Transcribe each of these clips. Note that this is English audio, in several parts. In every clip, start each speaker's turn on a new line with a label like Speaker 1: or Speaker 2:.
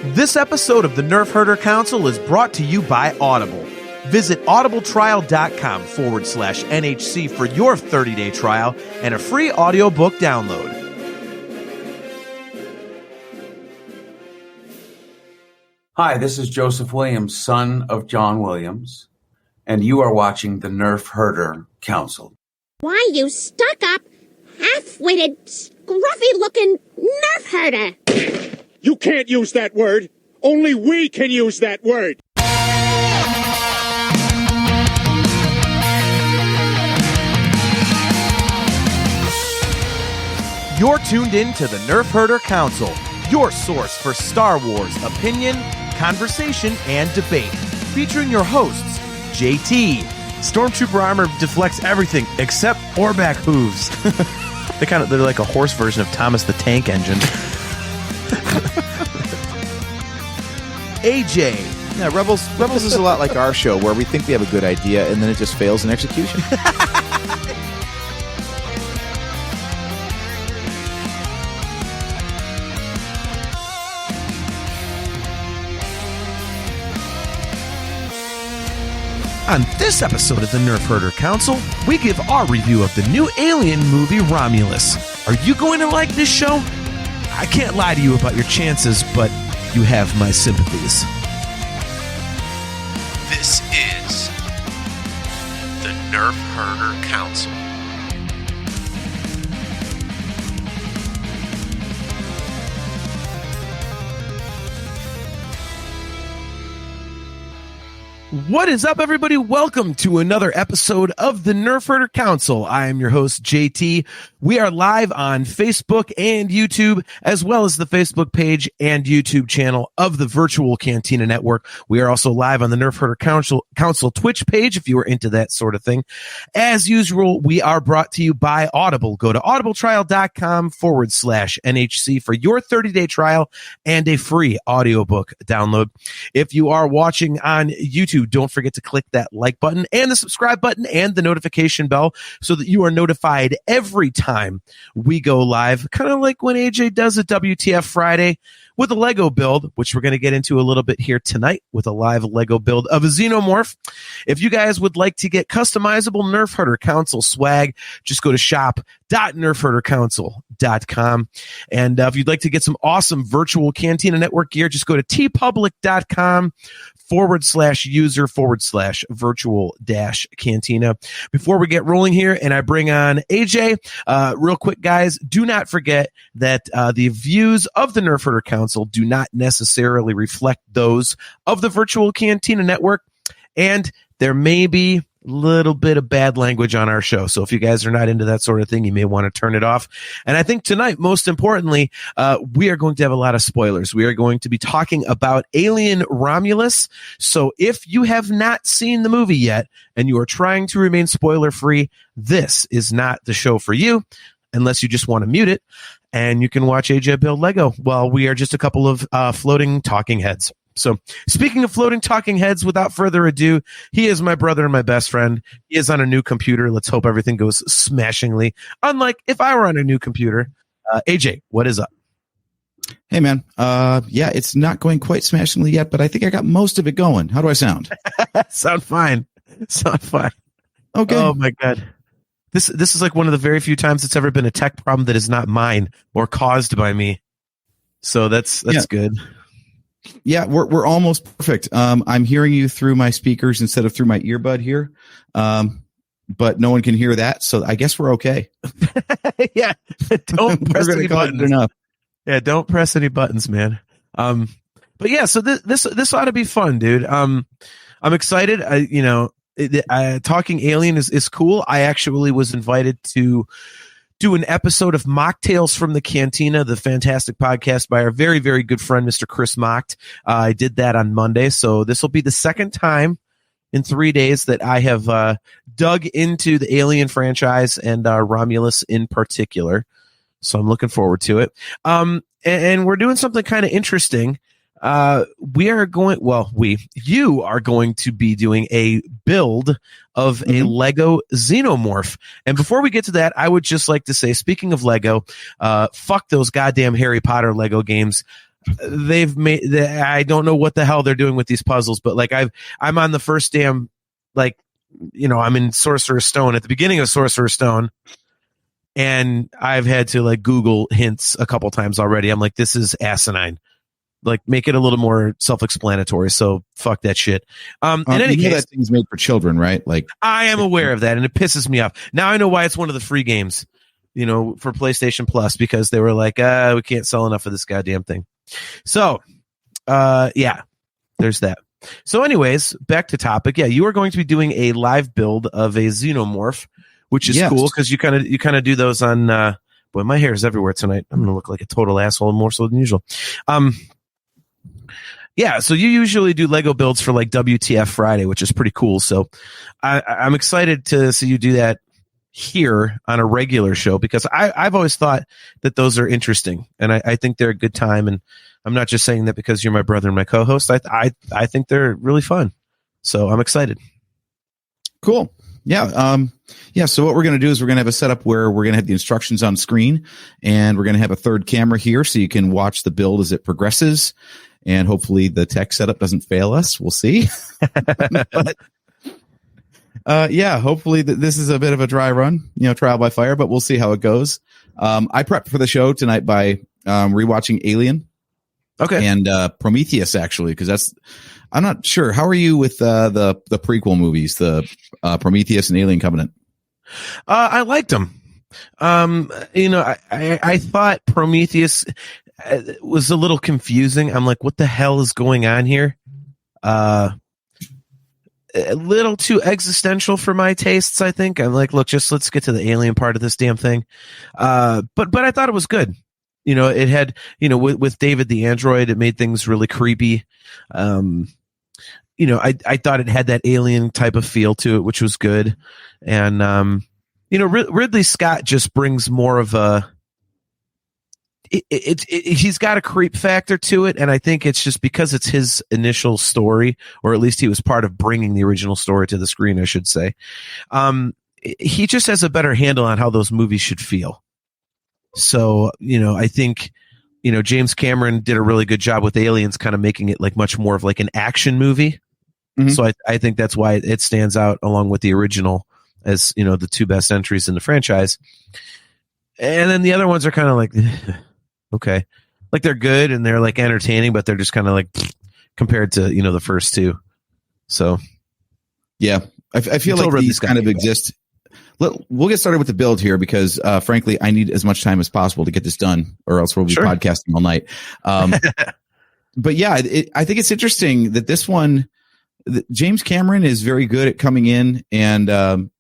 Speaker 1: This episode of the Nerf Herder Council is brought to you by Audible. Visit audibletrial.com/NHC for your 30-day trial and a free audiobook download.
Speaker 2: Hi, this is Joseph Williams, son of John Williams, and you are watching the Nerf Herder Council.
Speaker 3: Why, you stuck-up, half-witted, scruffy-looking Nerf herder!
Speaker 4: You can't use that word! Only we can use that word!
Speaker 1: You're tuned in to the Nerf Herder Council, your source for Star Wars opinion, conversation, and debate. Featuring your hosts, JT.
Speaker 5: Stormtrooper armor deflects everything except Orback hooves. They're like a horse version of Thomas the Tank Engine.
Speaker 1: AJ.
Speaker 6: Yeah, Rebels is a lot like our show, where we think we have a good idea and then it just fails in execution.
Speaker 1: On this episode of the Nerf Herder Council, we give our review of the new Alien movie Romulus. Are you going to like this show? I can't lie to you about your chances, but you have my sympathies. This is the Nerf Herder Council. What is up, everybody? Welcome to another episode of the Nerf Herder Council. I am your host, JT. We are live on Facebook and YouTube, as well as the Facebook page and YouTube channel of the Virtual Cantina Network. We are also live on the Nerf Herder Council Twitch page, if you are into that sort of thing. As usual, we are brought to you by Audible. Go to audibletrial.com/NHC for your 30-day trial and a free audiobook download. If you are watching on YouTube, don't forget to click that like button and the subscribe button and the notification bell so that you are notified every time we go live. Kind of like when AJ does a WTF Friday with a Lego build, which we're going to get into a little bit here tonight with a live Lego build of a Xenomorph. If you guys would like to get customizable Nerf Herder Council swag, just go to shop.nerfherdercouncil.com. And if you'd like to get some awesome Virtual Cantina Network gear, just go to tpublic.com/user/virtual-cantina. Before we get rolling here and I bring on AJ, real quick, guys, do not forget that the views of the Nerf Herder Council do not necessarily reflect those of the Virtual Cantina Network, and there may be a little bit of bad language on our show. So if you guys are not into that sort of thing, you may want to turn it off. And I think tonight, most importantly, we are going to have a lot of spoilers. We are going to be talking about Alien Romulus. So if you have not seen the movie yet and you are trying to remain spoiler free, this is not the show for you, unless you just want to mute it and you can watch AJ build Lego while we are just a couple of floating talking heads. So speaking of floating talking heads, without further ado, he is my brother and my best friend. He is on a new computer. Let's hope everything goes smashingly. Unlike if I were on a new computer. AJ, what is up?
Speaker 6: Hey, man. Yeah, it's not going quite smashingly yet, but I think I got most of it going. How do I sound?
Speaker 1: Sound fine. Sound fine.
Speaker 6: Okay.
Speaker 1: Oh, my God. This is like one of the very few times it's ever been a tech problem that is not mine or caused by me. So that's good.
Speaker 6: Yeah, we're almost perfect. I'm hearing you through my speakers instead of through my earbud here. But no one can hear that, so I guess we're okay.
Speaker 1: Yeah. Don't press any buttons.
Speaker 6: Enough.
Speaker 1: Yeah, don't press any buttons, man. But yeah, so this ought to be fun, dude. I'm excited. Talking Alien is cool. I actually was invited to do an episode of Mocktails from the Cantina, the fantastic podcast by our very, very good friend, Mr. Chris Mocked. I did that on Monday. So this will be the second time in 3 days that I have dug into the Alien franchise and Romulus in particular. So I'm looking forward to it. And we're doing something kind of interesting. You are going to be doing a build of a Lego Xenomorph. And before we get to that, I would just like to say, speaking of Lego, fuck those goddamn Harry Potter Lego games. they've made. I don't know what the hell they're doing with these puzzles, but like I'm on the first damn, like, I'm in Sorcerer's Stone at the beginning of Sorcerer's Stone, and I've had to like Google hints a couple times already. I'm like, this is asinine. Like, make it a little more self-explanatory. So fuck that shit. In any case,
Speaker 6: that thing's made for children, right? Like,
Speaker 1: I am aware of that, and it pisses me off. Now I know why it's one of the free games, for PlayStation Plus, because they were like, we can't sell enough of this goddamn thing. So, yeah, there's that. So, anyways, back to topic. Yeah, you are going to be doing a live build of a Xenomorph, which is cool because you kind of do those on. Boy, my hair is everywhere tonight. I'm gonna look like a total asshole more so than usual. Yeah, so you usually do Lego builds for like WTF Friday, which is pretty cool. So I'm excited to see you do that here on a regular show, because I've always thought that those are interesting, and I think they're a good time. And I'm not just saying that because you're my brother and my co-host. I think they're really fun. So I'm excited.
Speaker 6: Cool. Yeah. So what we're going to do is we're going to have a setup where we're going to have the instructions on screen, and we're going to have a third camera here so you can watch the build as it progresses. And hopefully the tech setup doesn't fail us. We'll see. But, hopefully this is a bit of a dry run, trial by fire, but we'll see how it goes. I prepped for the show tonight by rewatching Alien.
Speaker 1: Okay.
Speaker 6: And Prometheus, actually, because I'm not sure. How are you with the prequel movies, the Prometheus and Alien Covenant?
Speaker 1: I liked them. I thought Prometheus was a little confusing. I'm like, what the hell is going on here? A little too existential for my tastes, I think. I'm like, look, let's get to the alien part of this damn thing. But I thought it was good. It had, with David the android, it made things really creepy. I thought it had that alien type of feel to it, which was good. And, Ridley Scott just brings more of a, he's got a creep factor to it, and I think it's just because it's his initial story, or at least he was part of bringing the original story to the screen, I should say. He just has a better handle on how those movies should feel. So, I think, James Cameron did a really good job with Aliens, kind of making it like much more of like an action movie. Mm-hmm. So I think that's why it stands out along with the original as, the two best entries in the franchise. And then the other ones are kind of like, okay, like they're good and they're like entertaining, but they're just kind of like compared to, the first two. So,
Speaker 6: yeah, I feel like these kind of exist. We'll get started with the build here because, frankly, I need as much time as possible to get this done, or else we'll be podcasting all night. But yeah, I think it's interesting that this one, James Cameron is very good at coming in and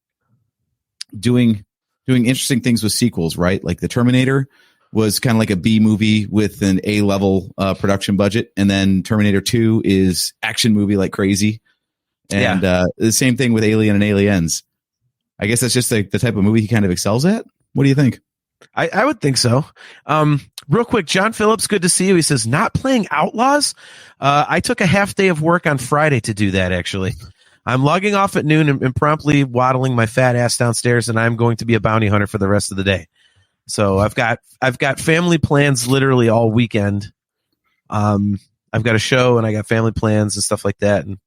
Speaker 6: doing interesting things with sequels, right? Like the Terminator was kind of like a B movie with an A-level production budget, and then Terminator 2 is action movie like crazy. And the same thing with Alien and Aliens. I guess that's just the type of movie he kind of excels at. What do you think?
Speaker 1: I would think so. Real quick, John Phillips, good to see you. He says, not playing Outlaws? I took a half day of work on Friday to do that, actually. I'm logging off at noon and promptly waddling my fat ass downstairs, and I'm going to be a bounty hunter for the rest of the day. So I've got family plans literally all weekend. I've got a show and I got family plans and stuff like that. And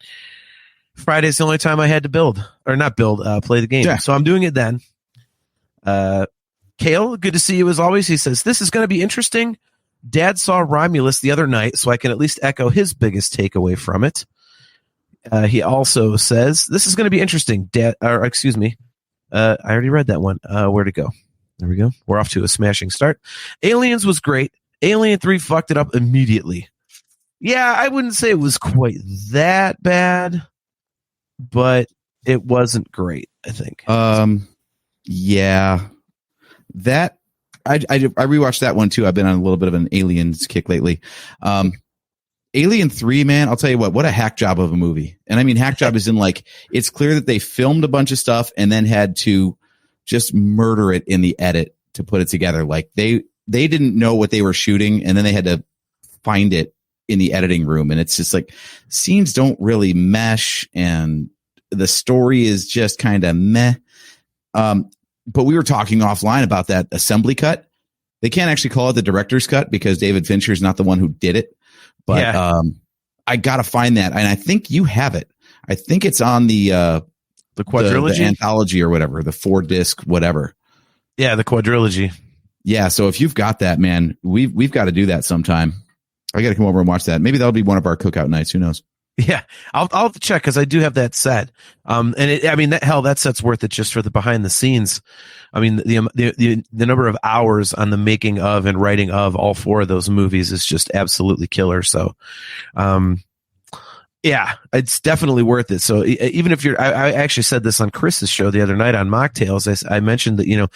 Speaker 1: Friday's the only time I had to play the game. Yeah. So I'm doing it then. Kale, good to see you as always. He says, this is going to be interesting. Dad saw Romulus the other night, so I can at least echo his biggest takeaway from it. He also says, this is going to be interesting. I already read that one. Where'd it go? There we go. We're off to a smashing start. Aliens was great. Alien 3 fucked it up immediately. Yeah, I wouldn't say it was quite that bad, but it wasn't great, I think.
Speaker 6: Yeah. That I rewatched that one too. I've been on a little bit of an Aliens kick lately. Alien 3, man, I'll tell you what a hack job of a movie. And I mean, hack job is in like, it's clear that they filmed a bunch of stuff and then had to just murder it in the edit to put it together. Like they didn't know what they were shooting, and then they had to find it in the editing room. And it's just like scenes don't really mesh and the story is just kind of meh. But we were talking offline about that assembly cut. They can't actually call it the director's cut because David Fincher is not the one who did it. But I got to find that. And I think you have it. I think it's on the quadrilogy, the anthology or whatever, the 4-disc, whatever.
Speaker 1: Yeah, the quadrilogy.
Speaker 6: Yeah. So if you've got that, man, we've got to do that sometime. I got to come over and watch that. Maybe that'll be one of our cookout nights. Who knows?
Speaker 1: Yeah, I'll have to check because I do have that set. And that set's worth it just for the behind the scenes. I mean, the number of hours on the making of and writing of all 4 of those movies is just absolutely killer. So, yeah, it's definitely worth it. So even if I actually said this on Chris's show the other night on Mocktails, I mentioned that,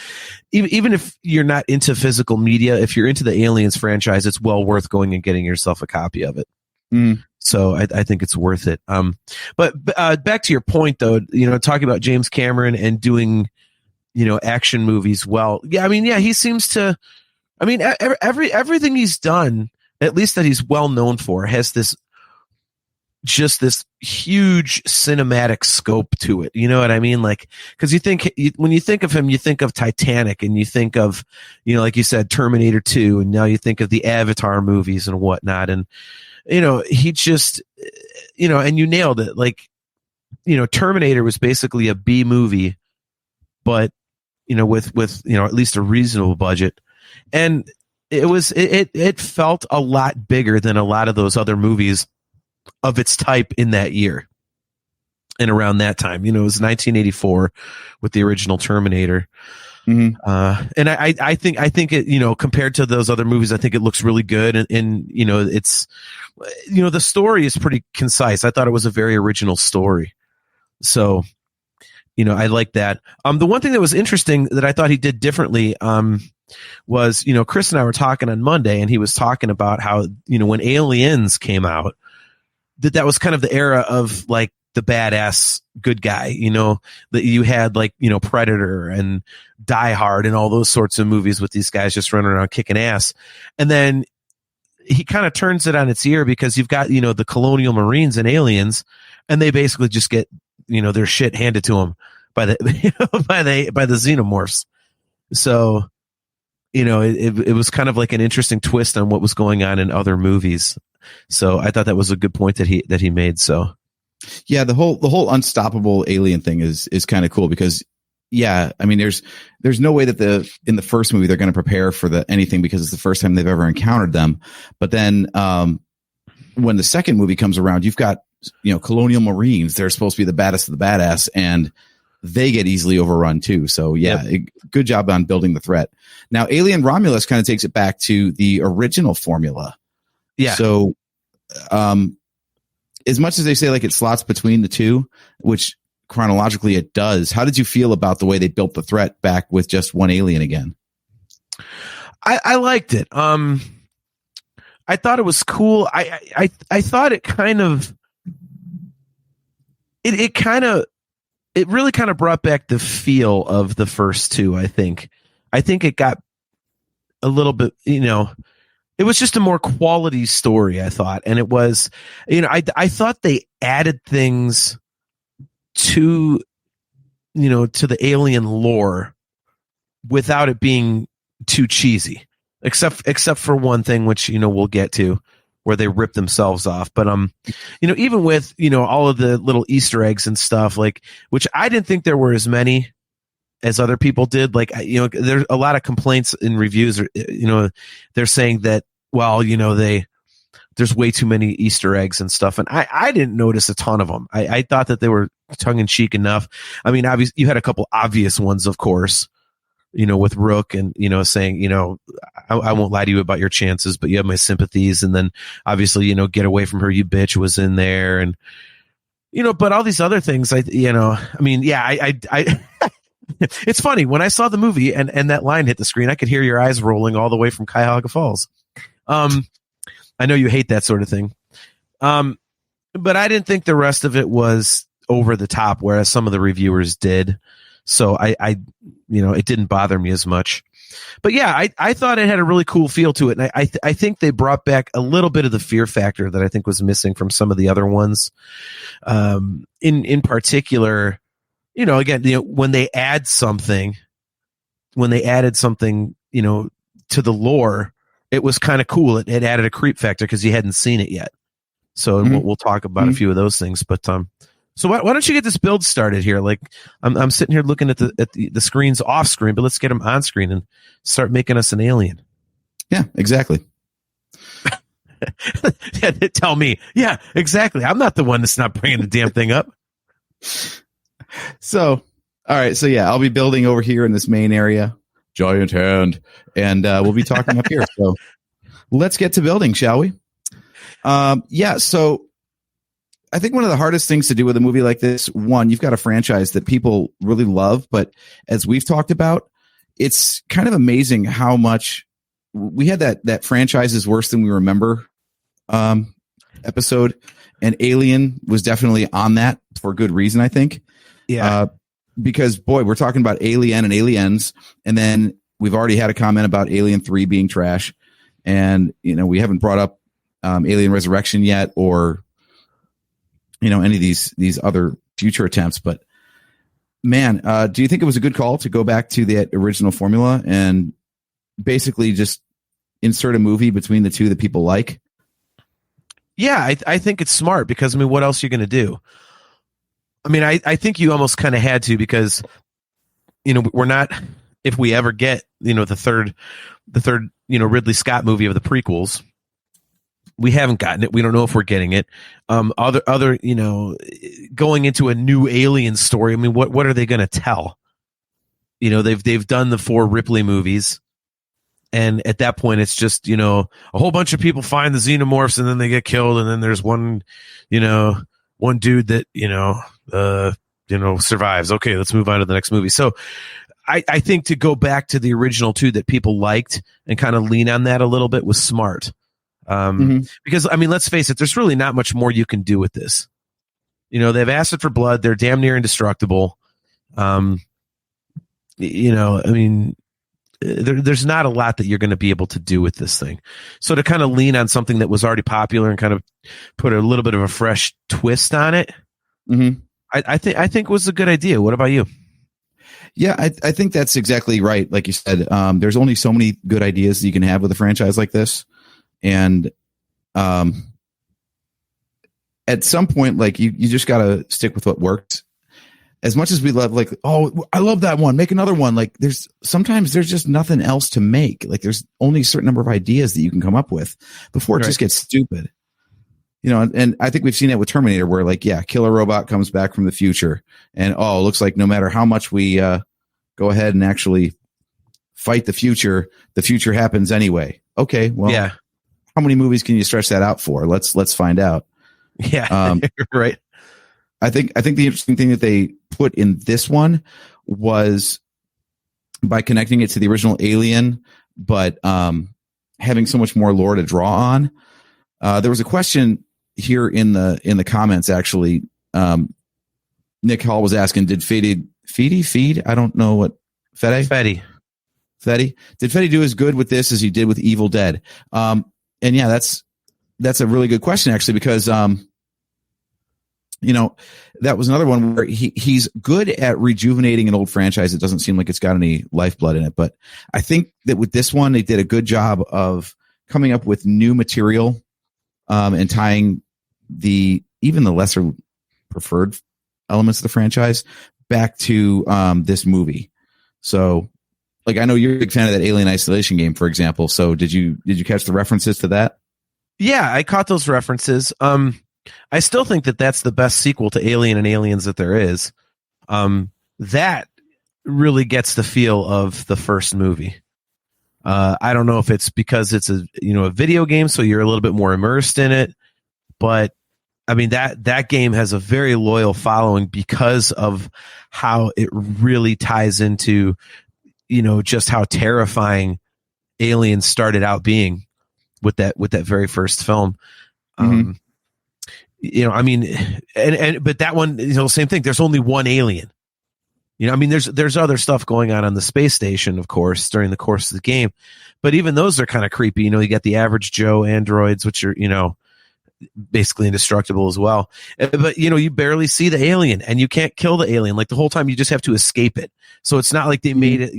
Speaker 1: even if you're not into physical media, if you're into the Aliens franchise, it's well worth going and getting yourself a copy of it. So I think it's worth it. But back to your point though, talking about James Cameron and doing, action movies. Well, yeah, he seems to, everything he's done, at least that he's well known for, has this huge cinematic scope to it. You know what I mean? Like, cause when you think of him, you think of Titanic and you think of, like you said, Terminator 2, and now you think of the Avatar movies and whatnot. And, he just, and you nailed it. Like, Terminator was basically a B movie, but, with at least a reasonable budget. And it felt a lot bigger than a lot of those other movies of its type in that year and around that time. It was 1984 with the original Terminator. And I think it, compared to those other movies, I think it looks really good. And it's, the story is pretty concise. I thought it was a very original story. So, I like that. The one thing that was interesting that I thought he did differently, was, Chris and I were talking on Monday, and he was talking about how, when Aliens came out, that was kind of the era of like the badass good guy, that you had like, Predator and Die Hard and all those sorts of movies with these guys just running around kicking ass. And then he kind of turns it on its ear because you've got, the colonial Marines and Aliens, and they basically just get, their shit handed to them by the, by the Xenomorphs. So, it was kind of like an interesting twist on what was going on in other movies. So I thought that was a good point that he made. So
Speaker 6: yeah, the whole unstoppable alien thing is kind of cool because there's no way that in the first movie they're going to prepare for anything because it's the first time they've ever encountered them. But then when the second movie comes around, you've got colonial Marines. They're supposed to be the baddest of the badass, and they get easily overrun too. So good job on building the threat. Now, Alien Romulus kind of takes it back to the original formula.
Speaker 1: Yeah.
Speaker 6: So, as much as they say like it slots between the two, which chronologically it does, how did you feel about the way they built the threat back with just one alien again?
Speaker 1: I liked it. I thought it was cool. I thought it kind of, it really kind of brought back the feel of the first two. I think it got a little bit, it was just a more quality story, I thought. And it was, I thought they added things to the alien lore without it being too cheesy, except for one thing, which, we'll get to, where they rip themselves off. But, even with, all of the little Easter eggs and stuff, like, which I didn't think there were as many as other people did. Like, there's a lot of complaints in reviews, they're saying that, well, there's way too many Easter eggs and stuff. And I didn't notice a ton of them. I thought that they were tongue in cheek enough. I mean, obviously you had a couple obvious ones, of course, with Rook and, saying, I won't lie to you about your chances, but you have my sympathies. And then obviously, get away from her, you bitch, was in there. And, but all these other things, it's funny when I saw the movie and that line hit the screen, I could hear your eyes rolling all the way from Cuyahoga Falls. I know you hate that sort of thing. But I didn't think the rest of it was over the top, whereas some of the reviewers did. So it didn't bother me as much. But yeah, I thought it had a really cool feel to it. And I think they brought back a little bit of the fear factor that I think was missing from some of the other ones. In particular, again, when they added something, to the lore, it was kind of cool. It added a creep factor because you hadn't seen it yet. So we'll talk about a few of those things. But so why don't you get this build started here? Like I'm sitting here looking at the screens off screen, but let's get them on screen and start making us an alien.
Speaker 6: Yeah, exactly.
Speaker 1: Tell me. Yeah, exactly. I'm not the one that's not bringing the damn thing up.
Speaker 6: So, all right. So yeah, I'll be building over here in this main area. Giant hand. And we'll be talking up here. So let's get to building, shall we? Yeah. So I think one of the hardest things to do with a movie like this, one, you've got a franchise that people really love, but as we've talked about, it's kind of amazing how much we had that franchise is worse than we remember episode, and Alien was definitely on that for good reason, I think.
Speaker 1: Yeah.
Speaker 6: Because boy, we're talking about Alien and Aliens, and then we've already had a comment about Alien 3 being trash, and we haven't brought up Alien Resurrection yet, or any of these other future attempts. But man, do you think it was a good call to go back to the original formula and basically just insert a movie between the two that people like?
Speaker 1: Yeah, I think it's smart because, what else are you going to do? I think you almost kind of had to, because, we're not, if we ever get, the third, Ridley Scott movie of the prequels, we haven't gotten it. We don't know if we're getting it. Other, going into a new Alien story. What are they going to tell? They've done the 4 Ripley movies. And at that point, it's just, a whole bunch of people find the Xenomorphs and then they get killed. And then there's one dude that, survives. Okay, let's move on to the next movie. So I think to go back to the original 2 that people liked and kind of lean on that a little bit was smart. Because, let's face it, there's really not much more you can do with this. They have acid for blood. They're damn near indestructible. There's not a lot that you're going to be able to do with this thing. So to kind of lean on something that was already popular and kind of put a little bit of a fresh twist on it, I think was a good idea. What about you?
Speaker 6: Yeah, I think that's exactly right. Like you said, there's only so many good ideas that you can have with a franchise like this. And at some point, like you just got to stick with what works. As much as we love, like, oh, I love that one, make another one. Like sometimes there's just nothing else to make. Like there's only a certain number of ideas that you can come up with before it just gets stupid. And I think we've seen it with Terminator, where like, yeah, killer robot comes back from the future, and it looks like no matter how much we go ahead and actually fight the future happens anyway. Okay, well, yeah. How many movies can you stretch that out for? Let's find out.
Speaker 1: Yeah, right.
Speaker 6: I think the interesting thing that they put in this one was by connecting it to the original Alien, but having so much more lore to draw on. There was a question here in the comments, actually. Nick Hall was asking, did Fede feed? I don't know what Fede. Did Fede do as good with this as he did with Evil Dead? And yeah, that's a really good question, actually, because that was another one where he's good at rejuvenating an old franchise. It doesn't seem like it's got any lifeblood in it, but I think that with this one, they did a good job of coming up with new material and tying even the lesser preferred elements of the franchise back to this movie. So, like, I know you're a big fan of that Alien Isolation game, for example. So did you catch the references to that?
Speaker 1: Yeah, I caught those references. I still think that that's the best sequel to Alien and Aliens that there is. That really gets the feel of the first movie. I don't know if it's because it's a video game, so you're a little bit more immersed in it, but that game has a very loyal following because of how it really ties into just how terrifying Aliens started out being with that very first film. But that one, same thing. There's only one alien. There's other stuff going on the space station, of course, during the course of the game, but even those are kind of creepy. You got the average Joe androids, which are basically indestructible as well. But you barely see the alien, and you can't kill the alien. Like the whole time, you just have to escape it. So it's not like they made it,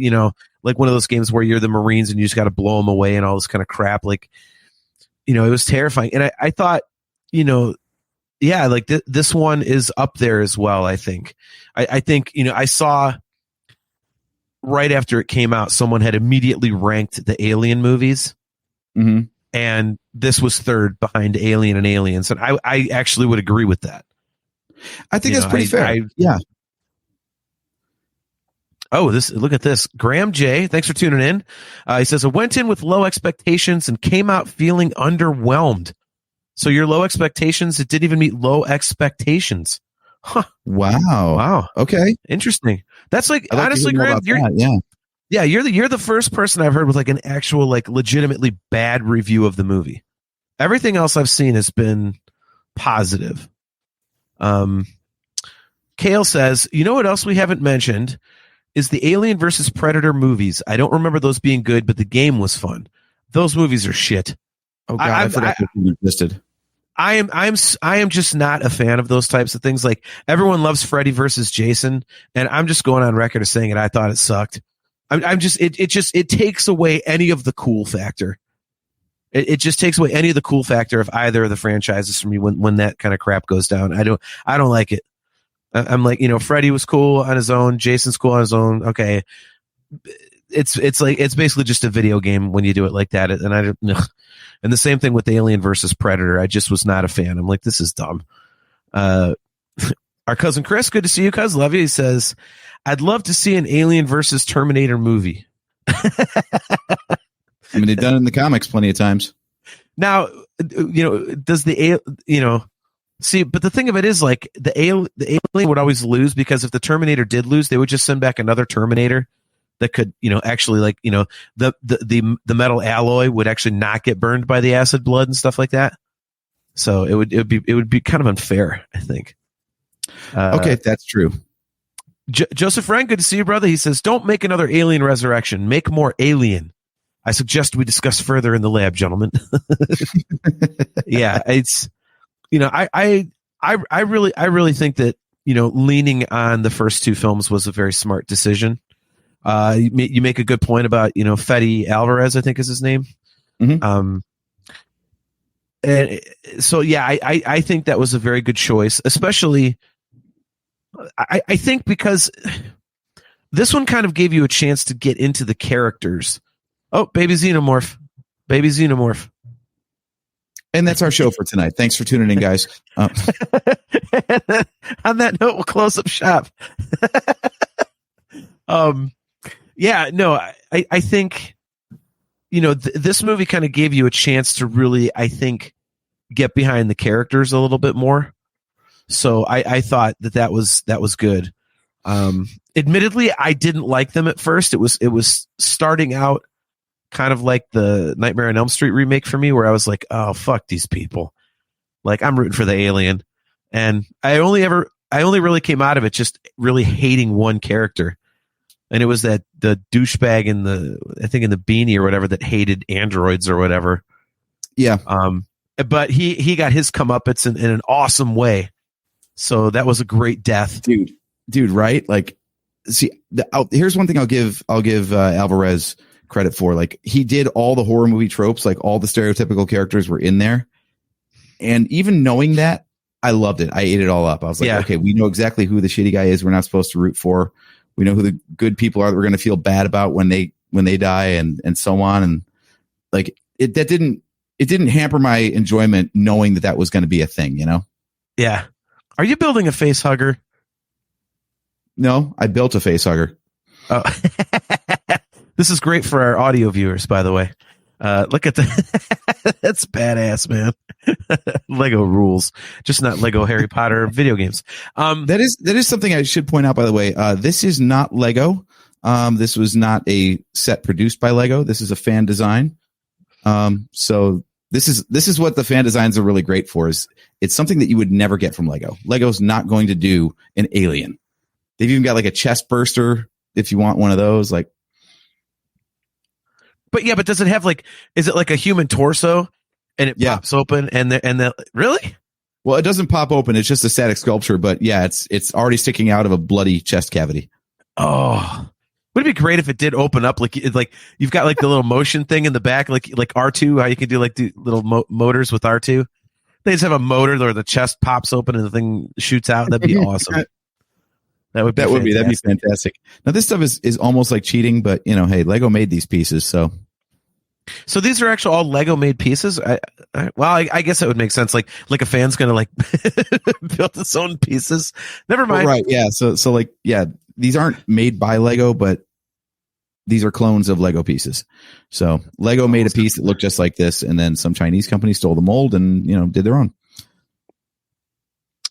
Speaker 1: like one of those games where you're the Marines and you just got to blow them away and all this kind of crap. Like, it was terrifying. And I thought, yeah, like this one is up there as well. I think, I think, I saw right after it came out, someone had immediately ranked the Alien movies.
Speaker 6: Mm-hmm.
Speaker 1: And this was third behind Alien and Aliens. And I actually would agree with that.
Speaker 6: I think that's pretty fair. Yeah.
Speaker 1: Oh, look at this. Graham J. Thanks for tuning in. He says, I went in with low expectations and came out feeling underwhelmed. So your low expectations, it didn't even meet low expectations. Huh.
Speaker 6: Wow. Okay.
Speaker 1: Interesting. That's like honestly, Graham, you're the first person I've heard with like an actual, like legitimately bad review of the movie. Everything else I've seen has been positive. Kale says, you know what else we haven't mentioned is the Alien versus Predator movies. I don't remember those being good, but the game was fun. Those movies are shit.
Speaker 6: Oh God, I forgot they existed.
Speaker 1: I am just not a fan of those types of things. Like everyone loves Freddy versus Jason, and I'm just going on record as saying it. I thought it sucked. It takes away any of the cool factor. It just takes away any of the cool factor of either of the franchises from me when that kind of crap goes down. I don't like it. I'm like, Freddy was cool on his own. Jason's cool on his own. Okay. It's basically just a video game when you do it like that. And and the same thing with Alien versus Predator. I just was not a fan. I'm like, this is dumb. Our cousin Chris, good to see you, cuz. Love you. He says, I'd love to see an Alien versus Terminator movie.
Speaker 6: I mean, they've done it in the comics plenty of times.
Speaker 1: Now, does see, but the thing of it is, like, the Alien would always lose, because if the Terminator did lose, they would just send back another Terminator that could, actually, like, the metal alloy would actually not get burned by the acid blood and stuff like that. So it would be kind of unfair, I think.
Speaker 6: Okay, that's true.
Speaker 1: Joseph Frank, good to see you, brother. He says, don't make another Alien Resurrection. Make more Alien. I suggest we discuss further in the lab, gentlemen. Yeah, it's, I really think that, leaning on the first two films was a very smart decision. You make a good point about, Fede Alvarez, I think is his name.
Speaker 6: Mm-hmm.
Speaker 1: And so, yeah, I think that was a very good choice, especially, I think, because this one kind of gave you a chance to get into the characters. Oh, baby Xenomorph.
Speaker 6: And that's our show for tonight. Thanks for tuning in, guys.
Speaker 1: On that note, we'll close up shop. Yeah, no, I think, this movie kind of gave you a chance to really, I think, get behind the characters a little bit more. So I thought that was good. Admittedly, I didn't like them at first. It was starting out kind of like the Nightmare on Elm Street remake for me, where I was like, oh, fuck these people. Like, I'm rooting for the alien. And I only really came out of it just really hating one character. And it was the douchebag in the beanie or whatever that hated androids or whatever.
Speaker 6: Yeah.
Speaker 1: But he got his comeuppance in an awesome way. So that was a great death.
Speaker 6: Dude, right? Like, see, here's one thing I'll give Alvarez credit for. Like, he did all the horror movie tropes, like all the stereotypical characters were in there. And even knowing that, I loved it. I ate it all up. I was like, okay, we know exactly who the shitty guy is we're not supposed to root for. We know who the good people are that we're going to feel bad about when they die and so on. And like, it didn't hamper my enjoyment knowing that was going to be a thing, Yeah.
Speaker 1: Are you building a face hugger?
Speaker 6: No, I built a face hugger.
Speaker 1: Oh, this is great for our audio viewers, by the way. Look at that's badass, man. Lego rules, just not Lego Harry Potter video games.
Speaker 6: That is something I should point out, by the way. This is not Lego. This was not a set produced by Lego. This is a fan design. So this is what the fan designs are really great for. Is it's something that you would never get from Lego. Lego's not going to do an alien. They've even got like a chest burster if you want one of those. Like,
Speaker 1: but does it have is it like a human torso and it pops open and really?
Speaker 6: Well, it doesn't pop open. It's just a static sculpture, but yeah, it's already sticking out of a bloody chest cavity.
Speaker 1: Oh, Would it be great if it did open up like you've got like the little motion thing in the back, like R2, how you can do like the little motors with R2. They just have a motor where the chest pops open and the thing shoots out. That'd be awesome. That'd be
Speaker 6: fantastic. Now this stuff is almost like cheating, but hey, Lego made these pieces, so
Speaker 1: these are actually all Lego made pieces. I guess that would make sense. Like a fan's gonna like build its own pieces. Never mind.
Speaker 6: Oh, right? Yeah. So like these aren't made by Lego, but these are clones of Lego pieces. So Lego made a piece that looked just like this, and then some Chinese company stole the mold and did their own.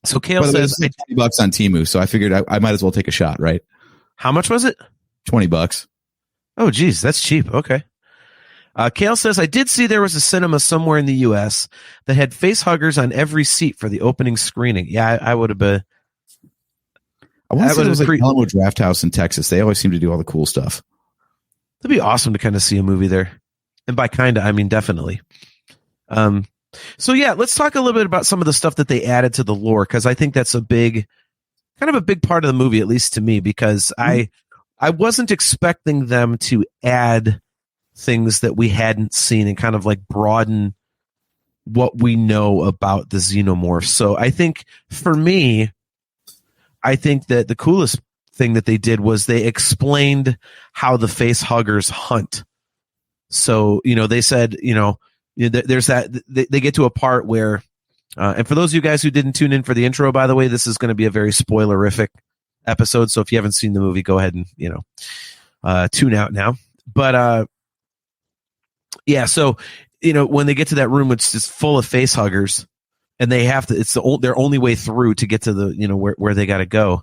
Speaker 1: So Kale says
Speaker 6: $20 on Temu, so I figured I might as well take a shot, right?
Speaker 1: How much was it?
Speaker 6: $20.
Speaker 1: Oh, geez, that's cheap. Okay. Kale says, I did see there was a cinema somewhere in the U.S. that had face huggers on every seat for the opening screening. Yeah, I would have been.
Speaker 6: I want to say it was like Alamo Draft House in Texas. They always seem to do all the cool stuff.
Speaker 1: It'd be awesome to kind of see a movie there. And by kind of, I mean definitely. So yeah, let's talk a little bit about some of the stuff that they added to the lore, because I think that's a big part of the movie, at least to me, because I wasn't expecting them to add things that we hadn't seen and kind of like broaden what we know about the Xenomorph. So I think for me, that the coolest thing that they did was they explained how the face huggers hunt. So, they said, there's that, they get to a part where, and for those of you guys who didn't tune in for the intro, by the way, this is going to be a very spoilerific episode. So if you haven't seen the movie, go ahead and, tune out now. But, yeah, so, when they get to that room, it's just full of face huggers, and they have to, it's their only way through to get to the, where they got to go.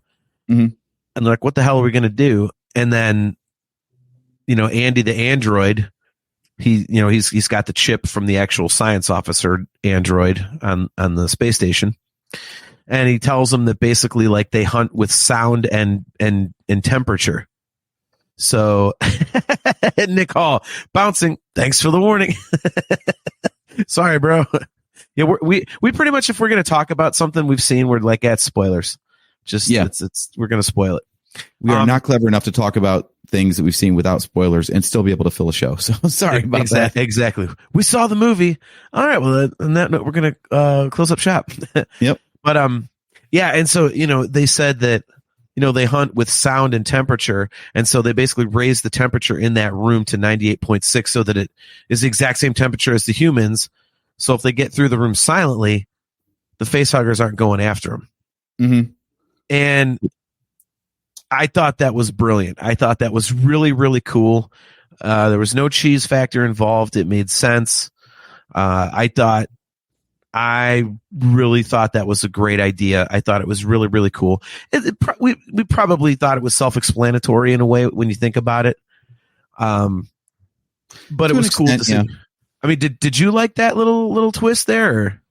Speaker 6: Mm-hmm.
Speaker 1: And they're like, what the hell are we going to do? And then, Andy, the android, he's got the chip from the actual science officer android on the space station. And he tells them that basically like they hunt with sound and temperature. So Nick Hall bouncing. Thanks for the warning. Sorry, bro. Yeah, we pretty much, if we're going to talk about something we've seen, we're like at spoilers. We're going to spoil it.
Speaker 6: We are not clever enough to talk about things that we've seen without spoilers and still be able to fill a show. So sorry about that.
Speaker 1: Exactly. We saw the movie. All right. Well, on that note, we're going to close up shop.
Speaker 6: Yep.
Speaker 1: But yeah. And so, they said that, they hunt with sound and temperature. And so they basically raise the temperature in that room to 98.6 so that it is the exact same temperature as the humans. So if they get through the room silently, the face huggers aren't going after them.
Speaker 6: Mm-hmm.
Speaker 1: And I thought that was brilliant. I thought that was really, really cool. There was no cheese factor involved. It made sense. I really thought that was a great idea. I thought it was really, really cool. We probably thought it was self-explanatory in a way when you think about it. But it was cool to see. Yeah. I mean, did you like that little twist there?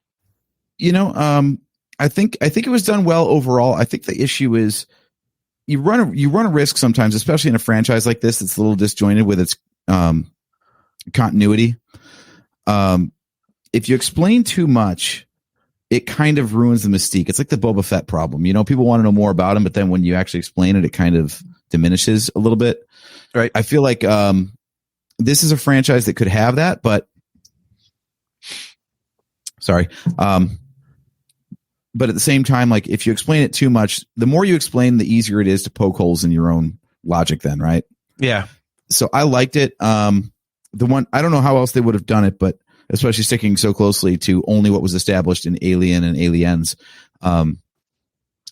Speaker 6: I think it was done well overall. I think the issue is you run a risk sometimes, especially in a franchise like this that's a little disjointed with its continuity. If you explain too much, it kind of ruins the mystique. It's like the Boba Fett problem. People want to know more about him, but then when you actually explain it, it kind of diminishes a little bit.
Speaker 1: Right.
Speaker 6: I feel like this is a franchise that could have that, but sorry. But at the same time, like if you explain it too much, the more you explain, the easier it is to poke holes in your own logic then, right?
Speaker 1: Yeah.
Speaker 6: So I liked it. I don't know how else they would have done it, but especially sticking so closely to only what was established in Alien and Aliens. I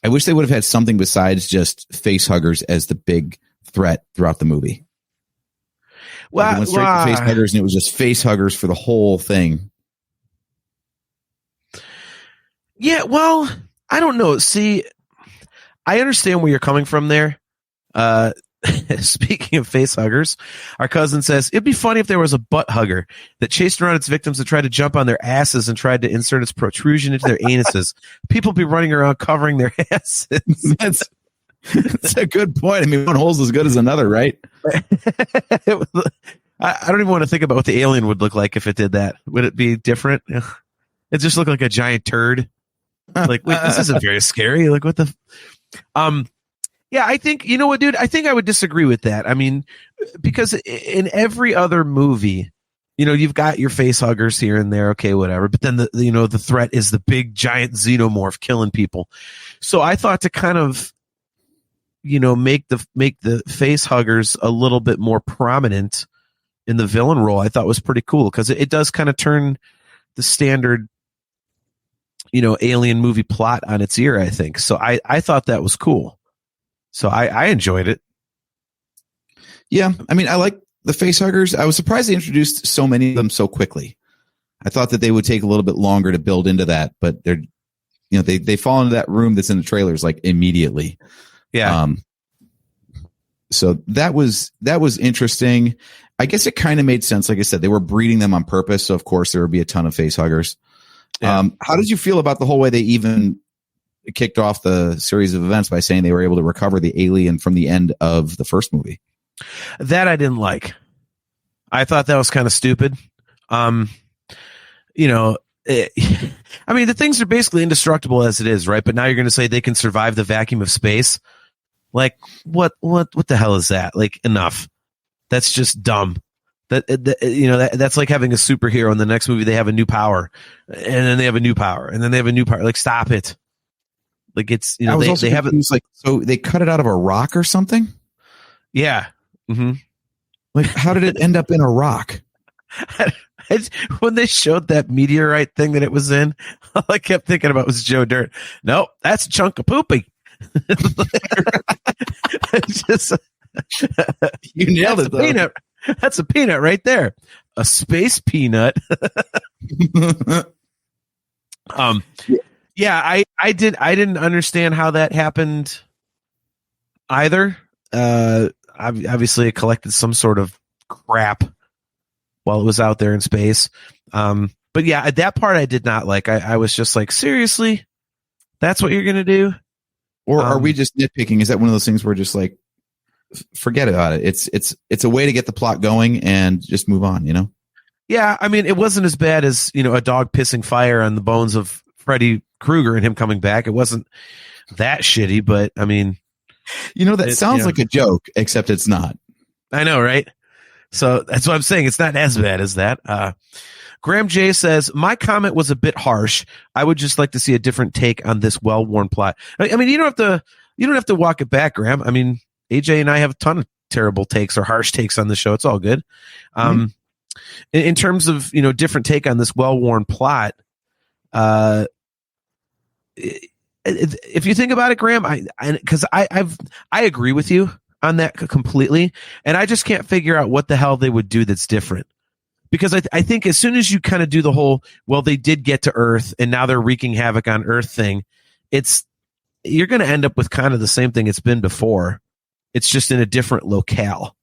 Speaker 6: wish they would have had something besides just face huggers as the big threat throughout the movie. Well, they went straight to face huggers, and it was just face huggers for the whole thing.
Speaker 1: Yeah, well, I don't know. See, I understand where you're coming from there. Speaking of face huggers, our cousin says, it'd be funny if there was a butt hugger that chased around its victims and tried to jump on their asses and tried to insert its protrusion into their anuses. People be running around covering their asses.
Speaker 6: That's a good point. I mean, one hole's as good as another, right?
Speaker 1: I don't even want to think about what the alien would look like if it did that. Would it be different? It just looked like a giant turd. Like, wait, this isn't very scary. Like, what the? Yeah, I think, you know what, dude? I think I would disagree with that. I mean, because in every other movie, you've got your face huggers here and there, okay, whatever. But then the threat is the big giant xenomorph killing people. So I thought to kind of, make the face huggers a little bit more prominent in the villain role, I thought was pretty cool, because it does kind of turn the standard, alien movie plot on its ear, I think. So I thought that was cool. So I enjoyed it.
Speaker 6: Yeah, I mean, I like the face huggers. I was surprised they introduced so many of them so quickly. I thought that they would take a little bit longer to build into that, but they're, they fall into that room that's in the trailers like immediately.
Speaker 1: Yeah.
Speaker 6: So that was interesting. I guess it kind of made sense. Like I said, they were breeding them on purpose. So of course there would be a ton of face huggers. Yeah. How did you feel about the whole way they even kicked off the series of events by saying they were able to recover the alien from the end of the first movie?
Speaker 1: That I didn't like. I thought that was kind of stupid. I mean, the things are basically indestructible as it is, right? But now you're going to say they can survive the vacuum of space. Like, what the hell is that? Like, enough. That's just dumb. That's like having a superhero in the next movie. They have a new power, and then they have a new power, and then they have a new power. Like, stop it. Like, it's, they have it.
Speaker 6: Like, so they cut it out of a rock or something?
Speaker 1: Yeah. Mm-hmm.
Speaker 6: Like, how did it end up in a rock?
Speaker 1: When they showed that meteorite thing that it was in, all I kept thinking about was Joe Dirt. Nope, that's a chunk of poopy. Just,
Speaker 6: you nailed it, though.
Speaker 1: Peanut. That's a peanut right there. A space peanut. Yeah, I didn't understand how that happened either. Obviously it collected some sort of crap while it was out there in space. But yeah, that part I did not like. I was just like, seriously? That's what you're going to do?
Speaker 6: Or are we just nitpicking? Is that one of those things where just like, forget about it? It's a way to get the plot going and just move on,
Speaker 1: Yeah, I mean, it wasn't as bad as, a dog pissing fire on the bones of Freddy Krueger and him coming back. It wasn't that shitty, but I mean,
Speaker 6: that sounds like a joke, except it's not.
Speaker 1: I know, right? So that's what I'm saying. It's not as bad as that. Graham J says, my comment was a bit harsh. I would just like to see a different take on this well-worn plot. I mean, you don't have to walk it back, Graham. I mean, AJ and I have a ton of terrible takes or harsh takes on the show. It's all good. In terms of, different take on this well-worn plot, if you think about it, Graham, I agree with you on that completely, and I just can't figure out what the hell they would do that's different. Because I think as soon as you kind of do the whole, well, they did get to Earth and now they're wreaking havoc on Earth thing, you're going to end up with kind of the same thing it's been before. It's just in a different locale.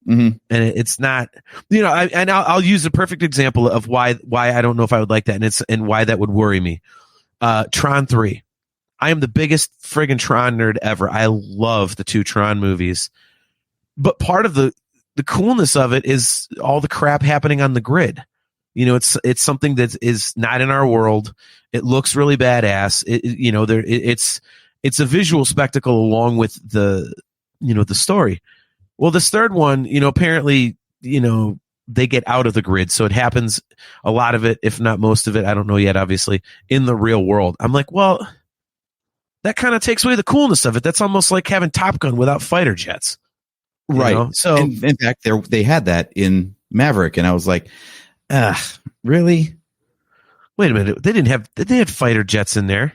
Speaker 1: Mm-hmm. And it's not, I'll use a perfect example of why I don't know if I would like that, and why that would worry me. Tron 3. I am the biggest friggin' Tron nerd ever. I love the 2 Tron movies. But part of the coolness of it is all the crap happening on the grid. It's something that is not in our world. It looks really badass. It's a visual spectacle along with the story. Well, this third one, apparently, they get out of the grid. So it happens, a lot of it, if not most of it, I don't know yet, obviously, in the real world. I'm like, well, that kind of takes away the coolness of it. That's almost like having Top Gun without fighter jets.
Speaker 6: Right. So in fact, they had that in Maverick, and I was like, really?
Speaker 1: Wait a minute. They had fighter jets in there.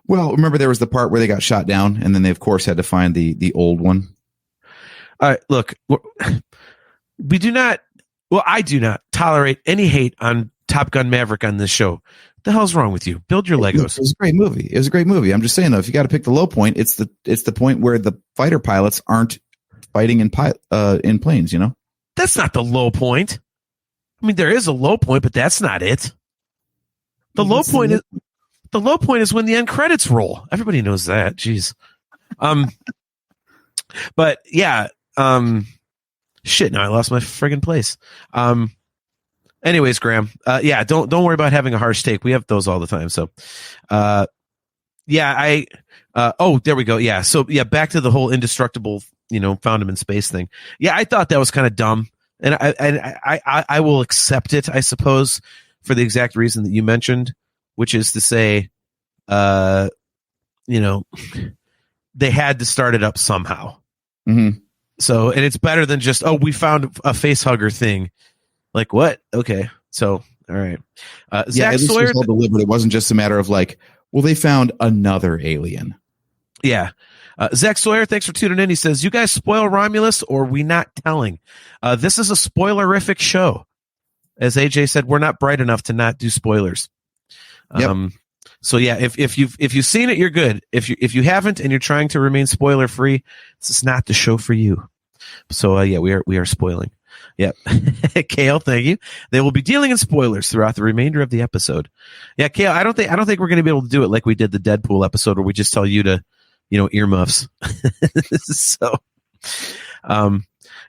Speaker 6: Well, remember there was the part where they got shot down, and then they of course had to find the old one.
Speaker 1: All right, look, I do not tolerate any hate on Top Gun Maverick on this show. What the hell's wrong with you? Build your Legos.
Speaker 6: It was a great movie. It was a great movie. I'm just saying though, if you got to pick the low point, it's the point where the fighter pilots aren't fighting in planes.
Speaker 1: That's not the low point. I mean, there is a low point, but that's not it. The low point is when the end credits roll. Everybody knows that. Jeez. But yeah. Shit. Now I lost my friggin' place. Anyways, Graham. Yeah. Don't worry about having a harsh take. We have those all the time. So, Yeah, there we go. Yeah. So yeah, back to the whole indestructible, found him in space thing. Yeah, I thought that was kind of dumb. And I will accept it, I suppose, for the exact reason that you mentioned, which is to say, they had to start it up somehow.
Speaker 6: Mm-hmm.
Speaker 1: So, and it's better than just, we found a face hugger thing. Like what? Okay. So, all right. Zach
Speaker 6: at least
Speaker 1: Sawyer,
Speaker 6: it was all deliberate. It wasn't just a matter of like, well, they found another alien.
Speaker 1: Yeah. Zach Sawyer, thanks for tuning in. He says, you guys spoil Romulus or we not telling? This is a spoilerific show. As AJ said, we're not bright enough to not do spoilers.
Speaker 6: Yep.
Speaker 1: So yeah, if you've seen it, you're good. If you haven't and you're trying to remain spoiler free, this is not the show for you. So yeah, we are spoiling. Yep. Kale, thank you. They will be dealing in spoilers throughout the remainder of the episode. Yeah, Kale, I don't think we're going to be able to do it like we did the Deadpool episode where we just tell you to, earmuffs. So,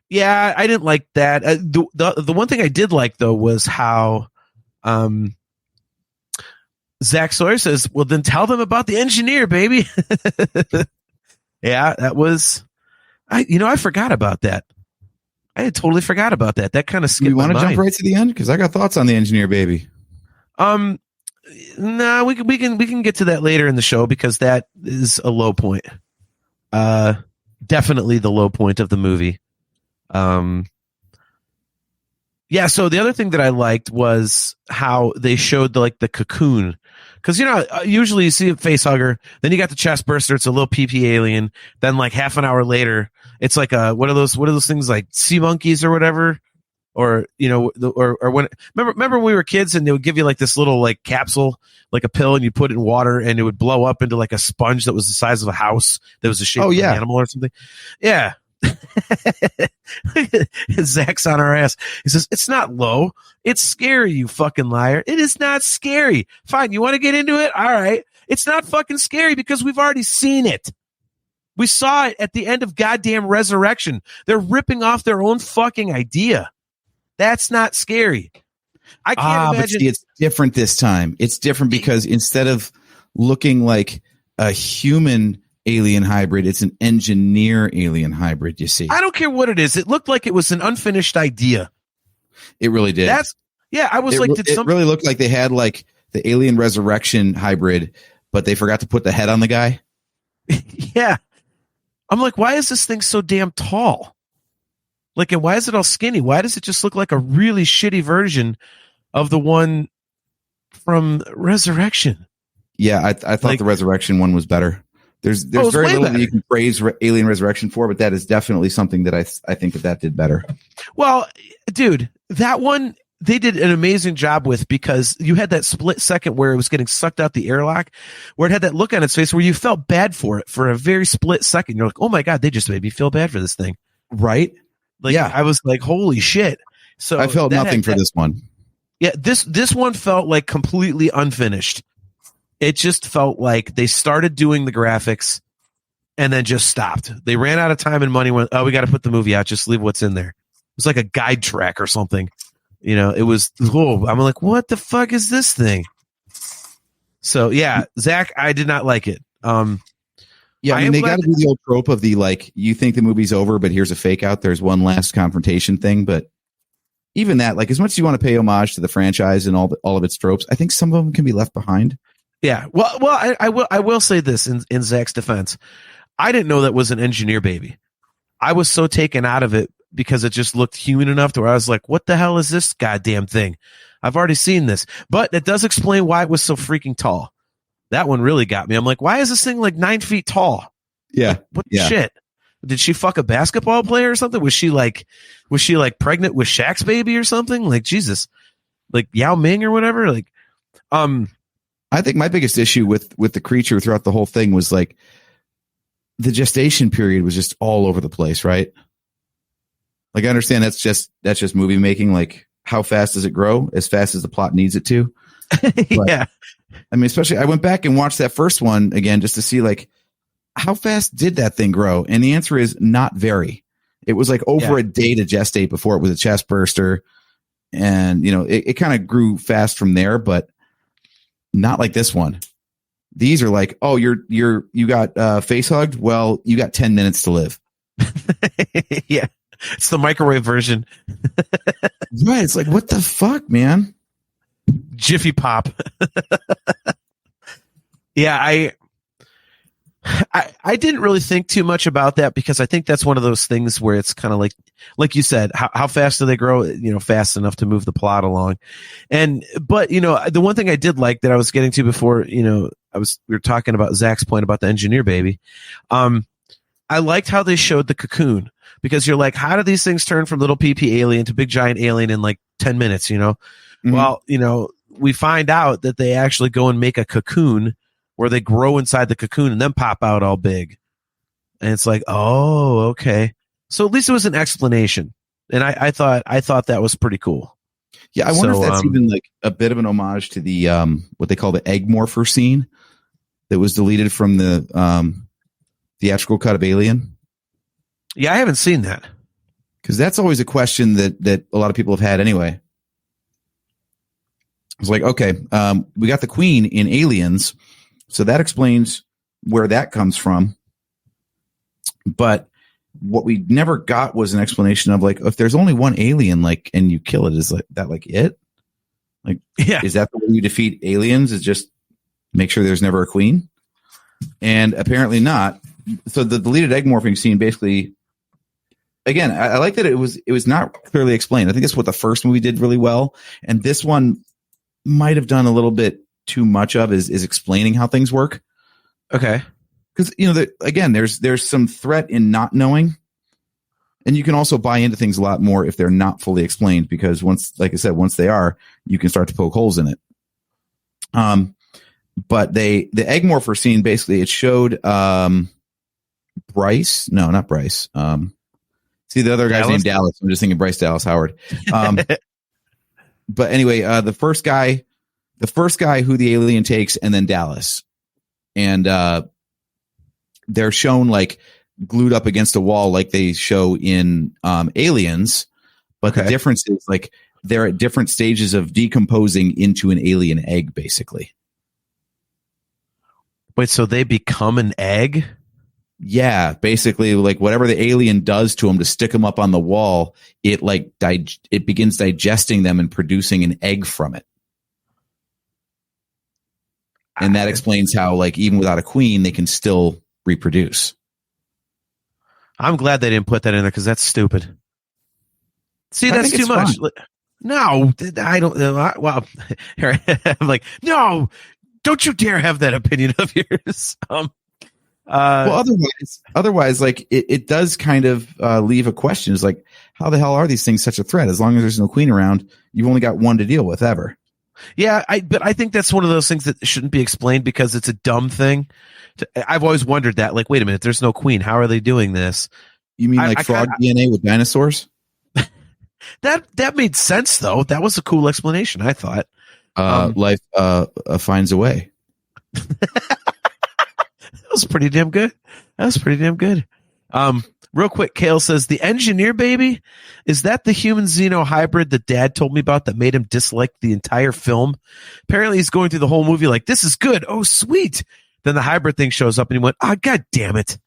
Speaker 1: yeah, I didn't like that. The one thing I did like though was how, Zach Sawyer says, well, then tell them about the engineer, baby. Yeah, that was, I forgot about that. I had totally forgot about that. That kind of skipped my mind.
Speaker 6: You want to jump right to the end? Because I got thoughts on the engineer, baby.
Speaker 1: No, we can get to that later in the show because that is a low point. Definitely the low point of the movie. Yeah. So the other thing that I liked was how they showed the cocoon. Because, usually you see a face hugger, then you got the chest burster. It's a little PP alien. Then like half an hour later, it's like what are those things like sea monkeys or whatever? Or, or when, remember when we were kids and they would give you like this little like capsule, like a pill, and you put it in water and it would blow up into like a sponge that was the size of a house that was the shape of an animal or something. Yeah. Zach's on our ass. He says, it's not low. It's scary, you fucking liar. It is not scary. Fine. You want to get into it? All right. It's not fucking scary because we've already seen it. We saw it at the end of goddamn Resurrection. They're ripping off their own fucking idea. That's not scary. I can't imagine.
Speaker 6: But see, it's different this time. It's different because instead of looking like a human alien hybrid, it's an engineer alien hybrid, you see.
Speaker 1: I don't care what it is. It looked like it was an unfinished idea.
Speaker 6: It really did.
Speaker 1: I was like,
Speaker 6: it really looked like they had like the alien resurrection hybrid, but they forgot to put the head on the guy.
Speaker 1: Yeah. I'm like, why is this thing so damn tall? Like, and why is it all skinny? Why does it just look like a really shitty version of the one from Resurrection?
Speaker 6: Yeah, I thought the Resurrection one was better. There's very little that you can praise Alien Resurrection for, but that is definitely something that I think that did better.
Speaker 1: Well, dude, that one they did an amazing job with because you had that split second where it was getting sucked out the airlock, where it had that look on its face where you felt bad for it for a very split second. You're like, oh my God, they just made me feel bad for this thing.
Speaker 6: Right?
Speaker 1: Like, yeah. I was like, holy shit. So
Speaker 6: I felt nothing for this one.
Speaker 1: Yeah, this one felt like completely unfinished. It just felt like they started doing the graphics and then just stopped. They ran out of time and money. Went, we got to put the movie out. Just leave what's in there. It was like a guide track or something. It was. I'm like, what the fuck is this thing? So yeah, Zach, I did not like it.
Speaker 6: Yeah, I mean, they got to do the old trope of the like, you think the movie's over, but here's a fake out. There's one last confrontation thing, but even that, like, as much as you want to pay homage to the franchise and all of its tropes, I think some of them can be left behind.
Speaker 1: Yeah, well, I will say this in Zach's defense, I didn't know that was an engineer baby. I was so taken out of it because it just looked human enough to where I was like, what the hell is this goddamn thing? I've already seen this, but it does explain why it was so freaking tall. That one really got me. I'm like, why is this thing like 9 feet tall?
Speaker 6: Yeah.
Speaker 1: Like, what the shit? Did she fuck a basketball player or something? Was she like pregnant with Shaq's baby or something? Like, Jesus, like Yao Ming or whatever. Like,
Speaker 6: I think my biggest issue with the creature throughout the whole thing was like the gestation period was just all over the place, right? Like, I understand that's just movie making. Like, how fast does it grow? As fast as the plot needs it to.
Speaker 1: Yeah.
Speaker 6: I mean, especially I went back and watched that first one again just to see like how fast did that thing grow? And the answer is not very. It was like over a day to gestate before it was a chest burster. And, it kind of grew fast from there, but not like this one. These are like, oh, you got face hugged. Well, you got 10 minutes to live.
Speaker 1: Yeah, it's the microwave version.
Speaker 6: Right. It's like, what the fuck, man?
Speaker 1: Jiffy Pop. Yeah, I didn't really think too much about that because I think that's one of those things where it's kind of like you said, how fast do they grow? You know, fast enough to move the plot along. But you know, the one thing I did like that I was getting to before, you know, we were talking about Zach's point about the engineer baby. I liked how they showed the cocoon because you're like, how do these things turn from little PP alien to big giant alien in like 10 minutes, you know? Mm-hmm. Well, you know, we find out that they actually go and make a cocoon where they grow inside the cocoon and then pop out all big. And it's like, oh, okay. So at least it was an explanation. And I thought that was pretty cool.
Speaker 6: Yeah, I wonder if that's even like a bit of an homage to the what they call the egg morpher scene that was deleted from the theatrical cut of Alien.
Speaker 1: Yeah, I haven't seen that.
Speaker 6: Because that's always a question that a lot of people have had anyway. It's like, okay, we got the queen in Aliens, so that explains where that comes from. But what we never got was an explanation of like, if there's only one alien, like, and you kill it, is like that like it? Like, yeah, is that the way you defeat aliens? Is just make sure there's never a queen? And apparently not. So the deleted egg morphing scene basically, again, I like that it was not clearly explained. I think that's what the first movie did really well, and this one might have done a little bit too much of is explaining how things work.
Speaker 1: Okay.
Speaker 6: Because, you know, again, there's some threat in not knowing, and you can also buy into things a lot more if they're not fully explained. Because once, like I said, once they are, you can start to poke holes in it. But the egg morpher scene basically it showed Bryce, no, not Bryce. See the other guy's named Dallas. I'm just thinking Bryce Dallas Howard. But anyway, the first guy who the alien takes, and then Dallas, and they're shown like glued up against a wall like they show in Aliens, but the difference is like they're at different stages of decomposing into an alien egg, basically.
Speaker 1: Wait, so they become an egg?
Speaker 6: Yeah, basically, like whatever the alien does to them to stick them up on the wall, it like it begins digesting them and producing an egg from it. And that explains how, like, even without a queen, they can still reproduce.
Speaker 1: I'm glad they didn't put that in there because that's stupid. See, that's too much. Fun. No, I don't. Well, I'm like, no, don't you dare have that opinion of yours.
Speaker 6: Well, otherwise, like it does kind of leave a question. It's like, how the hell are these things such a threat? As long as there's no queen around, you've only got one to deal with ever.
Speaker 1: Yeah, but I think that's one of those things that shouldn't be explained because it's a dumb thing. I've always wondered that. Like, wait a minute, there's no queen. How are they doing this?
Speaker 6: You mean like frog DNA with dinosaurs?
Speaker 1: That made sense though. That was a cool explanation, I thought.
Speaker 6: Life finds a way.
Speaker 1: That was pretty damn good. Real quick, Kale says, the engineer baby, is that the human Xeno hybrid that Dad told me about that made him dislike the entire film? Apparently he's going through the whole movie like, this is good. Oh, sweet. Then the hybrid thing shows up and he went, oh, God damn it.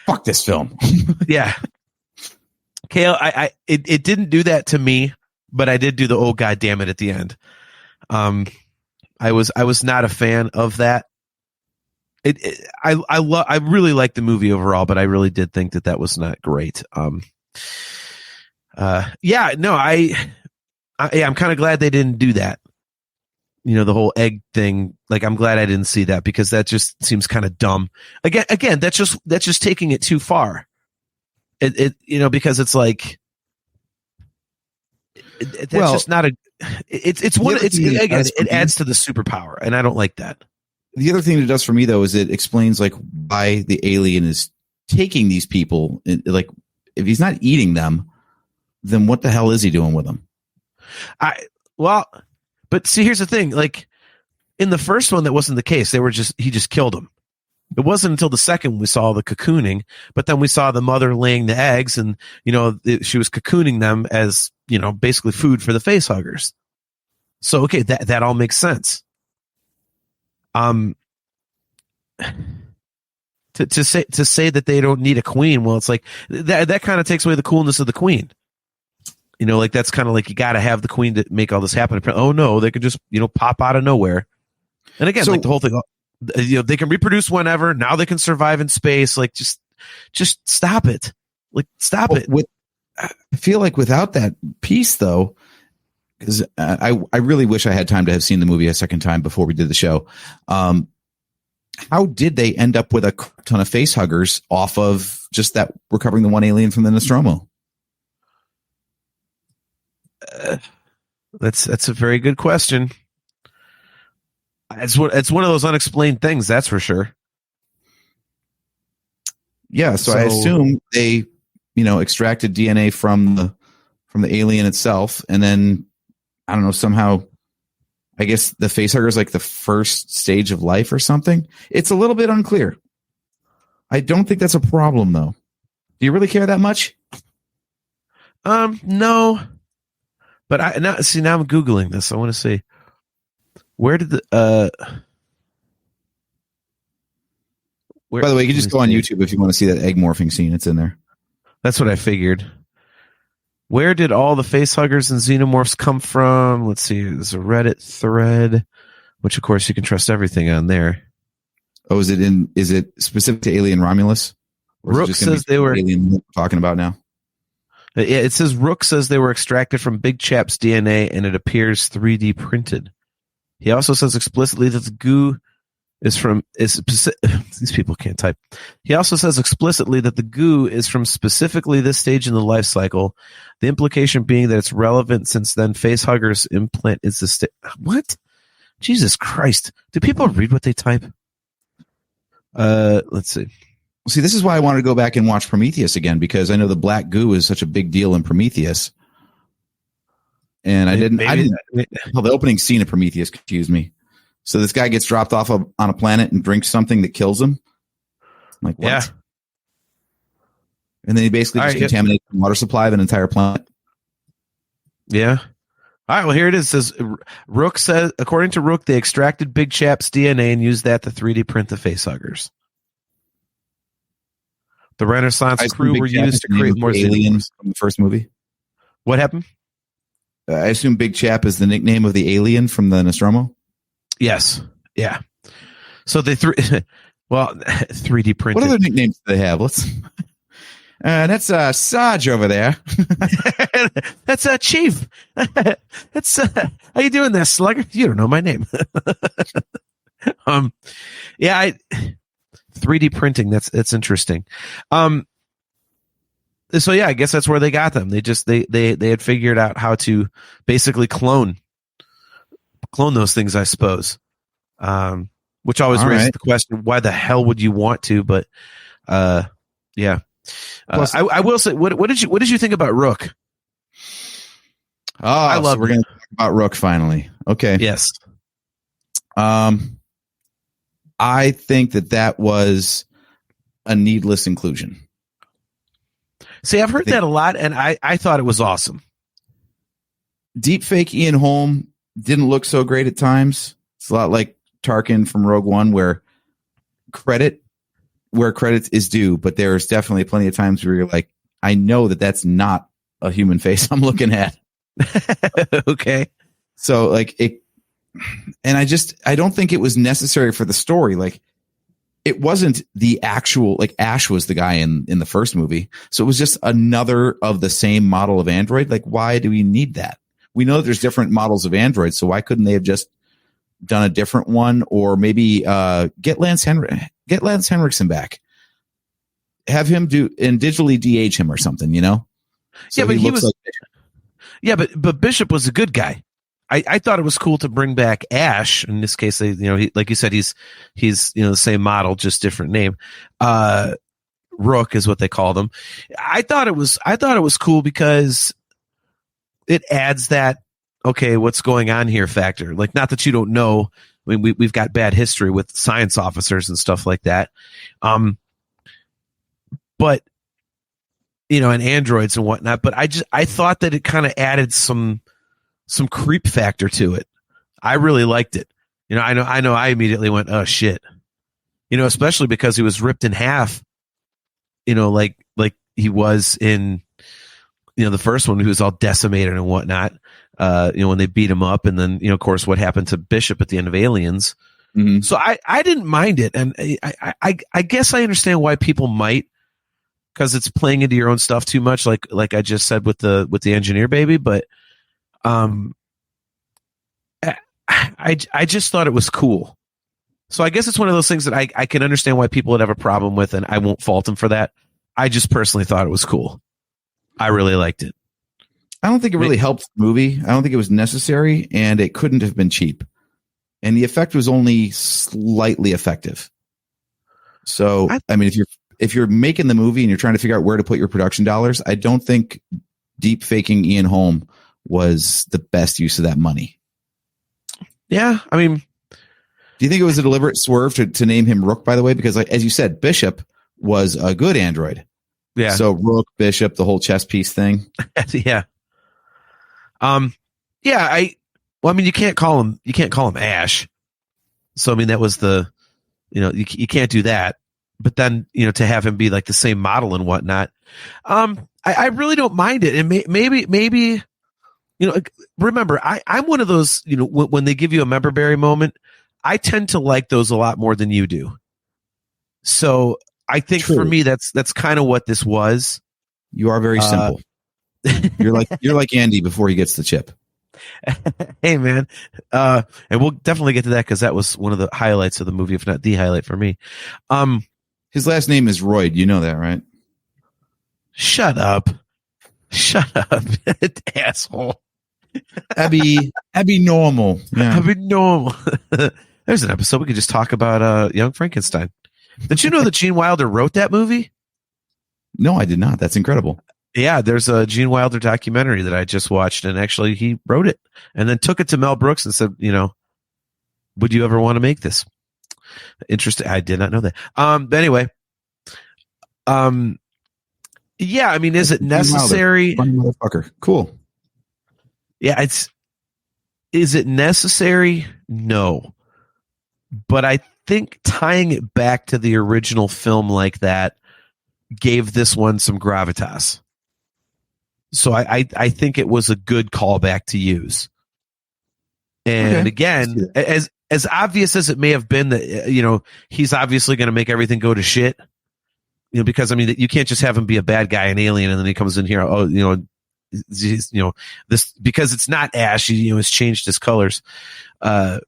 Speaker 6: Fuck this film.
Speaker 1: Yeah. Kale, it didn't do that to me, but I did do the, oh, God damn it at the end. I was not a fan of that. I really liked the movie overall, but I really did think that was not great. I'm kind of glad they didn't do that. You know, the whole egg thing. Like, I'm glad I didn't see that because that just seems kind of dumb. Again, that's just taking it too far. Because it's like, just not a. It adds to the superpower, and I don't like that.
Speaker 6: The other thing it does for me, though, is it explains like why the alien is taking these people. Like, if he's not eating them, then what the hell is he doing with them?
Speaker 1: But see, here's the thing. Like in the first one, that wasn't the case. He just killed them. It wasn't until the second we saw the cocooning, but then we saw the mother laying the eggs, and she was cocooning them as basically food for the face huggers. So okay, that all makes sense. To say that they don't need a queen, well, it's like that kind of takes away the coolness of the queen. You know, like that's kind of like you got to have the queen to make all this happen. Oh no, they could just pop out of nowhere. And again, like the whole thing, they can reproduce whenever. Now they can survive in space. Like just stop it. Like stop it.
Speaker 6: I feel like without that piece, though, because I really wish I had time to have seen the movie a second time before we did the show. How did they end up with a ton of face huggers off of just that recovering the one alien from the Nostromo?
Speaker 1: That's a very good question. It's one of those unexplained things, that's for sure.
Speaker 6: Yeah, so I assume they, extracted DNA from the alien itself, and then I don't know, somehow I guess the facehugger is like the first stage of life or something. It's a little bit unclear. I don't think that's a problem, though. Do you really care that much?
Speaker 1: No. But now I'm Googling this. I want to see, where did the
Speaker 6: by the way, you can just go on YouTube if you want to see that egg morphing scene. It's in there.
Speaker 1: That's what I figured. Where did all the facehuggers and xenomorphs come from? Let's see. There's a Reddit thread, which of course you can trust everything on there.
Speaker 6: Oh, is it specific to Alien Romulus?
Speaker 1: Rook says they were
Speaker 6: alien we're talking about now.
Speaker 1: Yeah, it says Rook says they were extracted from Big Chap's DNA and it appears 3D printed. He also says explicitly that the goo these people can't type. He also says explicitly that the goo is from specifically this stage in the life cycle. The implication being that it's relevant since then facehuggers implant is the what? Jesus Christ. Do people read what they type? Let's see.
Speaker 6: See, this is why I wanted to go back and watch Prometheus again, because I know the black goo is such a big deal in Prometheus. And the opening scene of Prometheus confused me. So this guy gets dropped off on a planet and drinks something that kills him. I'm like, what? Yeah. And then he basically just contaminates the water supply of an entire planet.
Speaker 1: Yeah. All right, well, here it is. It says, Rook says, according to Rook, they extracted Big Chap's DNA and used that to 3D print the facehuggers. The Renaissance crew were used to create more
Speaker 6: aliens from the first movie.
Speaker 1: What happened?
Speaker 6: I assume Big Chap is the nickname of the alien from the Nostromo.
Speaker 1: Yes. Yeah. So they 3D printed.
Speaker 6: What other nicknames do they have? That's Sarge over there.
Speaker 1: That's Chief. That's how you doing there, Slugger? You don't know my name. 3D printing. That's interesting. So yeah, I guess that's where they got them. They had figured out how to basically clone those things, I suppose. Which always raises the question, why the hell would you want to? But yeah. Plus, I will say, what did you think about Rook?
Speaker 6: Oh, I love. So we're going to talk about Rook finally. Okay.
Speaker 1: Yes.
Speaker 6: I think that was a needless inclusion.
Speaker 1: See, I've heard that a lot, and I thought it was awesome.
Speaker 6: Deepfake Ian Holm didn't look so great at times. It's a lot like Tarkin from Rogue One, where credit is due, but there's definitely plenty of times where you're like, I know that's not a human face I'm looking at.
Speaker 1: Okay.
Speaker 6: So like it, and I don't think it was necessary for the story. Like it wasn't the actual, like Ash was the guy in the first movie. So it was just another of the same model of android. Like, why do we need that? We know that there's different models of androids. So why couldn't they have just done a different one, or maybe get Lance Henriksen back, have him do and digitally DH him or something, So
Speaker 1: yeah, but he was like, yeah, but Bishop was a good guy. I thought it was cool to bring back Ash. In this case, he, like you said, he's the same model, just different name. Rook is what they called him. I thought it was cool because it adds that, okay, what's going on here factor. Like, not that you don't know. I mean, we've got bad history with science officers and stuff like that. But, and androids and whatnot. But I thought that it kind of added some creep factor to it. I really liked it. I know. I immediately went, oh shit. Especially because he was ripped in half. Like he was in, the first one, he was all decimated and whatnot. When they beat him up, and then of course what happened to Bishop at the end of Aliens. Mm-hmm. So I didn't mind it, and I guess I understand why people might, because it's playing into your own stuff too much, like I just said with the engineer baby. But I just thought it was cool. So I guess it's one of those things that I can understand why people would have a problem with, and I won't fault them for that. I just personally thought it was cool. I really liked it.
Speaker 6: I don't think it really helped the movie. I don't think it was necessary, and it couldn't have been cheap. And the effect was only slightly effective. So, I mean, if you're making the movie and you're trying to figure out where to put your production dollars, I don't think deep faking Ian Holm was the best use of that money.
Speaker 1: Yeah, I mean,
Speaker 6: do you think it was a deliberate swerve to name him Rook, by the way? Because, like, as you said, Bishop was a good android.
Speaker 1: Yeah.
Speaker 6: So Rook, Bishop, the whole chess piece thing.
Speaker 1: Yeah. Yeah. I mean, you can't call him Ash. So, I mean, that was you can't do that. But then, to have him be like the same model and whatnot. I really don't mind it. And maybe, remember, I'm one of those, when they give you a member berry moment, I tend to like those a lot more than you do. So I think for me, that's kind of what this was.
Speaker 6: You are very simple. You're like Andy before he gets the chip.
Speaker 1: Hey, man. And we'll definitely get to that, because that was one of the highlights of the movie, if not the highlight for me.
Speaker 6: His last name is Royd. You know that, right?
Speaker 1: Shut up, asshole.
Speaker 6: Abby Normal.
Speaker 1: Yeah. Abby Normal. There's an episode we could just talk about Young Frankenstein. Did you know that Gene Wilder wrote that movie?
Speaker 6: No, I did not. That's incredible.
Speaker 1: Yeah, there's a Gene Wilder documentary that I just watched, and actually he wrote it and then took it to Mel Brooks and said, would you ever want to make this? Interesting. I did not know that. But anyway, yeah, I mean, is it necessary?
Speaker 6: Funny motherfucker. Cool.
Speaker 1: Yeah, is it necessary? No. But I think tying it back to the original film like that gave this one some gravitas. So I think it was a good callback to use. And again, as obvious as it may have been that, he's obviously going to make everything go to shit, because I mean, you can't just have him be a bad guy, an alien, and then he comes in here, this, because it's not Ash, has changed his colors. You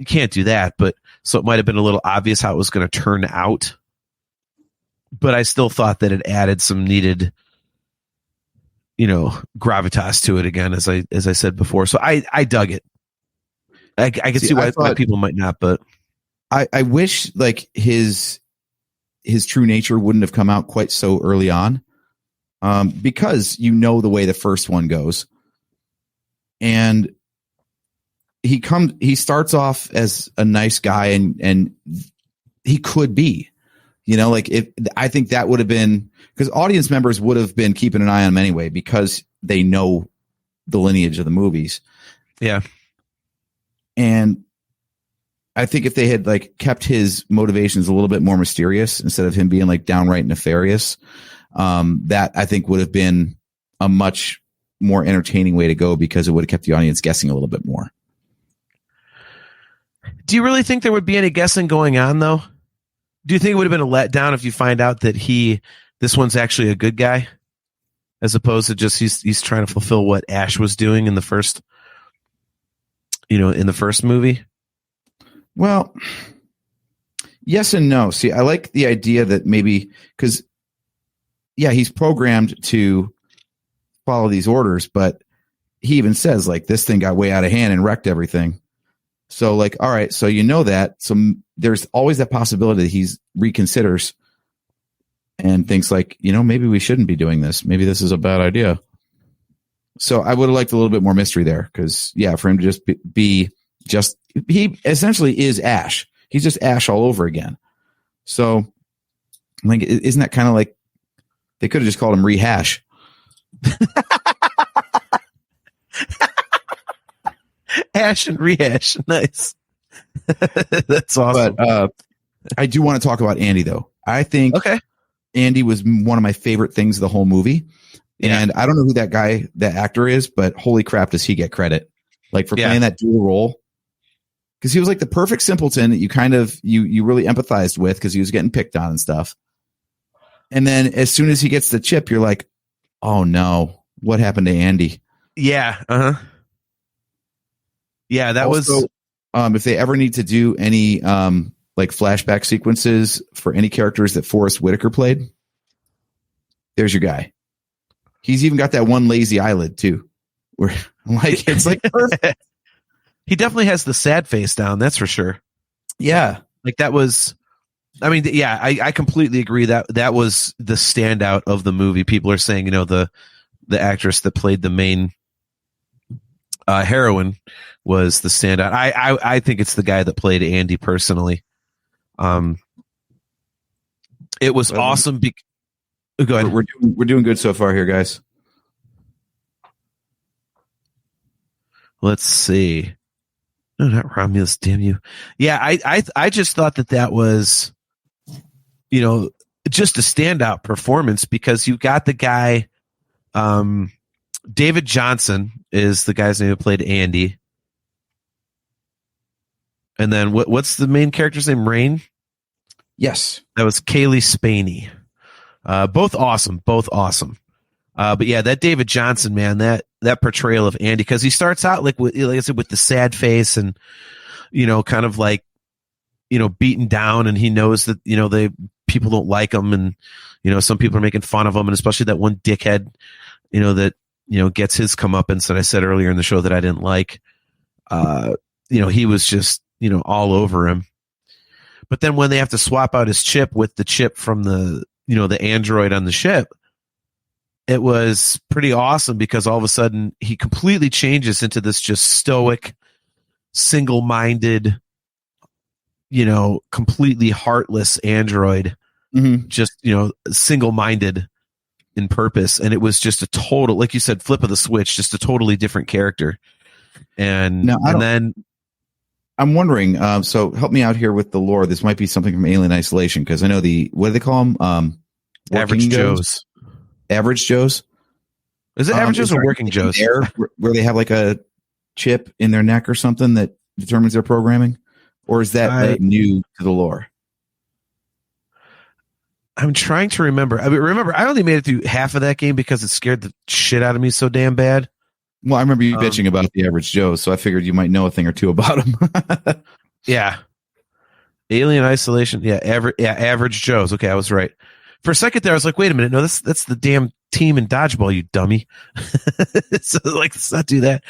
Speaker 1: can't do that, but so it might have been a little obvious how it was going to turn out. But I still thought that it added some needed, gravitas to it again, as I said before. So I dug it. I can see why people might not, but
Speaker 6: I wish like his true nature wouldn't have come out quite so early on, because the way the first one goes, and he starts off as a nice guy, and he could be, I think that would have been, because audience members would have been keeping an eye on him anyway, because they know the lineage of the movies.
Speaker 1: Yeah.
Speaker 6: And I think if they had like kept his motivations a little bit more mysterious instead of him being like downright nefarious, that I think would have been a much more entertaining way to go, because it would have kept the audience guessing a little bit more.
Speaker 1: Do you really think there would be any guessing going on, though? Do you think it would have been a letdown if you find out that this one's actually a good guy, as opposed to just he's trying to fulfill what Ash was doing in the first, in the first movie?
Speaker 6: Well, yes and no. See, I like the idea that maybe, because he's programmed to follow these orders, but he even says like this thing got way out of hand and wrecked everything. So like, all right, so that. So there's always that possibility that he reconsiders and thinks like, maybe we shouldn't be doing this. Maybe this is a bad idea. So I would have liked a little bit more mystery there, because for him to just be he essentially is Ash. He's just Ash all over again. So like, isn't that kind of like, they could have just called him Rehash.
Speaker 1: Ash and Rehash. Nice. That's awesome.
Speaker 6: But I do want to talk about Andy, though. I think Andy was one of my favorite things of the whole movie. Yeah. And I don't know who that actor is, but holy crap, does he get credit? Like for playing that dual role. Because he was like the perfect simpleton that you kind of, you really empathized with because he was getting picked on and stuff. And then as soon as he gets the chip, you're like, oh no, what happened to Andy?
Speaker 1: Yeah. Yeah, that
Speaker 6: also, was. If they ever need to do any like flashback sequences for any characters that Forrest Whitaker played, there's your guy. He's even got that one lazy eyelid too, where like it's like perfect.
Speaker 1: He definitely has the sad face down. That's for sure.
Speaker 6: Yeah,
Speaker 1: like that was. I mean, yeah, I completely agree that was the standout of the movie. People are saying, the actress that played the main heroine was the standout. I think it's the guy that played Andy personally. It was awesome. Go ahead.
Speaker 6: We're doing good so far here, guys.
Speaker 1: Let's see. No, not Romulus. Damn you. Yeah, I just thought that was, just a standout performance because you got the guy. David Johnson is the guy's name who played Andy. And then what's the main character's name? Rain?
Speaker 6: Yes.
Speaker 1: That was Kaylee Spaney. Both awesome. But yeah, that David Johnson, man, that portrayal of Andy, because he starts out like I said, with the sad face and, kind of like, beaten down, and he knows that, people don't like him, and, some people are making fun of him, and especially that one dickhead, that, gets his comeuppance that I said earlier in the show that I didn't like. He was just, all over him. But then when they have to swap out his chip with the chip from the android on the ship, it was pretty awesome because all of a sudden he completely changes into this just stoic, single-minded, completely heartless android, just, single-minded in purpose. And it was just a total, like you said, flip of the switch, just a totally different character. And then
Speaker 6: I'm wondering, so help me out here with the lore. This might be something from Alien Isolation, because I know what do they call them?
Speaker 1: Average Joes.
Speaker 6: Average Joes?
Speaker 1: Is it Average Joes or Working Joes?
Speaker 6: Where they have like a chip in their neck or something that determines their programming? Or is that new to the lore?
Speaker 1: I'm trying to remember. I mean, I only made it through half of that game because it scared the shit out of me so damn bad.
Speaker 6: Well, I remember you bitching about the Average Joes, so I figured you might know a thing or two about them.
Speaker 1: Yeah. Alien Isolation. Yeah, Average Joes. Okay, I was right. For a second there, I was like, wait a minute. No, that's the damn team in Dodgeball, you dummy. So, let's not do that.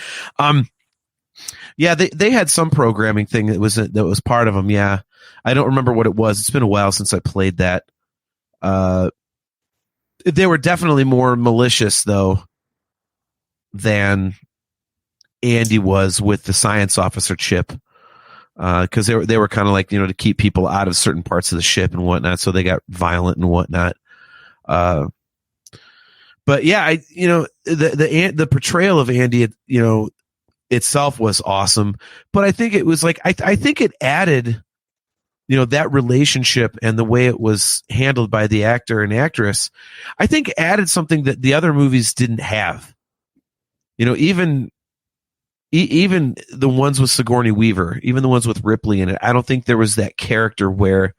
Speaker 1: Yeah, they had some programming thing that was part of them. Yeah. I don't remember what it was. It's been a while since I played that. They were definitely more malicious, though, than Andy was with the science officer chip, because they were kind of like, to keep people out of certain parts of the ship and whatnot, so they got violent and whatnot. But yeah, the portrayal of Andy, itself was awesome. But I think it was like I think it added, that relationship and the way it was handled by the actor and actress, I think added something that the other movies didn't have. Even the ones with Sigourney Weaver, even the ones with Ripley in it, I don't think there was that character where,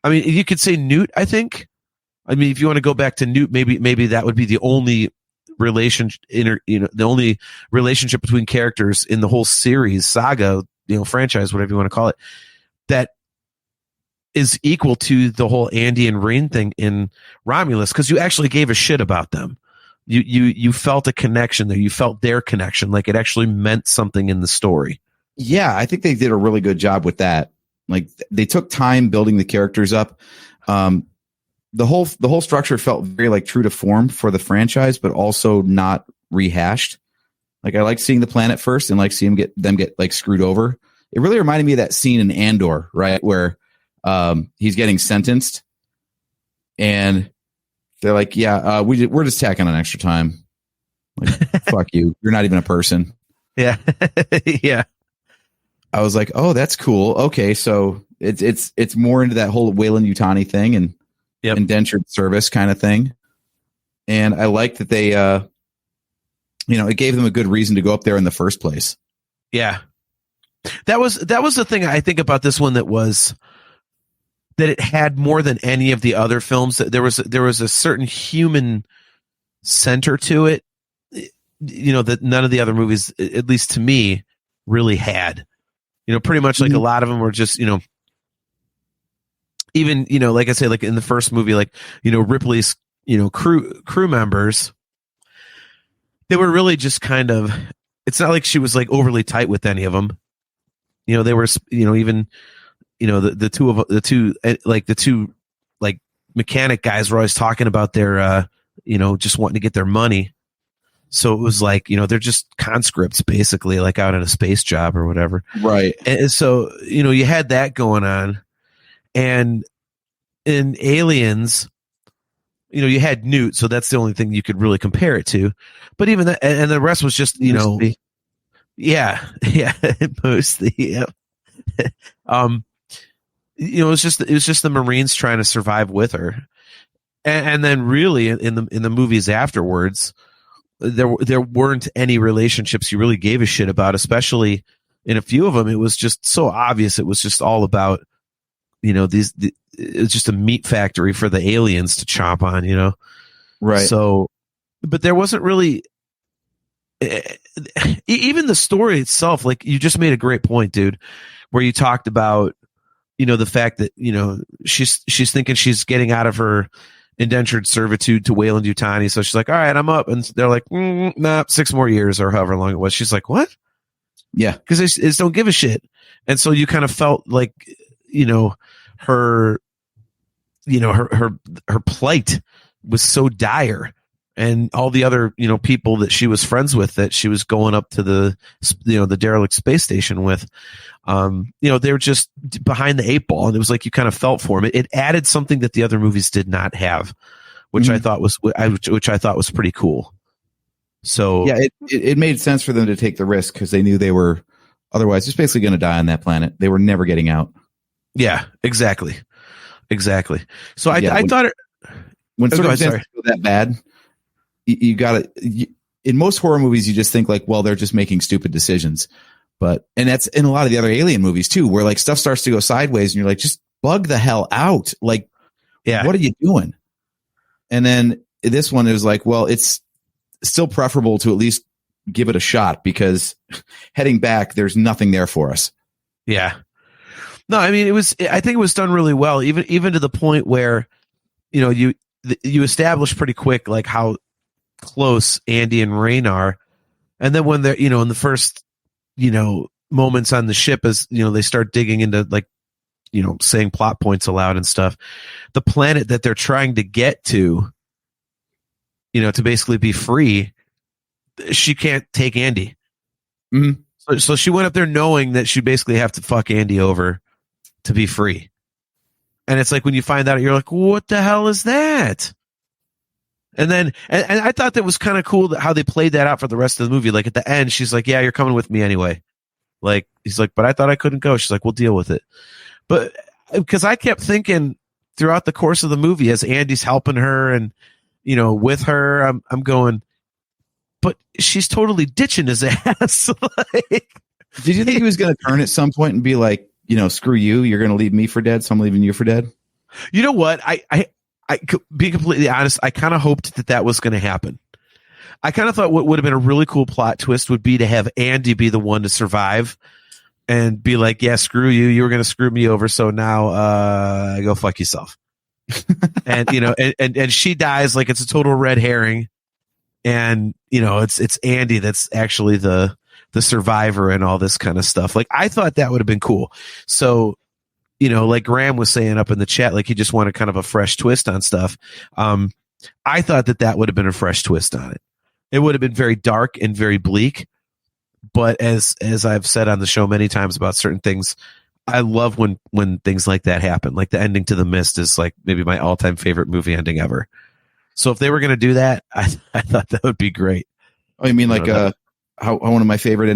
Speaker 1: I mean, you could say Newt, I think. I mean, if you want to go back to Newt, maybe that would be the only the only relationship between characters in the whole series, saga, franchise, whatever you want to call it, that is equal to the whole Andy and Rain thing in Romulus, because you actually gave a shit about them. You felt a connection there. You felt their connection, like it actually meant something in the story.
Speaker 6: Yeah, I think they did a really good job with that. Like they took time building the characters up. The whole structure felt very like true to form for the franchise, but also not rehashed. Like I like seeing the planet first and like seeing them get like screwed over. It really reminded me of that scene in Andor, right, where he's getting sentenced and they're like, yeah, we're just tacking on extra time. Like, fuck you. You're not even a person.
Speaker 1: Yeah. Yeah.
Speaker 6: I was like, oh, that's cool. Okay, so it's more into that whole Weyland-Yutani thing and indentured service kind of thing. And I like that they, it gave them a good reason to go up there in the first place.
Speaker 1: Yeah, that was the thing I think about this one, that it had more than any of the other films. That there was a certain human center to it, that none of the other movies, at least to me, really had. Pretty much like a lot of them were just, even, like I say, like in the first movie, like, Ripley's, crew members, they were really just kind of, it's not like she was like overly tight with any of them. They were, even, the two mechanic guys were always talking about their, just wanting to get their money. So it was like, they're just conscripts basically, like out on a space job or whatever.
Speaker 6: Right.
Speaker 1: And so, you had that going on. And in Aliens, you had Newt, so that's the only thing you could really compare it to. But even that, and the rest was just, mostly. Yeah, mostly. Yeah. It was just the Marines trying to survive with her. And then really in the movies afterwards, there weren't any relationships you really gave a shit about, especially in a few of them. It was just so obvious. It was just all about, it was just a meat factory for the aliens to chomp on,
Speaker 6: Right.
Speaker 1: So, but there wasn't really, even the story itself, like you just made a great point, dude, where you talked about, the fact that, she's thinking she's getting out of her indentured servitude to Weyland-Yutani. So she's like, all right, I'm up. And they're like, nah, 6 more years or however long it was. She's like, what?
Speaker 6: Yeah.
Speaker 1: Because they just don't give a shit. And so you kind of felt like, her plight was so dire, and all the other, people that she was friends with, that she was going up to the derelict space station with, they were just behind the 8 ball, and it was like you kind of felt for them. It added something that the other movies did not have, which I thought was pretty cool. So
Speaker 6: yeah, it made sense for them to take the risk because they knew they were otherwise just basically going to die on that planet. They were never getting out.
Speaker 1: Yeah, exactly. So I thought
Speaker 6: when circumstances go that bad, you got to. In most horror movies, you just think like, well, they're just making stupid decisions. And that's in a lot of the other Alien movies too, where like stuff starts to go sideways, and you're like, just bug the hell out. Like, what are you doing? And then this one is like, well, it's still preferable to at least give it a shot, because heading back, there's nothing there for us.
Speaker 1: Yeah. No, I mean, I think it was done really well, even to the point where, you establish pretty quick, like how close Andy and Rain are. And then when they're, in the first, moments on the ship, as, they start digging into like, saying plot points aloud and stuff, the planet that they're trying to get to, to basically be free, she can't take Andy.
Speaker 6: Mm-hmm.
Speaker 1: So she went up there knowing that she basically have to fuck Andy over to be free. And it's like, when you find out, you're like, what the hell is that? And then, and I thought that was kind of cool how they played that out for the rest of the movie. Like at the end, she's like, yeah, you're coming with me anyway. Like, he's like, but I thought I couldn't go. She's like, we'll deal with it. But because I kept thinking throughout the course of the movie, as Andy's helping her and, with her, I'm going, but she's totally ditching his ass. Like,
Speaker 6: did you think he was going to turn at some point and be like, screw you, you're going to leave me for dead, so I'm leaving you for dead?
Speaker 1: You know what? I be completely honest, I kind of hoped that was going to happen. I kind of thought what would have been a really cool plot twist would be to have Andy be the one to survive and be like, yeah, screw you. You were going to screw me over. So now, go fuck yourself. And, and she dies like it's a total red herring. And, it's Andy that's actually the survivor and all this kind of stuff. Like, I thought that would have been cool. So, like Graham was saying up in the chat, like he just wanted kind of a fresh twist on stuff. I thought that would have been a fresh twist on it. It would have been very dark and very bleak. But as I've said on the show many times about certain things, I love when things like that happen. Like the ending to The Mist is like maybe my all-time favorite movie ending ever. So if they were going to do that, I thought that would be great.
Speaker 6: Oh, you mean like how one of my favorite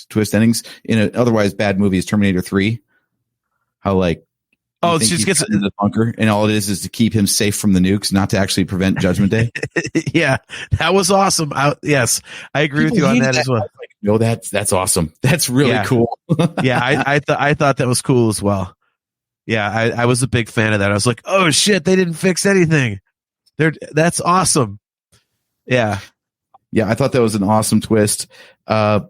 Speaker 6: twist endings in an otherwise bad movie is Terminator 3. How like,
Speaker 1: oh, it just gets
Speaker 6: in the bunker, and all it is to keep him safe from the nukes, not to actually prevent Judgment Day.
Speaker 1: Yeah, that was awesome. Yes, I agree with you on that as well.
Speaker 6: Like, no, that's awesome. That's really cool.
Speaker 1: Yeah, I thought that was cool as well. Yeah, I was a big fan of that. I was like, oh shit, they didn't fix anything. That's awesome. Yeah.
Speaker 6: Yeah, I thought that was an awesome twist. The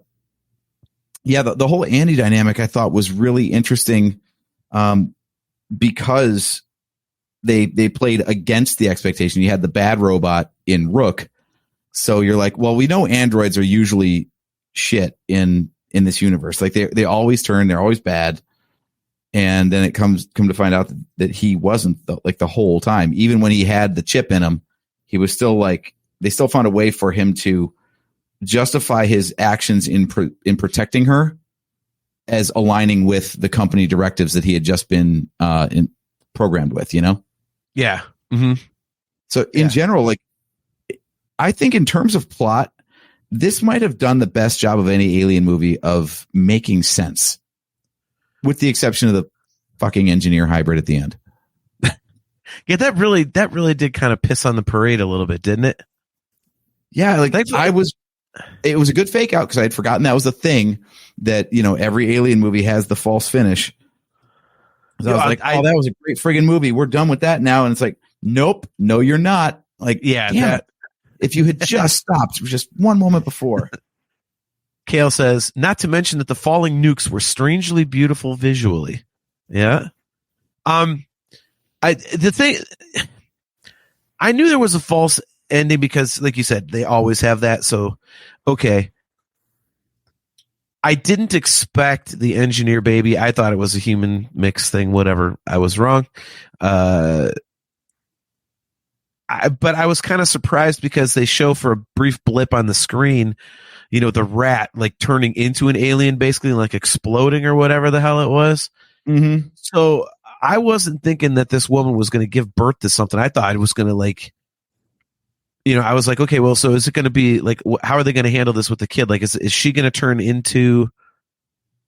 Speaker 6: whole Andy dynamic I thought was really interesting, because they played against the expectation. You had the bad robot in Rook, so you're like, well, we know androids are usually shit in this universe. Like they always turn, they're always bad. And then it come to find out that he wasn't the whole time. Even when he had the chip in him, he was still like, they still found a way for him to justify his actions in protecting her as aligning with the company directives that he had just been programmed with, you know?
Speaker 1: Yeah. Mm-hmm.
Speaker 6: So in general, like, I think in terms of plot, this might have done the best job of any Alien movie of making sense, with the exception of the fucking engineer hybrid at the end.
Speaker 1: Yeah, that really did kind of piss on the parade a little bit, didn't it?
Speaker 6: Yeah, like it was a good fake out because I had forgotten that was a thing that, you know, every Alien movie has the false finish. So I was like, oh, that was a great friggin' movie. We're done with that now. And it's like, nope, no, you're not. Like, yeah, if you had just stopped just one moment before.
Speaker 1: Kale says, not to mention that the falling nukes were strangely beautiful visually. Yeah. I knew there was a false ending because, like you said, they always have that. So, okay. I didn't expect the engineer baby. I thought it was a human mix thing, whatever. I was wrong. But I was kind of surprised because they show for a brief blip on the screen, you know, the rat like turning into an alien, basically like exploding or whatever the hell it was.
Speaker 6: Mm-hmm.
Speaker 1: So I wasn't thinking that this woman was going to give birth to something. I thought it was going to like, you know, I was like, okay, well, so is it going to be like, how are they going to handle this with the kid? Like, is she going to turn into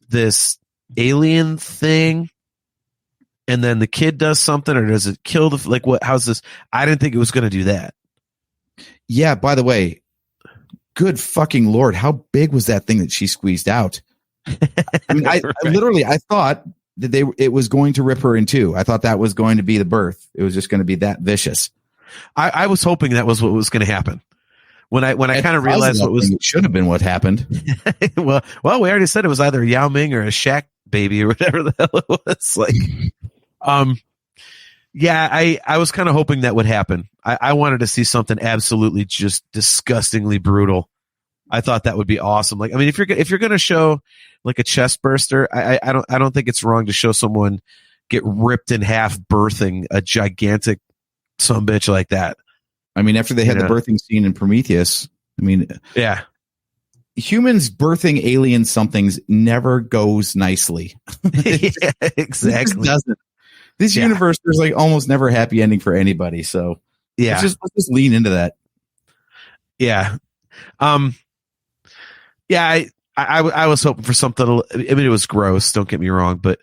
Speaker 1: this alien thing? And then the kid does something, or does it kill the, like, what, how's this? I didn't think it was going to do that.
Speaker 6: Yeah. By the way, good fucking Lord. How big was that thing that she squeezed out? I mean, right. I thought that it was going to rip her in two. I thought that was going to be the birth. It was just going to be that vicious.
Speaker 1: I was hoping that was what was going to happen. When I kind of realized what was,
Speaker 6: it should have been what happened.
Speaker 1: well, we already said it was either Yao Ming or a Shaq baby or whatever the hell it was. Like, yeah, I was kind of hoping that would happen. I wanted to see something absolutely just disgustingly brutal. I thought that would be awesome. Like, I mean, if you're going to show like a chest burster, I don't think it's wrong to show someone get ripped in half birthing a gigantic sumbitch like that.
Speaker 6: I mean, after they had the birthing scene in Prometheus, I mean,
Speaker 1: yeah,
Speaker 6: humans birthing alien somethings never goes nicely.
Speaker 1: Yeah, exactly.
Speaker 6: Doesn't. This universe, there's like almost never a happy ending for anybody. So
Speaker 1: yeah,
Speaker 6: let's just lean into that.
Speaker 1: Yeah. Yeah, I was hoping for something. I mean, it was gross. Don't get me wrong, but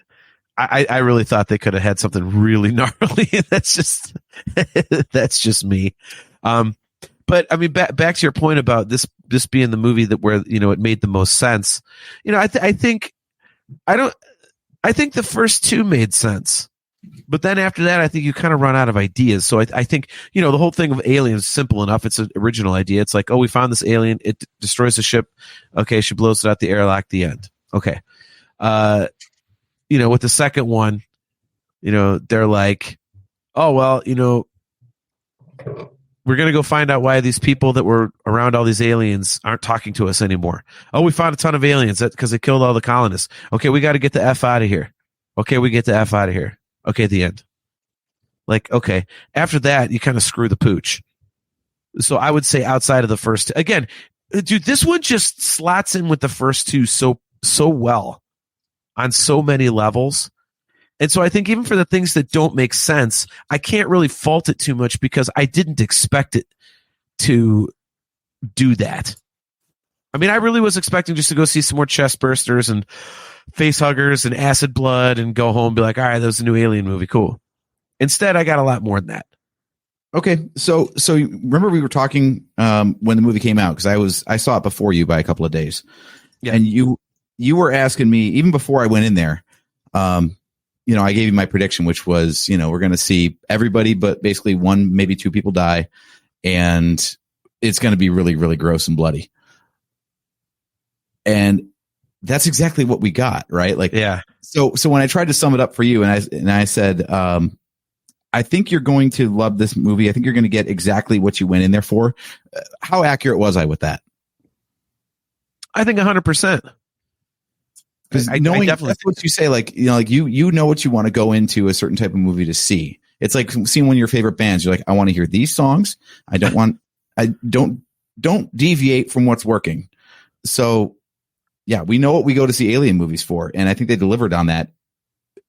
Speaker 1: I really thought they could have had something really gnarly. That's just me. But I mean, back to your point about this being the movie that where, you know, it made the most sense. You know, I think the first two made sense, but then after that, I think you kind of run out of ideas. So I think, you know, the whole thing of aliens is simple enough. It's an original idea. It's like, oh, we found this alien. It destroys the ship. Okay. She blows it out the airlock. The end. Okay. You know, with the second one, you know, they're like, oh, well, you know, we're going to go find out why these people that were around all these aliens aren't talking to us anymore. Oh, we found a ton of aliens because they killed all the colonists. Okay, we got to get the F out of here. Okay, we get the F out of here. Okay, the end. Like, okay. After that, you kind of screw the pooch. So I would say outside of the first, again, dude, this one just slots in with the first two so well on so many levels. And so I think even for the things that don't make sense, I can't really fault it too much because I didn't expect it to do that. I mean, I really was expecting just to go see some more chest bursters and face huggers and acid blood and go home and be like, all right, that was a new Alien movie. Cool. Instead, I got a lot more than that.
Speaker 6: Okay. So remember we were talking when the movie came out, because I saw it before you by a couple of days. Yeah. And you were asking me, even before I went in there, I gave you my prediction, which was, we're going to see everybody, but basically one, maybe two people die. And it's going to be really, really gross and bloody. And that's exactly what we got, right? Like,
Speaker 1: yeah.
Speaker 6: So when I tried to sum it up for you, and I said, I think you're going to love this movie. I think you're going to get exactly what you went in there for. How accurate was I with that?
Speaker 1: I think 100%.
Speaker 6: Because knowing that's what you say, like, you know what you want to go into a certain type of movie to see. It's like seeing one of your favorite bands. You're like, I want to hear these songs. I don't deviate from what's working. So yeah, we know what we go to see Alien movies for. And I think they delivered on that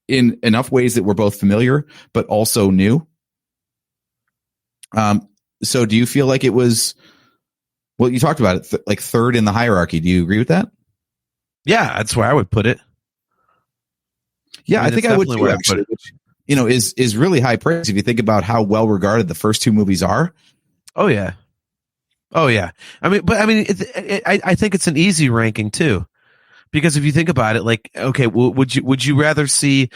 Speaker 6: in enough ways that were both familiar, but also new. So do you feel like it was, well, you talked about it, like third in the hierarchy. Do you agree with that?
Speaker 1: Yeah, that's where I would put it.
Speaker 6: Yeah, I think I would too, actually, which, is really high praise if you think about how well regarded the first two movies are.
Speaker 1: Oh yeah. I think it's an easy ranking too, because if you think about it, like, okay, would you rather see,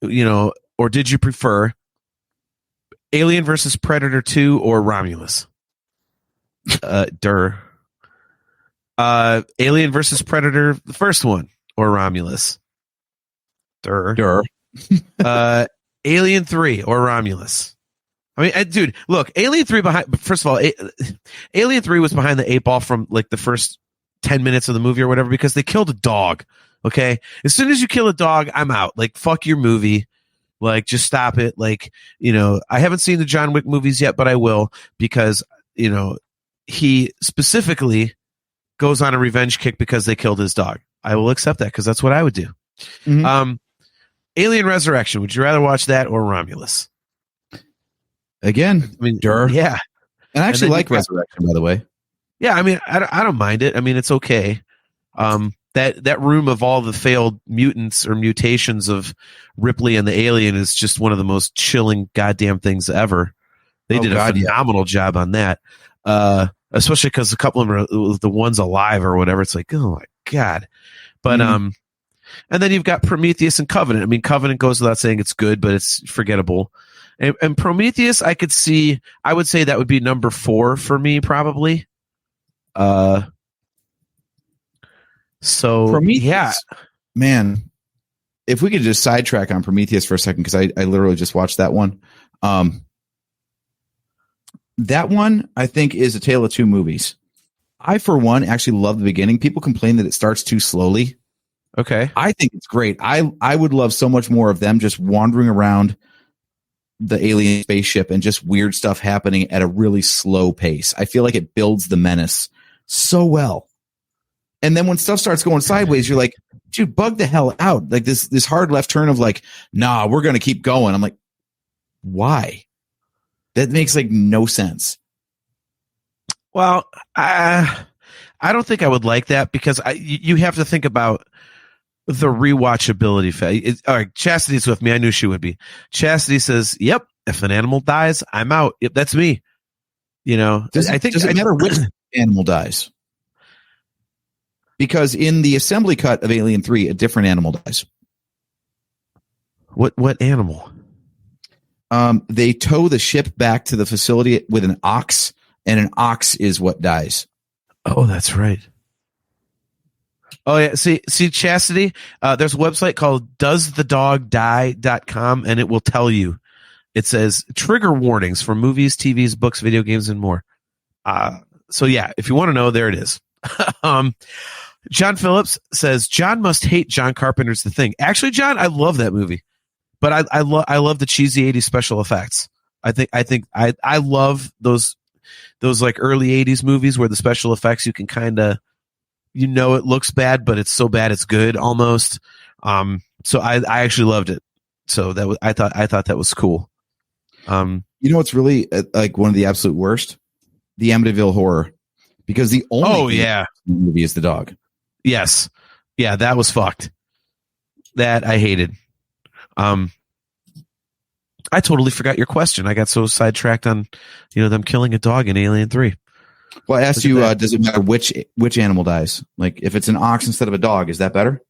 Speaker 1: or did you prefer Alien versus Predator 2 or Romulus? Alien versus Predator, the first one, or Romulus? Alien 3 or Romulus? I mean, dude, look, Alien 3 first of all, Alien 3 was behind the 8 ball from like the first 10 minutes of the movie or whatever, because they killed a dog. Okay. As soon as you kill a dog, I'm out. Like, fuck your movie. Like, just stop it. Like, I haven't seen the John Wick movies yet, but I will, because, he specifically goes on a revenge kick because they killed his dog. I will accept that, because that's what I would do. Mm-hmm. Alien Resurrection. Would you rather watch that or Romulus?
Speaker 6: Again,
Speaker 1: I mean,
Speaker 6: yeah. And I actually like Resurrection, by the way.
Speaker 1: Yeah, I mean, I don't mind it. I mean, it's okay. That room of all the failed mutants or mutations of Ripley and the alien is just one of the most chilling goddamn things ever. They did a phenomenal job on that. Especially because a couple of them are the ones alive or whatever. It's like, oh my God. But, and then you've got Prometheus and Covenant. I mean, Covenant goes without saying it's good, but it's forgettable. And Prometheus, I would say that would be number 4 for me, probably. So
Speaker 6: Prometheus,
Speaker 1: yeah,
Speaker 6: man, if we could just sidetrack on Prometheus for a second, because I literally just watched that one. That one, I think, is a tale of two movies. I, for one, actually love the beginning. People complain that it starts too slowly.
Speaker 1: Okay.
Speaker 6: I think it's great. I would love so much more of them just wandering around the alien spaceship and just weird stuff happening at a really slow pace. I feel like it builds the menace so well. And then when stuff starts going sideways, you're like, dude, bug the hell out. Like this hard left turn of like, nah, we're going to keep going. I'm like, why? That makes like no sense.
Speaker 1: Well, I don't think I would like that, because you have to think about the rewatchability. All right, Chastity's with me. I knew she would be. Chastity says, "Yep, if an animal dies, I'm out. Yep, that's me."
Speaker 6: Does it matter which animal dies? Because in the assembly cut of Alien 3, a different animal dies.
Speaker 1: What animal?
Speaker 6: They tow the ship back to the facility with an ox, and an ox is what dies.
Speaker 1: Oh, that's right. Oh, yeah. See, Chastity, there's a website called doesthedogdie.com, and it will tell you. It says trigger warnings for movies, TVs, books, video games, and more. So, yeah, if you want to know, there it is. John Phillips says, John must hate John Carpenter's The Thing. Actually, John, I love that movie. But I love the cheesy 80s special effects. I love those like early 80s movies where the special effects, you can kind of, it looks bad, but it's so bad it's good almost. So I actually loved it. So I thought that was cool. What's
Speaker 6: really like one of the absolute worst? The Amityville Horror. because the only movie is the dog.
Speaker 1: Yes. Yeah, that was fucked. That I hated. I totally forgot your question. I got so sidetracked on, them killing a dog in Alien 3.
Speaker 6: Well, I asked you, does it matter which animal dies? Like if it's an ox instead of a dog, is that better?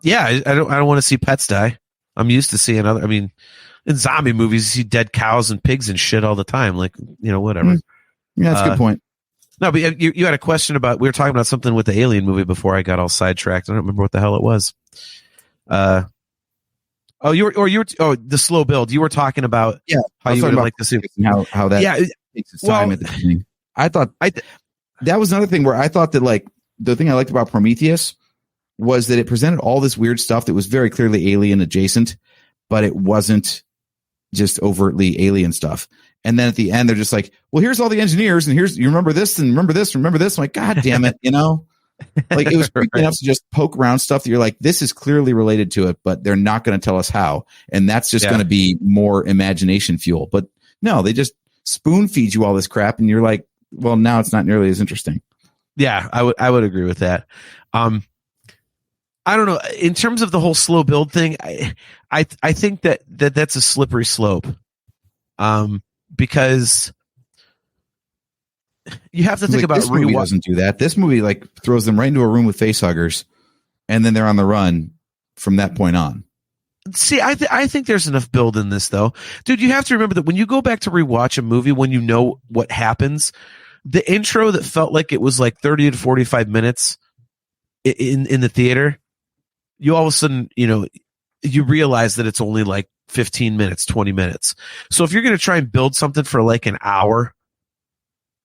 Speaker 1: Yeah, I don't want to see pets die. I'm used to seeing in zombie movies, you see dead cows and pigs and shit all the time. Like, whatever.
Speaker 6: Yeah, that's a good point.
Speaker 1: No, but you had a question about, we were talking about something with the Alien movie before I got all sidetracked. I don't remember what the hell it was. The slow build. You were talking about how you would like to see
Speaker 6: how that takes its time at the beginning. I thought that was another thing where I thought that like the thing I liked about Prometheus was that it presented all this weird stuff that was very clearly alien adjacent, but it wasn't just overtly alien stuff. And then at the end, they're just like, well, here's all the engineers, and you remember this, and remember this, remember this. I'm like, God damn it, Like it was creepy enough to just poke around stuff that you're like, this is clearly related to it, but they're not going to tell us how. And that's just going to be more imagination fuel. But no, they just spoon feed you all this crap, and you're like, well, now it's not nearly as interesting.
Speaker 1: Yeah, I would agree with that. I don't know. In terms of the whole slow build thing, I think that's a slippery slope. Because you have to think about
Speaker 6: this movie doesn't do that. This movie like throws them right into a room with facehuggers, and then they're on the run from that point on.
Speaker 1: See, I think there's enough build in this, though, dude. You have to remember that when you go back to rewatch a movie, when you know what happens, the intro that felt like it was like 30 to 45 minutes in the theater, you all of a sudden, you realize that it's only like 15 minutes, 20 minutes. So if you're going to try and build something for like an hour,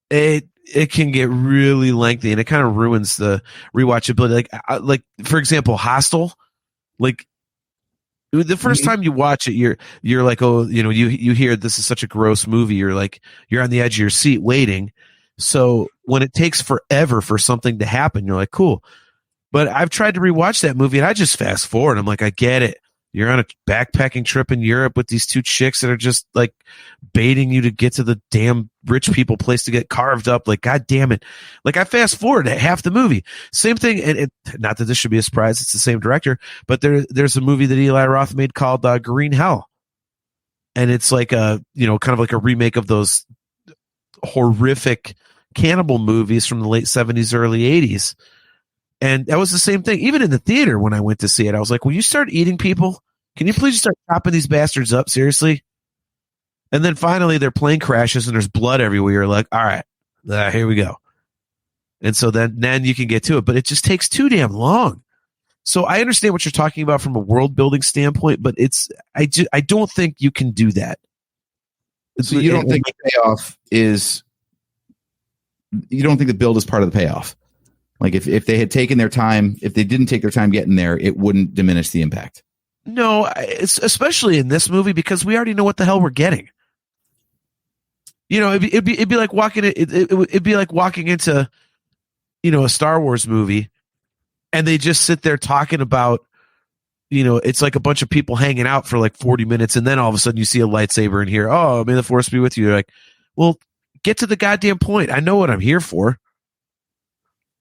Speaker 1: it can get really lengthy, and it kind of ruins the rewatchability. Like for example, Hostel, like the first time you watch it, you're like, oh, you hear this is such a gross movie. You're like, you're on the edge of your seat waiting. So when it takes forever for something to happen, you're like, cool. But I've tried to rewatch that movie, and I just fast forward. I'm like, I get it. You're on a backpacking trip in Europe with these two chicks that are just like baiting you to get to the damn rich people place to get carved up. Like, God damn it. Like, I fast forward half the movie. Same thing. And not that this should be a surprise. It's the same director, but there's a movie that Eli Roth made called Green Hell. And it's like kind of like a remake of those horrific cannibal movies from the late 70s, early 80s. And that was the same thing. Even in the theater when I went to see it, I was like, will you start eating people? Can you please just start chopping these bastards up? Seriously? And then finally their plane crashes and there's blood everywhere. You're like, all right, here we go. And so then you can get to it, but it just takes too damn long. So I understand what you're talking about from a world building standpoint, but I don't think you can do that.
Speaker 6: So you don't think the payoff is, you don't think the build is part of the payoff? Like if they had taken their time, if they didn't take their time getting there, it wouldn't diminish the impact.
Speaker 1: No, it's especially in this movie because we already know what the hell we're getting. It'd be like walking it'd be like walking into, a Star Wars movie, and they just sit there talking about, it's like a bunch of people hanging out for like 40 minutes, and then all of a sudden you see a lightsaber in here. Oh, may the Force be with you. You're like, well, get to the goddamn point. I know what I'm here for.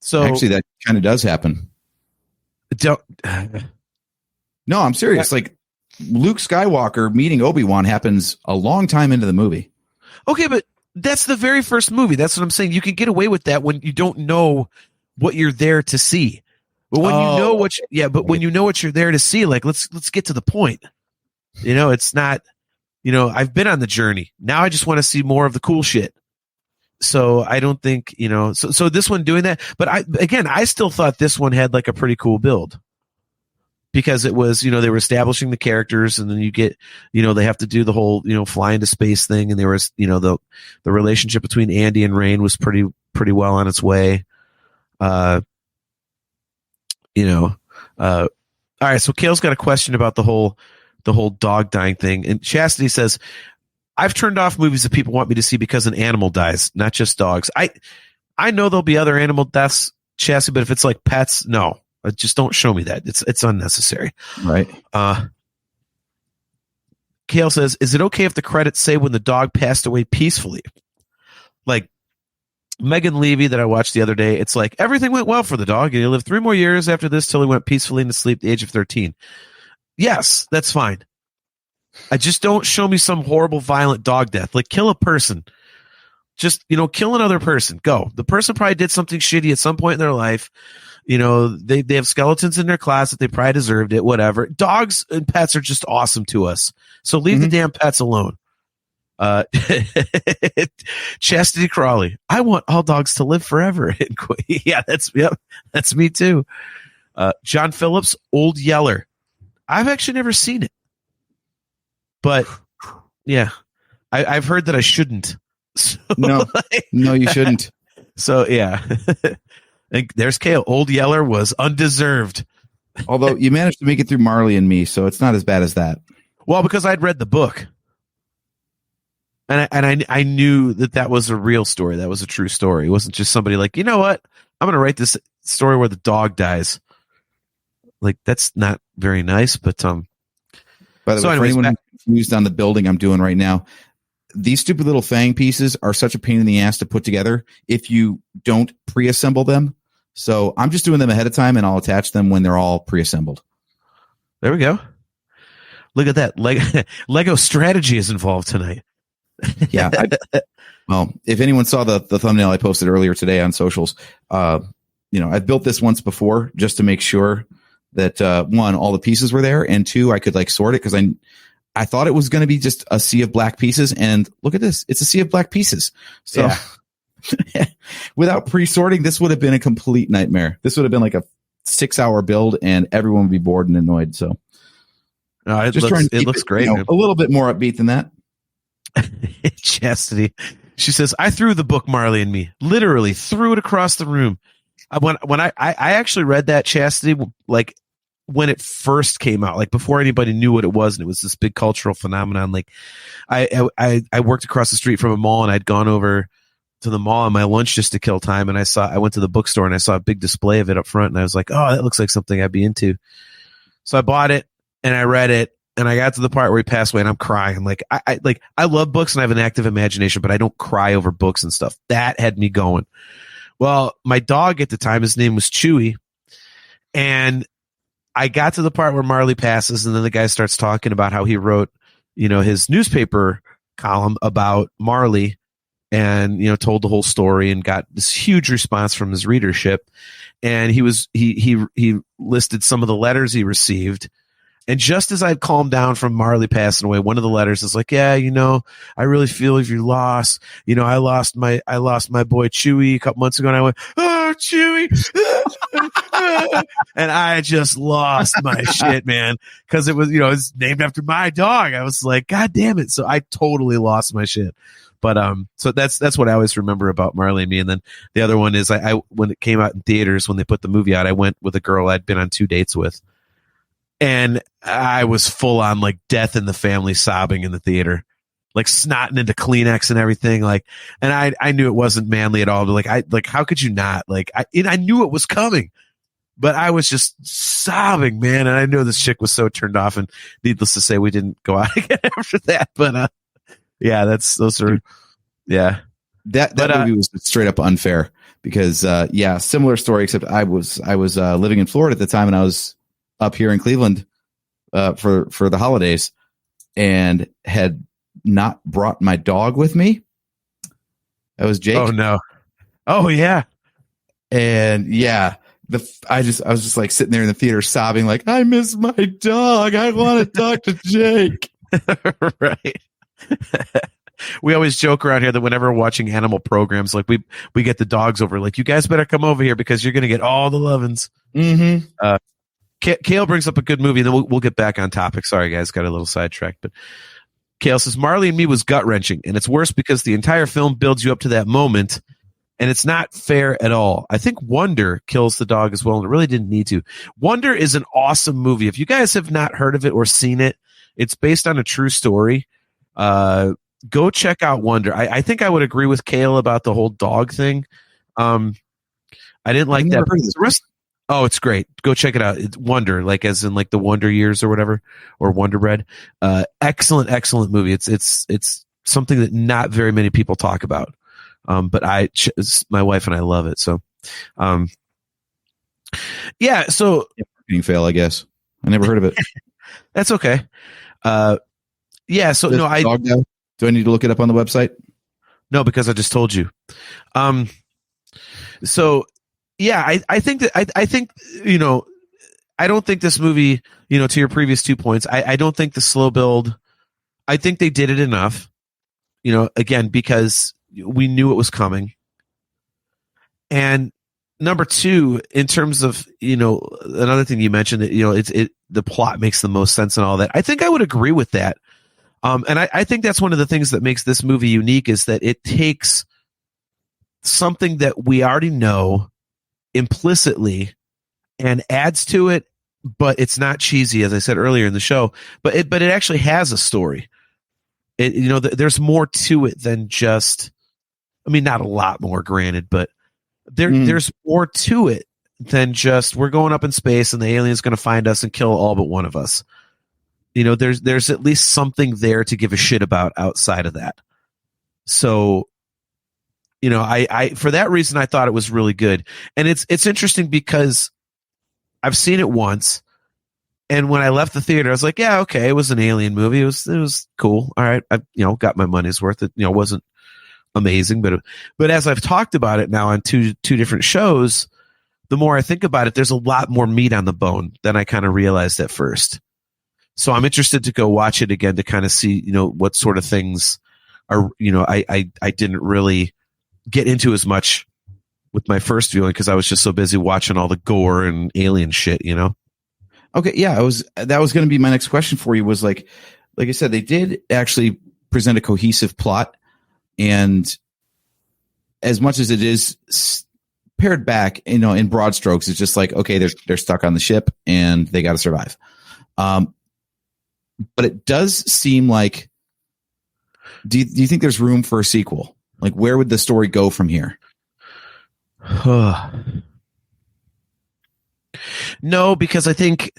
Speaker 1: So
Speaker 6: actually, that kind of does happen. No, I'm serious. Like Luke Skywalker meeting Obi-Wan happens a long time into the movie.
Speaker 1: Okay, but that's the very first movie. That's what I'm saying. You can get away with that when you don't know what you're there to see. But when you know when you know what you're there to see, like let's get to the point. It's not. I've been on the journey. Now I just want to see more of the cool shit. So I don't think, so this one doing that, but I still thought this one had like a pretty cool build because it was, they were establishing the characters, and then you get, they have to do the whole, fly into space thing. And there was, the relationship between Andy and Rain was pretty well on its way. All right. So Kale's got a question about the whole dog dying thing. And Chastity says, I've turned off movies that people want me to see because an animal dies, not just dogs. I know there'll be other animal deaths, Chastity, but if it's like pets, no, just don't show me that. It's unnecessary.
Speaker 6: Right.
Speaker 1: Kale says, is it okay if the credits say when the dog passed away peacefully? Like, Megan Levy that I watched the other day, it's like everything went well for the dog and he lived 3 more years after this till he went peacefully into sleep at the age of 13. Yes, that's fine. I just don't show me some horrible violent dog death. Like kill a person. Just, kill another person. Go. The person probably did something shitty at some point in their life. They have skeletons in their closet. They probably deserved it, whatever. Dogs and pets are just awesome to us. So leave the damn pets alone. Chastity Crawley. I want all dogs to live forever. Yeah, that's me too. John Phillips, Old Yeller. I've actually never seen it, but yeah, I've heard that I shouldn't. So,
Speaker 6: no, you shouldn't.
Speaker 1: So yeah, there's Kale. Old Yeller was undeserved.
Speaker 6: Although you managed to make it through Marley and Me, so it's not as bad as that.
Speaker 1: Well, because I'd read the book. And I knew that was a real story. That was a true story. It wasn't just somebody like, you know what? I'm going to write this story where the dog dies. Like, that's not very nice, but,
Speaker 6: by the way, for anyone confused on the building I'm doing right now, these stupid little fang pieces are such a pain in the ass to put together if you don't pre-assemble them. So I'm just doing them ahead of time and I'll attach them when they're all pre-assembled.
Speaker 1: There we go. Look at that. Lego strategy is involved tonight.
Speaker 6: Yeah. Well, if anyone saw the thumbnail I posted earlier today on socials, I've built this once before just to make sure that one, all the pieces were there, and two, I could sort it because I thought it was going to be just a sea of black pieces, and look at this, it's a sea of black pieces. So without pre-sorting, this would have been a complete nightmare. This would have been like a 6-hour build, and everyone would be bored and annoyed. So
Speaker 1: it looks great.
Speaker 6: A little bit more upbeat than that.
Speaker 1: Chastity. She says, I threw the book Marley and Me. Literally threw it across the room. When I actually read that, Chastity, like when it first came out, like before anybody knew what it was, and it was this big cultural phenomenon. Like I worked across the street from a mall, and I'd gone over to the mall on my lunch just to kill time, and I went to the bookstore and I saw a big display of it up front, and I was like, oh, that looks like something I'd be into. So I bought it and I read it. And I got to the part where he passed away, and I'm crying. Like I love books and I have an active imagination, but I don't cry over books and stuff. That had me going. Well, my dog at the time, his name was Chewy, and I got to the part where Marley passes, and then the guy starts talking about how he wrote, his newspaper column about Marley, and told the whole story and got this huge response from his readership. And he listed some of the letters he received. And just as I'd calmed down from Marley passing away, one of the letters is like, yeah, I really feel if you lost, I lost my boy Chewy a couple months ago, and I went, oh, Chewy. And I just lost my shit, man. Cause it was, it's named after my dog. I was like, God damn it. So I totally lost my shit. But, so that's what I always remember about Marley and Me. And then the other one is I when it came out in theaters, when they put the movie out, I went with a girl I'd been on 2 dates with. And I was full on like Death in the Family sobbing in the theater, like snotting into Kleenex and everything. Like, and I knew it wasn't manly at all, but how could you not? Like, I knew it was coming, but I was just sobbing, man. And I knew this chick was so turned off, and needless to say, we didn't go out again after that. But, yeah, yeah.
Speaker 6: That movie was straight up unfair because, similar story, except I was living in Florida at the time, and I was up here in Cleveland for the holidays, and had not brought my dog with me. That was Jake.
Speaker 1: Oh no. Oh yeah.
Speaker 6: And yeah, I was just like sitting there in the theater sobbing, like, I miss my dog. I want to talk to Jake.
Speaker 1: Right. We always joke around here that whenever we're watching animal programs, like we get the dogs over, like, you guys better come over here because you're going to get all the lovin's.
Speaker 6: Mm-hmm.
Speaker 1: Kale brings up a good movie, and then we'll get back on topic. Sorry, guys, got a little sidetracked. But Kale says, Marley and Me was gut-wrenching, and it's worse because the entire film builds you up to that moment, and it's not fair at all. I think Wonder kills the dog as well, and it really didn't need to. Wonder is an awesome movie. If you guys have not heard of it or seen it, it's based on a true story. Go check out Wonder. I think I would agree with Kale about the whole dog thing. I didn't like that. Oh, it's great. Go check it out. It's Wonder, like as in like the Wonder Years or whatever, or Wonder Bread. Excellent movie. It's something that not very many people talk about. But my wife and I love it. So, yeah. So
Speaker 6: marketing fail, I guess. I never heard of it.
Speaker 1: That's okay. Yeah. So
Speaker 6: do I need to look it up on the website?
Speaker 1: No, because I just told you. So yeah, I think that I think, you know, I don't think this movie, you know, to your previous 2 points, I don't think the slow build, I think they did it enough, you know, again, because we knew it was coming. And number two, in terms of, you know, another thing you mentioned that, you know, the plot makes the most sense and all that. I think I would agree with that. And I think that's one of the things that makes this movie unique is that it takes something that we already know implicitly and adds to it, but it's not cheesy, as I said earlier in the show, but it actually has a story. You know, there's more to it than just, I mean, not a lot more, granted, but there's more to it than just we're going up in space and the alien's going to find us and kill all but one of us. You know, there's at least something there to give a shit about outside of that. So, you know, I for that reason I thought it was really good. And it's interesting because I've seen it once, and when I left the theater, I was like, yeah, okay, it was an alien movie. It was cool. All right, I got my money's worth. It wasn't amazing, but as I've talked about it now on two different shows, the more I think about it, there's a lot more meat on the bone than I kind of realized at first. So I'm interested to go watch it again to kind of see, you know, what sort of things are, you know, I didn't really get into as much with my first viewing because I was just so busy watching all the gore and alien shit, you know?
Speaker 6: Okay. Yeah. That was going to be my next question for you was like I said, they did actually present a cohesive plot, and as much as it is pared back, you know, in broad strokes, it's just like, okay, they're stuck on the ship and they got to survive. But it does seem like, do you think there's room for a sequel? Like, where would the story go from here?
Speaker 1: No, because I think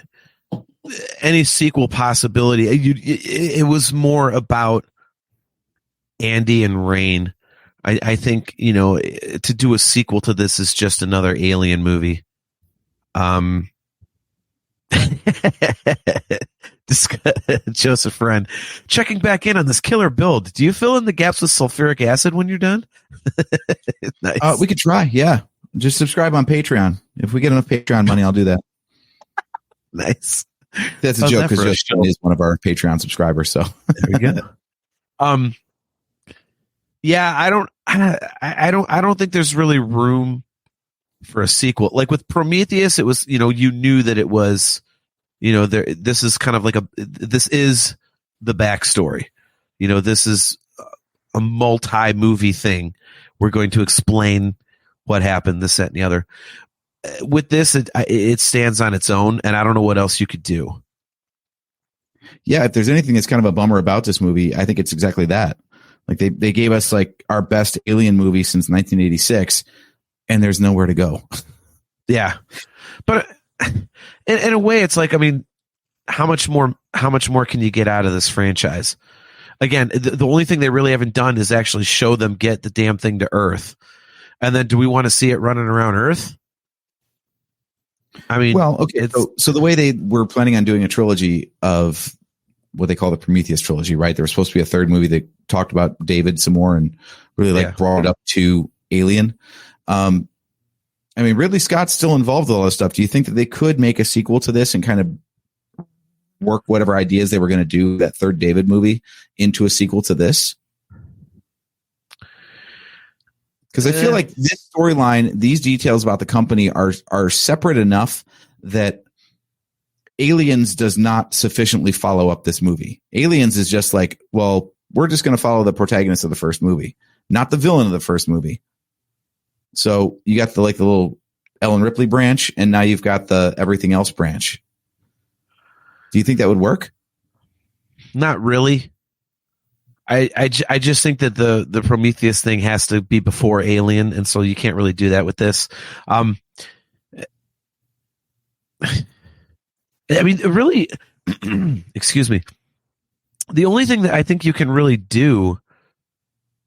Speaker 1: any sequel possibility, it was more about Andy and Rain. I think, you know, to do a sequel to this is just another alien movie. Joseph Friend checking back in on this killer build. Do you fill in the gaps with sulfuric acid when you're done? Nice.
Speaker 6: We could try. Yeah. Just subscribe on Patreon. If we get enough Patreon money, I'll do that.
Speaker 1: Nice.
Speaker 6: That's a joke because Justin is one of our Patreon subscribers. So
Speaker 1: there you go. Yeah, I don't think there's really room for a sequel. Like with Prometheus, it was, you know, you knew that it was, you know, this is kind of like this is the backstory. You know, this is a multi-movie thing. We're going to explain what happened, this, that, and the other. With this, it stands on its own, and I don't know what else you could do.
Speaker 6: Yeah, if there's anything that's kind of a bummer about this movie, I think it's exactly that. Like they gave us like our best alien movie since 1986, and there's nowhere to go.
Speaker 1: Yeah, but in a way, it's like, I mean, how much more can you get out of this franchise? Again, the only thing they really haven't done is actually show them get the damn thing to Earth. And then do we want to see it running around Earth? I mean,
Speaker 6: well, okay. So the way they were planning on doing a trilogy of what they call the Prometheus trilogy, right? There was supposed to be a third movie that talked about David some more and really brought it up to Alien. I mean, Ridley Scott's still involved with all this stuff. Do you think that they could make a sequel to this and kind of work whatever ideas they were going to do, that third David movie, into a sequel to this? Because I feel like this storyline, these details about the company are separate enough that Aliens does not sufficiently follow up this movie. Aliens is just like, well, we're just going to follow the protagonist of the first movie, not the villain of the first movie. So you got the little Ellen Ripley branch, and now you've got the everything else branch. Do you think that would work?
Speaker 1: Not really. I just think that the Prometheus thing has to be before Alien, and so you can't really do that with this. I mean, really, excuse me. The only thing that I think you can really do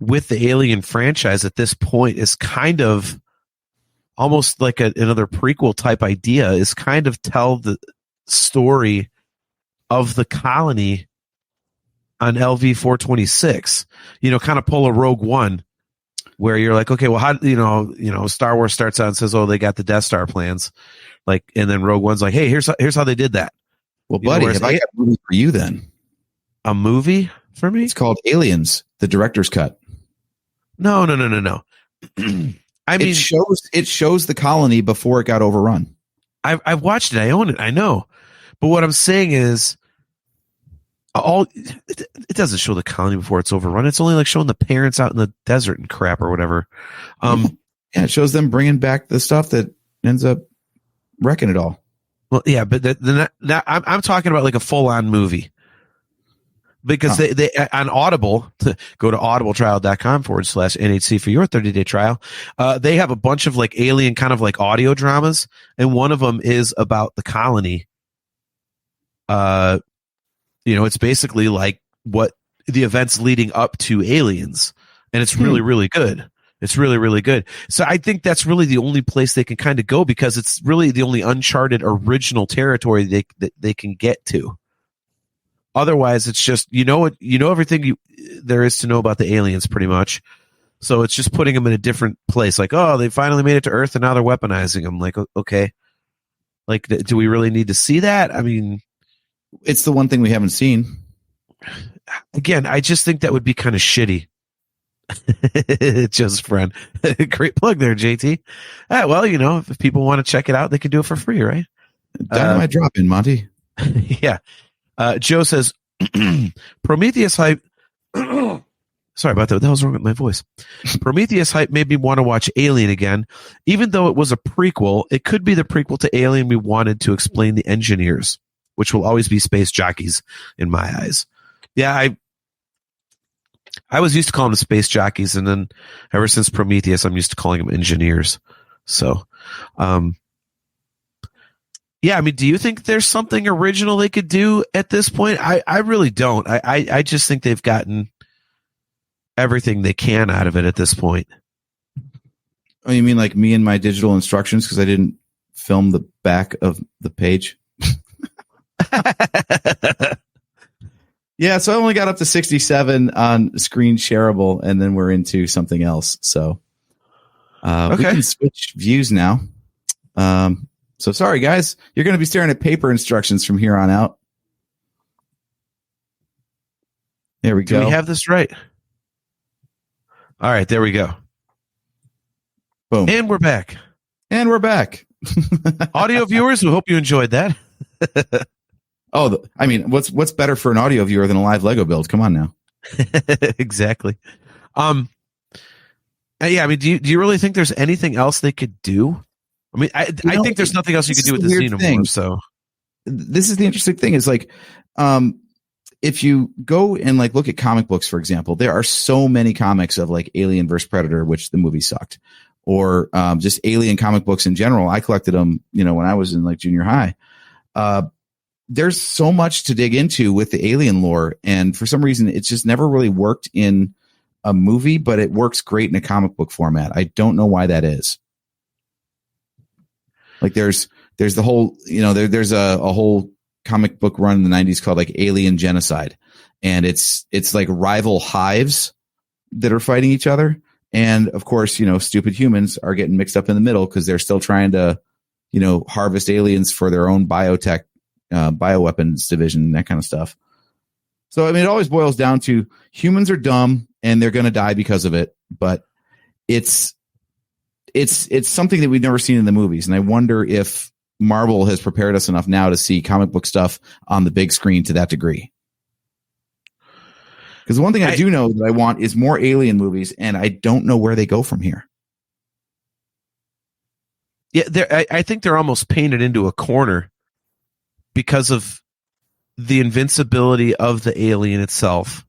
Speaker 1: with the Alien franchise at this point is kind of almost like another prequel type idea, is kind of tell the story of the colony on LV 426, kind of pull a Rogue One where you're like, okay, well, how, Star Wars starts out and says, oh, they got the Death Star plans. Like, and then Rogue One's like, hey, here's how they did that.
Speaker 6: Well, buddy, have I got a movie for you then?
Speaker 1: A movie for me?
Speaker 6: It's called Aliens, the director's cut.
Speaker 1: No. I mean,
Speaker 6: it shows the colony before it got overrun.
Speaker 1: I've watched it. I own it. I know. But what I'm saying is, it doesn't show the colony before it's overrun. It's only like showing the parents out in the desert and crap or whatever.
Speaker 6: Yeah, it shows them bringing back the stuff that ends up wrecking it all. Well,
Speaker 1: yeah, but I'm talking about like a full-on movie. Because they on Audible, go to audibletrial.com/NHC for your 30-day trial. They have a bunch of like alien kind of like audio dramas, and one of them is about the colony. It's basically like what the events leading up to Aliens, and it's really, really good. It's really, really good. So I think that's really the only place they can kind of go, because it's really the only uncharted original territory they can get to. Otherwise, it's just everything there is to know about the aliens, pretty much. So it's just putting them in a different place. Like, oh, they finally made it to Earth, and now they're weaponizing them. Like, okay, like, do we really need to see that? I mean,
Speaker 6: it's the one thing we haven't seen.
Speaker 1: Again, I just think that would be kind of shitty. Just friend, great plug there, JT. Well, if people want to check it out, they can do it for free, right?
Speaker 6: Dynamite drop in, Monty.
Speaker 1: Yeah. Joe says, Prometheus hype. Sorry about that. What the hell's wrong with my voice? Prometheus hype made me want to watch Alien again. Even though it was a prequel, it could be the prequel to Alien we wanted to explain the engineers, which will always be space jockeys in my eyes. Yeah, I was used to calling them space jockeys, and then ever since Prometheus, I'm used to calling them engineers. So, yeah, I mean, do you think there's something original they could do at this point? I really don't. I just think they've gotten everything they can out of it at this point.
Speaker 6: Oh, you mean like me and my digital instructions because I didn't film the back of the page? Yeah, so I only got up to 67 on screen shareable, and then we're into something else. So we can switch views now. So sorry, guys. You're going to be staring at paper instructions from here on out. There we go.
Speaker 1: Do we have this right? All right, there we go.
Speaker 6: Boom.
Speaker 1: And we're back. Audio viewers, we hope you enjoyed that.
Speaker 6: I mean, what's better for an audio viewer than a live Lego build? Come on now.
Speaker 1: Exactly. Yeah, I mean, do you really think there's anything else they could do? I mean, I think there's nothing else you could do with the Xenomorph. So
Speaker 6: this is the interesting thing is like, if you go and like look at comic books, for example, there are so many comics of like Alien vs. Predator, which the movie sucked, or just Alien comic books in general. I collected them, when I was in like junior high. There's so much to dig into with the Alien lore, and for some reason, it's just never really worked in a movie, but it works great in a comic book format. I don't know why that is. Like there's the whole, there's a whole comic book run in the 90s called like Alien Genocide. And it's like rival hives that are fighting each other. And of course, stupid humans are getting mixed up in the middle because they're still trying to, harvest aliens for their own biotech, bioweapons division, that kind of stuff. So, I mean, it always boils down to humans are dumb and they're going to die because of it. But it's something that we've never seen in the movies. And I wonder if Marvel has prepared us enough now to see comic book stuff on the big screen to that degree. Because the one thing I do know that I want is more Alien movies, and I don't know where they go from here.
Speaker 1: Yeah, I think they're almost painted into a corner because of the invincibility of the alien itself.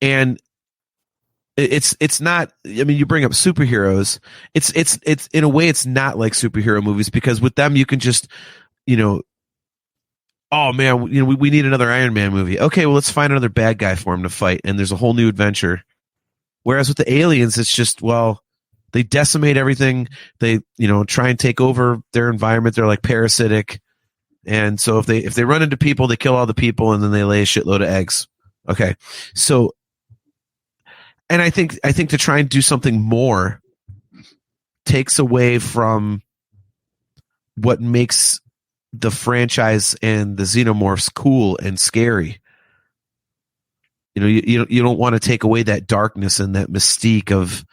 Speaker 1: And it's not, I mean, you bring up superheroes. It's in a way, it's not like superhero movies, because with them, you can just, oh man, we need another Iron Man movie. Okay, well, let's find another bad guy for him to fight. And there's a whole new adventure Whereas with the aliens, it's just, well, they decimate everything. They, try and take over their environment. They're like parasitic. And so if they run into people, they kill all the people and then they lay a shitload of eggs. Okay. So, and I think to try and do something more takes away from what makes the franchise and the Xenomorphs cool and scary. You don't want to take away that darkness and that mystique of,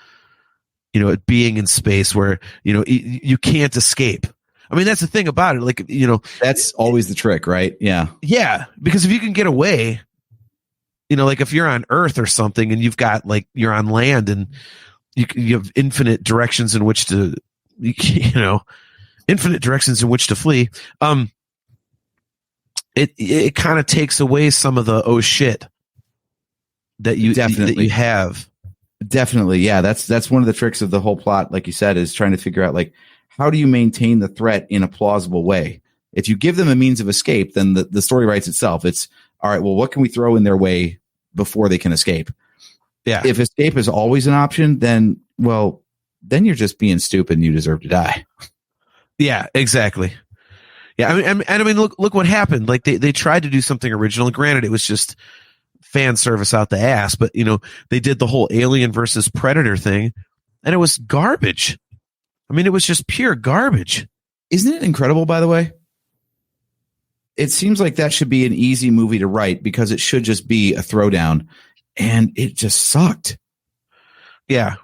Speaker 1: it being in space where, you can't escape. I mean, that's the thing about it. Like,
Speaker 6: that's always the trick, right? Yeah.
Speaker 1: Yeah. Because if you can get away, like if you're on Earth or something and you're on land and you have infinite directions in which to, flee. It kind of takes away some of the, oh shit, that you have.
Speaker 6: Definitely. Yeah. That's one of the tricks of the whole plot. Like you said, is trying to figure out like, how do you maintain the threat in a plausible way? If you give them a means of escape, then the story writes itself. It's all right. Well, what can we throw in their way before they can escape?
Speaker 1: Yeah.
Speaker 6: If escape is always an option, then you're just being stupid and you deserve to die.
Speaker 1: Yeah, exactly. Yeah. I mean, look what happened. Like they tried to do something original. Granted, it was just fan service out the ass, but they did the whole Alien versus Predator thing and it was garbage. I mean, it was just pure garbage.
Speaker 6: Isn't it incredible, by the way? It seems like that should be an easy movie to write because it should just be a throwdown, and it just sucked.
Speaker 1: Yeah.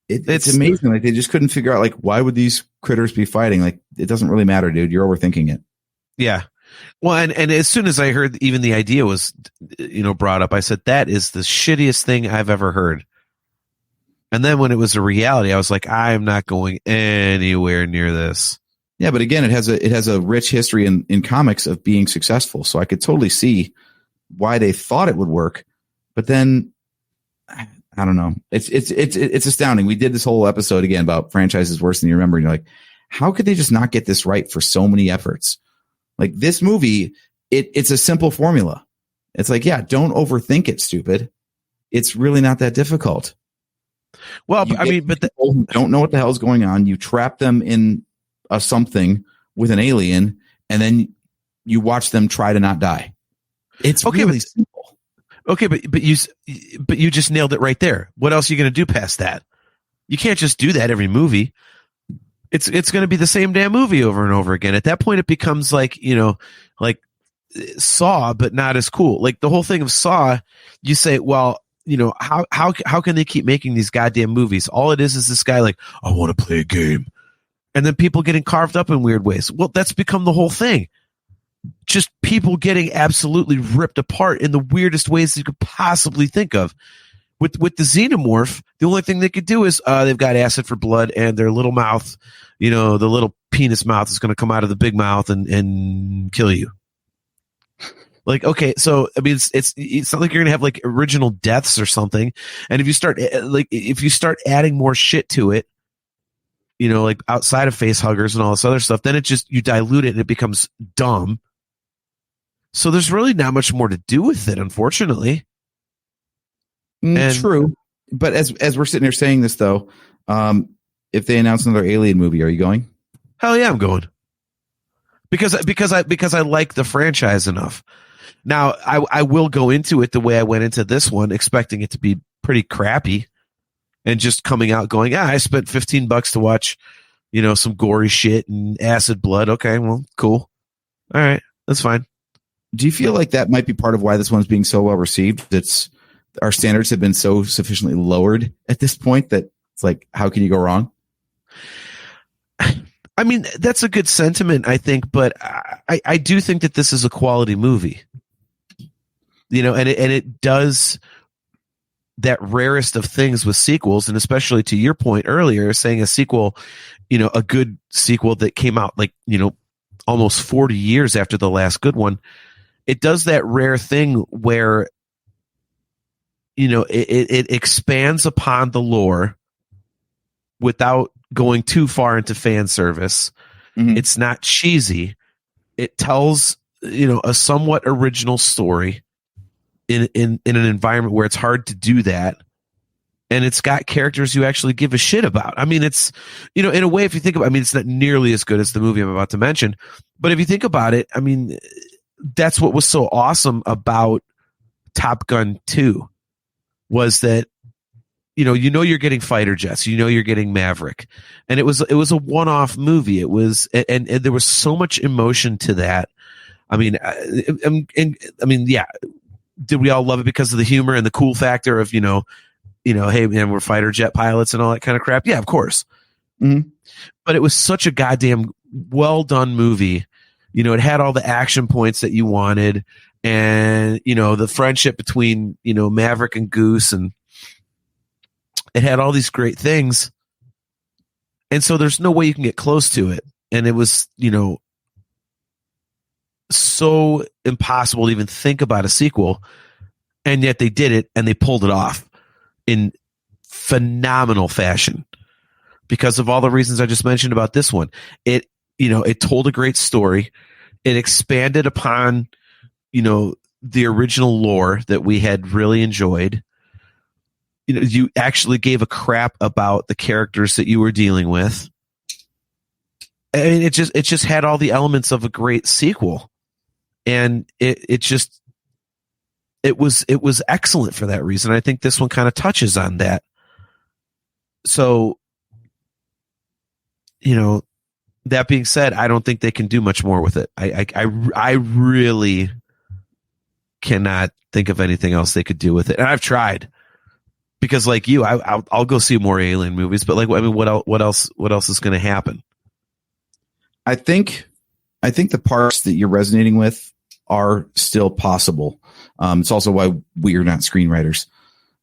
Speaker 6: It's amazing. Like, they just couldn't figure out, like, why would these critters be fighting? Like, it doesn't really matter, dude. You're overthinking it.
Speaker 1: Yeah. Well, and as soon as I heard even the idea was, brought up, I said, that is the shittiest thing I've ever heard. And then when it was a reality, I was like, I'm not going anywhere near this.
Speaker 6: Yeah, but again, it has a rich history in comics of being successful. So I could totally see why they thought it would work. But then I don't know. It's astounding. We did this whole episode again about franchises worse than you remember. And you're like, how could they just not get this right for so many efforts? Like this movie, it's a simple formula. It's like, yeah, don't overthink it, stupid. It's really not that difficult.
Speaker 1: Well, I mean, but
Speaker 6: people who don't know what the hell is going on, you trap them in a something with an alien, and then you watch them try to not die. It's okay, really simple.
Speaker 1: Okay, but you just nailed it right there. What else are you going to do past that? You can't just do that every movie. It's going to be the same damn movie over and over again. At that point, it becomes like like Saw, but not as cool. Like the whole thing of Saw, you say, well, how can they keep making these goddamn movies? All it is this guy like, I want to play a game. And then people getting carved up in weird ways. Well, that's become the whole thing. Just people getting absolutely ripped apart in the weirdest ways you could possibly think of. With the Xenomorph, the only thing they could do is they've got acid for blood and their little mouth, the little penis mouth is going to come out of the big mouth and kill you. Like, okay, so I mean, it's not like you're gonna have like original deaths or something. And if you start adding more shit to it, like outside of face huggers and all this other stuff, then you dilute it and it becomes dumb. So there's really not much more to do with it, unfortunately.
Speaker 6: True, but as we're sitting here saying this, though, if they announce another Alien movie, are you going?
Speaker 1: Hell yeah, I'm going. Because I like the franchise enough. Now, I will go into it the way I went into this one, expecting it to be pretty crappy, and just coming out going, I spent $15 to watch, some gory shit and acid blood. Okay, well, cool. All right, that's fine.
Speaker 6: Do you feel like that might be part of why this one's being so well received? It's our standards have been so sufficiently lowered at this point that it's like, how can you go wrong?
Speaker 1: I mean, that's a good sentiment, I think, but I do think that this is a quality movie. And it does that rarest of things with sequels, and especially to your point earlier, saying a sequel, a good sequel that came out like, almost 40 years after the last good one. It does that rare thing where, it expands upon the lore without going too far into fan service. Mm-hmm. It's not cheesy. It tells, a somewhat original story in an environment where it's hard to do that. and it's got characters you actually give a shit about. I mean, it's, in a way, if you think about, I mean, it's not nearly as good as the movie I'm about to mention, but if you think about it, I mean, that's what was so awesome about Top Gun 2 was that, you're getting fighter jets, you're getting Maverick, and it was a one-off movie. It was, and there was so much emotion to that. I mean, yeah. Did we all love it because of the humor and the cool factor of, hey man, we're fighter jet pilots and all that kind of crap? Yeah, of course.
Speaker 6: Mm-hmm. But
Speaker 1: it was such a goddamn well done movie. It had all the action points that you wanted, and the friendship between Maverick and Goose, and it had all these great things. And so there's no way you can get close to it. And it was, so impossible to even think about a sequel. And yet they did it, and they pulled it off in phenomenal fashion because of all the reasons I just mentioned about this one. It told a great story. It expanded upon, the original lore that we had really enjoyed. You actually gave a crap about the characters that you were dealing with. I mean, it just had all the elements of a great sequel, and it was excellent for that reason. I think this one kind of touches on that. So, that being said, I don't think they can do much more with it. I really cannot think of anything else they could do with it, and I've tried. Because like you, I'll go see more Alien movies, but what else is going to happen?
Speaker 6: I think the parts that you're resonating with are still possible. It's also why we are not screenwriters.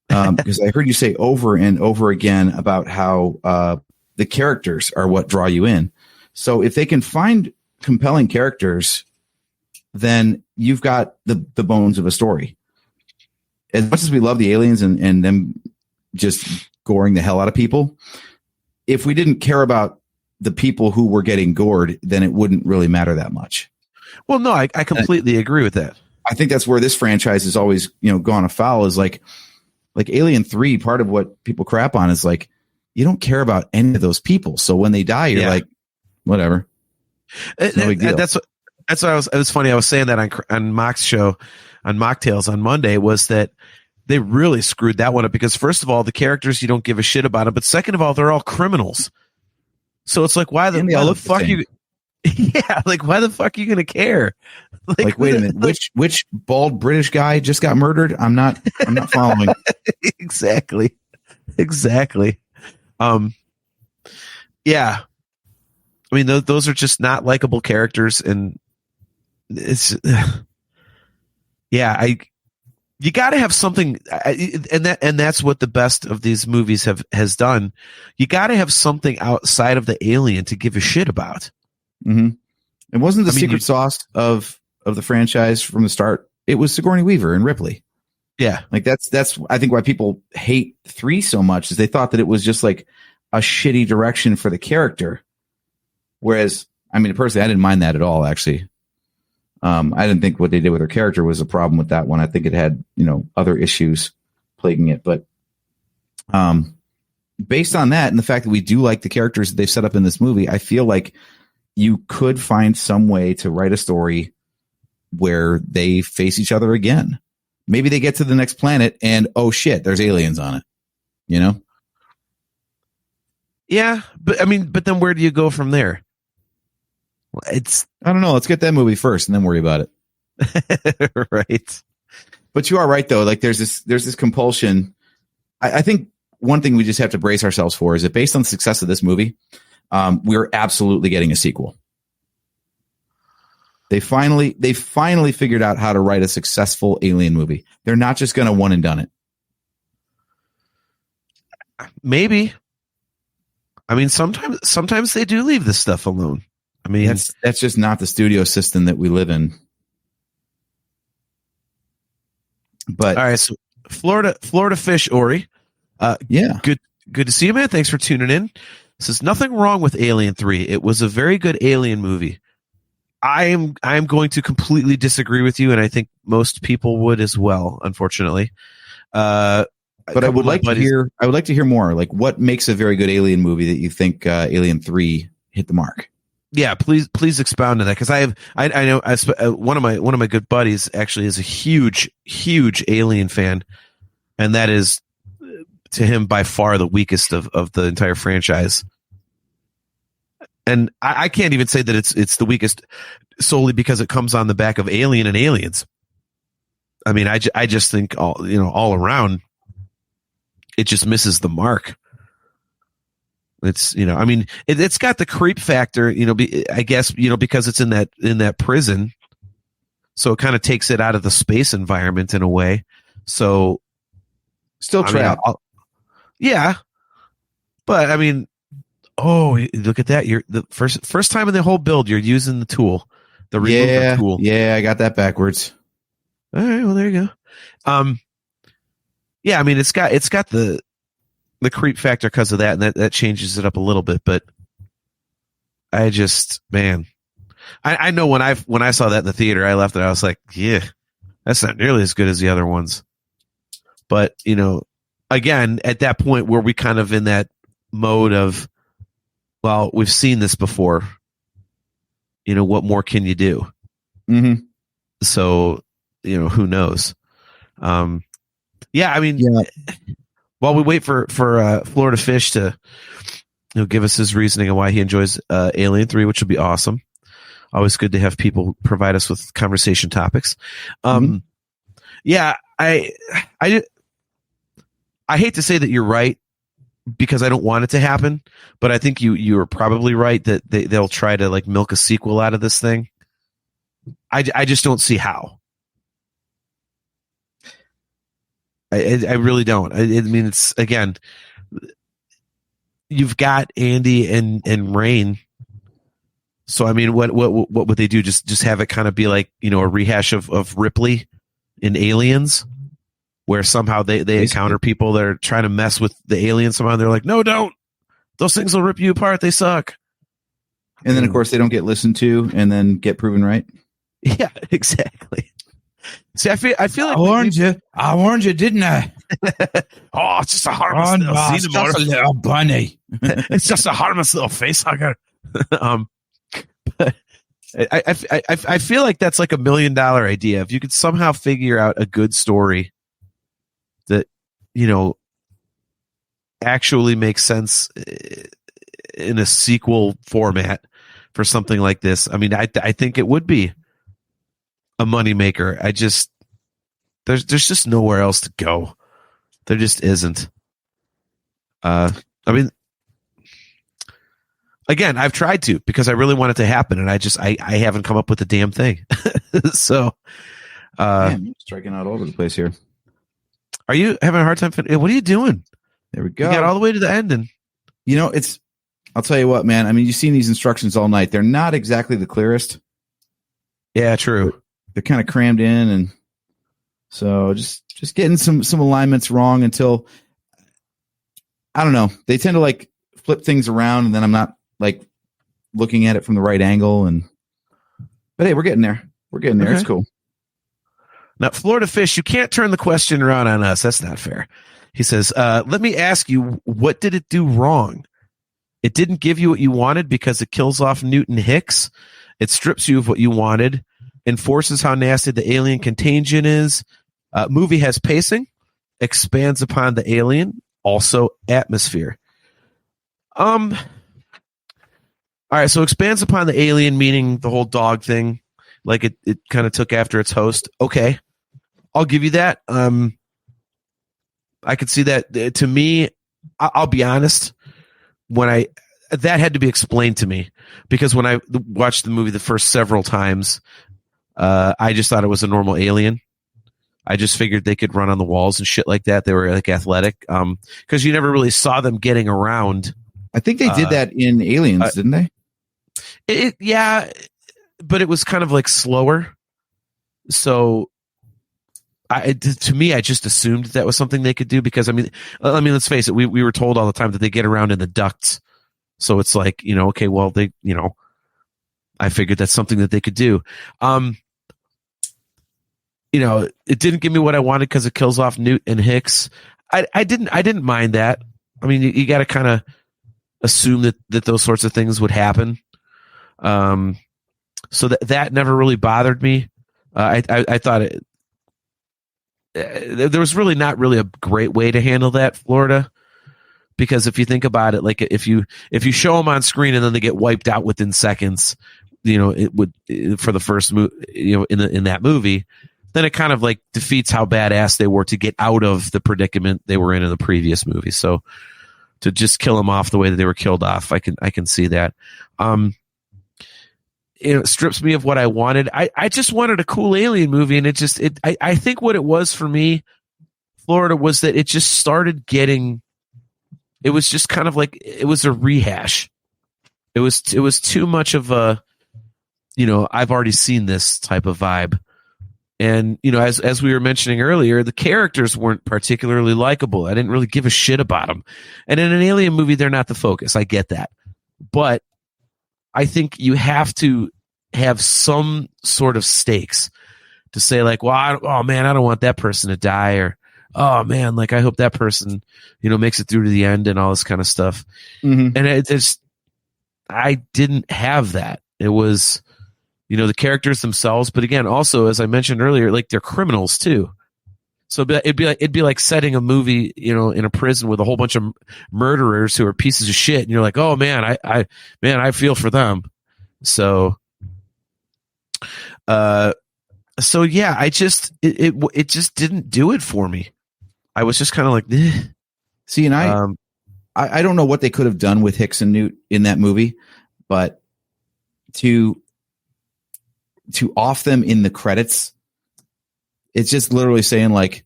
Speaker 6: Because I heard you say over and over again about how the characters are what draw you in. So if they can find compelling characters, then you've got the bones of a story. As much as we love the aliens and them just goring the hell out of people, if we didn't care about the people who were getting gored, then it wouldn't really matter that much.
Speaker 1: Well, no, I completely agree with that.
Speaker 6: I think that's where this franchise has always, gone afoul is like Alien 3, part of what people crap on is like, you don't care about any of those people. So when they die, you're like, whatever. It's no big deal.
Speaker 1: That's what it was funny. I was saying that on Mock's show, on Mocktails on Monday, was that they really screwed that one up because first of all, the characters, you don't give a shit about them, but second of all, they're all criminals. So it's like, why the fuck you? Yeah, like why the fuck are you gonna care?
Speaker 6: Like wait a minute, which bald British guy just got murdered? I'm not following.
Speaker 1: Exactly. Yeah. I mean, those are just not likable characters, and it's you got to have something, and that's what the best of these movies has done. You got to have something outside of the alien to give a shit about.
Speaker 6: Mm-hmm. It wasn't the secret sauce of the franchise from the start. It was Sigourney Weaver and Ripley.
Speaker 1: Yeah,
Speaker 6: like that's I think why people hate 3 so much is they thought that it was just like a shitty direction for the character. Whereas, I mean, personally, I didn't mind that at all. Actually, I didn't think what they did with her character was a problem with that one. I think it had, other issues plaguing it. But based on that and the fact that we do like the characters that they've set up in this movie, I feel like you could find some way to write a story where they face each other again. Maybe they get to the next planet and, oh shit, there's aliens on it.
Speaker 1: Yeah, but then where do you go from there? I
Speaker 6: don't know. Let's get that movie first and then worry about
Speaker 1: it. Right.
Speaker 6: But you are right though. Like there's this compulsion. I think one thing we just have to brace ourselves for is that based on the success of this movie, we're absolutely getting a sequel. They finally figured out how to write a successful alien movie. They're not just going to one and done it.
Speaker 1: Maybe. I mean, sometimes they do leave this stuff alone. I mean,
Speaker 6: that's just not the studio system that we live in. But
Speaker 1: all right, so Florida Fish Ori.
Speaker 6: Yeah,
Speaker 1: good to see you, man. Thanks for tuning in. Says nothing wrong with Alien 3. It was a very good Alien movie. I'm going to completely disagree with you, and I think most people would as well. Unfortunately,
Speaker 6: But I would like to hear more. Like, what makes a very good Alien movie that you think Alien 3 hit the mark?
Speaker 1: Yeah, please expound on that, because I know one of my good buddies actually is a huge Alien fan, and that is to him by far the weakest of the entire franchise. And I can't even say that it's the weakest solely because it comes on the back of Alien and Aliens. I mean, I just think all around it just misses the mark. It's, I mean, it's got the creep factor, I guess, because it's in that prison. So it kind of takes it out of the space environment in a way. So
Speaker 6: still trapped.
Speaker 1: Yeah. But I mean, look at that. You're the first time in the whole build, you're using the tool, the remover tool.
Speaker 6: Yeah. I got that backwards.
Speaker 1: All right. Well, there you go. Yeah. I mean, it's got the creep factor because of that, and that changes it up a little bit. But I just, man, I know when I saw that in the theater, I left it. I was like, yeah, that's not nearly as good as the other ones. But again, at that point where we kind of in that mode of, well, we've seen this before. What more can you do?
Speaker 6: Mm-hmm.
Speaker 1: So, who knows? Yeah, I mean. Yeah. While we wait for Florida Fish to give us his reasoning on why he enjoys Alien 3, which would be awesome. Always good to have people provide us with conversation topics. Yeah, I hate to say that you're right, because I don't want it to happen, but I think you are probably right that they'll try to like milk a sequel out of this thing. I just don't see how. I really don't. I mean, it's, again, you've got Andy and Rain. So I mean, what would they do? Just have it kind of be like, a rehash of Ripley in Aliens, where somehow they encounter people that are trying to mess with the aliens somehow. And they're like, no, don't. Those things will rip you apart. They suck.
Speaker 6: And then of course they don't get listened to and then get proven right.
Speaker 1: Yeah, exactly. See, I feel like
Speaker 7: I warned you, didn't I?
Speaker 1: Oh, it's just a harmless little xenomorph.
Speaker 7: It's just a little bunny.
Speaker 1: It's just a harmless little facehugger. But I feel like that's like $1 million idea. If you could somehow figure out a good story that actually makes sense in a sequel format for something like this, I mean, I think it would be a moneymaker. There's just nowhere else to go. There just isn't. I mean, again, I've tried to, because I really want it to happen, and I haven't come up with a damn thing. So,
Speaker 6: man, striking out all over the place here.
Speaker 1: Are you having a hard time? What are you doing?
Speaker 6: There we go.
Speaker 1: You got all the way to the end, and
Speaker 6: I'll tell you what, man. I mean, you've seen these instructions all night. They're not exactly the clearest.
Speaker 1: Yeah, true.
Speaker 6: They're kind of crammed in, and so just getting some alignments wrong until, I don't know. They tend to like flip things around, and then I'm not like looking at it from the right angle. But hey, we're getting there. Okay. It's cool.
Speaker 1: Now, Florida Fish, you can't turn the question around on us. That's not fair. He says, let me ask you, what did it do wrong? It didn't give you what you wanted because it kills off Newton Hicks. It strips you of what you wanted. Enforces how nasty the alien contagion is. Movie has pacing. Expands upon the alien. Also atmosphere. All right, so expands upon the alien, meaning the whole dog thing. Like it kind of took after its host. Okay. I'll give you that. I could see that. To me, I'll be honest, that had to be explained to me, because when I watched the movie the first several times, I just thought it was a normal alien. I just figured they could run on the walls and shit like that. They were like athletic, because you never really saw them getting around.
Speaker 6: I think they did that in Aliens, didn't they?
Speaker 1: Yeah, but it was kind of like slower. So to me, I just assumed that was something they could do, because I mean, let's face it. We were told all the time that they get around in the ducts. So it's like, okay, well, I figured that's something that they could do. It didn't give me what I wanted because it kills off Newt and Hicks. I didn't mind that. I mean, you got to kind of assume that those sorts of things would happen. So that never really bothered me. I thought there was really not really a great way to handle that, Florida, because if you think about it, like if you show them on screen and then they get wiped out within seconds, it would for the first in that movie, then it kind of like defeats how badass they were to get out of the predicament they were in the previous movie. So to just kill them off the way that they were killed off, I can see that. It strips me of what I wanted. I just wanted a cool alien movie, and I think what it was for me, Florida, was that it just started getting. It was just kind of like it was a rehash. It was too much of a, I've already seen this type of vibe. And, as we were mentioning earlier, the characters weren't particularly likable. I didn't really give a shit about them. And in an alien movie, they're not the focus. I get that. But I think you have to have some sort of stakes to say like, well, oh man, I don't want that person to die, or, oh man, like I hope that person, makes it through to the end and all this kind of stuff. Mm-hmm. And I didn't have that. It was, the characters themselves, but again, also, as I mentioned earlier, like they're criminals too. So it'd be like setting a movie, in a prison with a whole bunch of murderers who are pieces of shit, and you're like, oh man, I feel for them. So yeah, it just didn't do it for me. I was just kind of like, eh.
Speaker 6: See, and I don't know what they could have done with Hicks and Newt in that movie, but to off them in the credits, it's just literally saying like,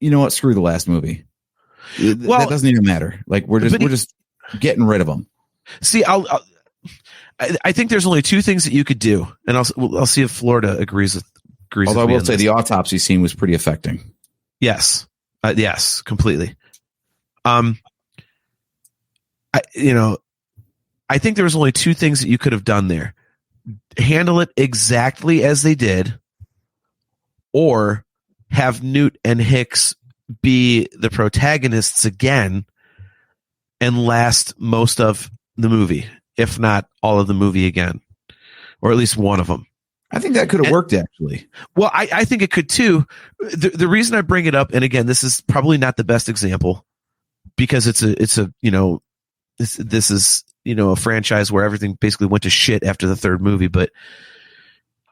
Speaker 6: you know what, screw the last movie. Well, that doesn't even matter. Like we're just getting rid of them.
Speaker 1: See, I think there's only two things that you could do, and I'll see if Florida agrees.
Speaker 6: Although I will say the autopsy scene was pretty affecting.
Speaker 1: Yes, yes, completely. I think there was only two things that you could have done there: handle it exactly as they did, or have Newt and Hicks be the protagonists again and last most of the movie, if not all of the movie again, or at least one of them.
Speaker 6: I think that could have worked, actually.
Speaker 1: Well, I think it could too. The reason I bring it up, and again, this is probably not the best example, because this is a franchise where everything basically went to shit after the third movie. But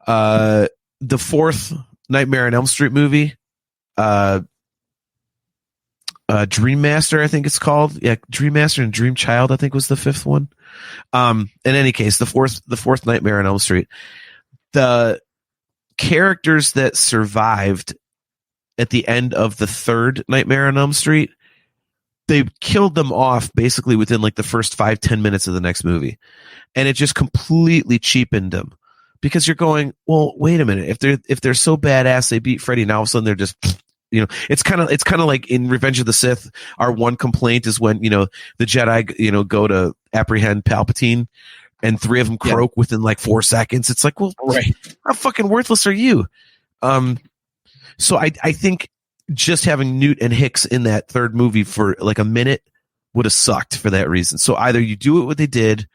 Speaker 1: the fourth Nightmare on Elm Street movie, Dream Master, I think it's called. Yeah, Dream Master and Dream Child, I think, was the fifth one. In any case, the fourth Nightmare on Elm Street, the characters that survived at the end of the third Nightmare on Elm Street, they killed them off basically within like the first 5-10 minutes of the next movie. And it just completely cheapened them, because you're going, well, wait a minute. If they're so badass, they beat Freddy, now all of a sudden they're just, it's kind of like in Revenge of the Sith, our one complaint is when, the Jedi, go to apprehend Palpatine and three of them croak within like 4 seconds. It's like, well, right. How fucking worthless are you? So I think just having Newt and Hicks in that third movie for like a minute would have sucked for that reason. So either you do what they did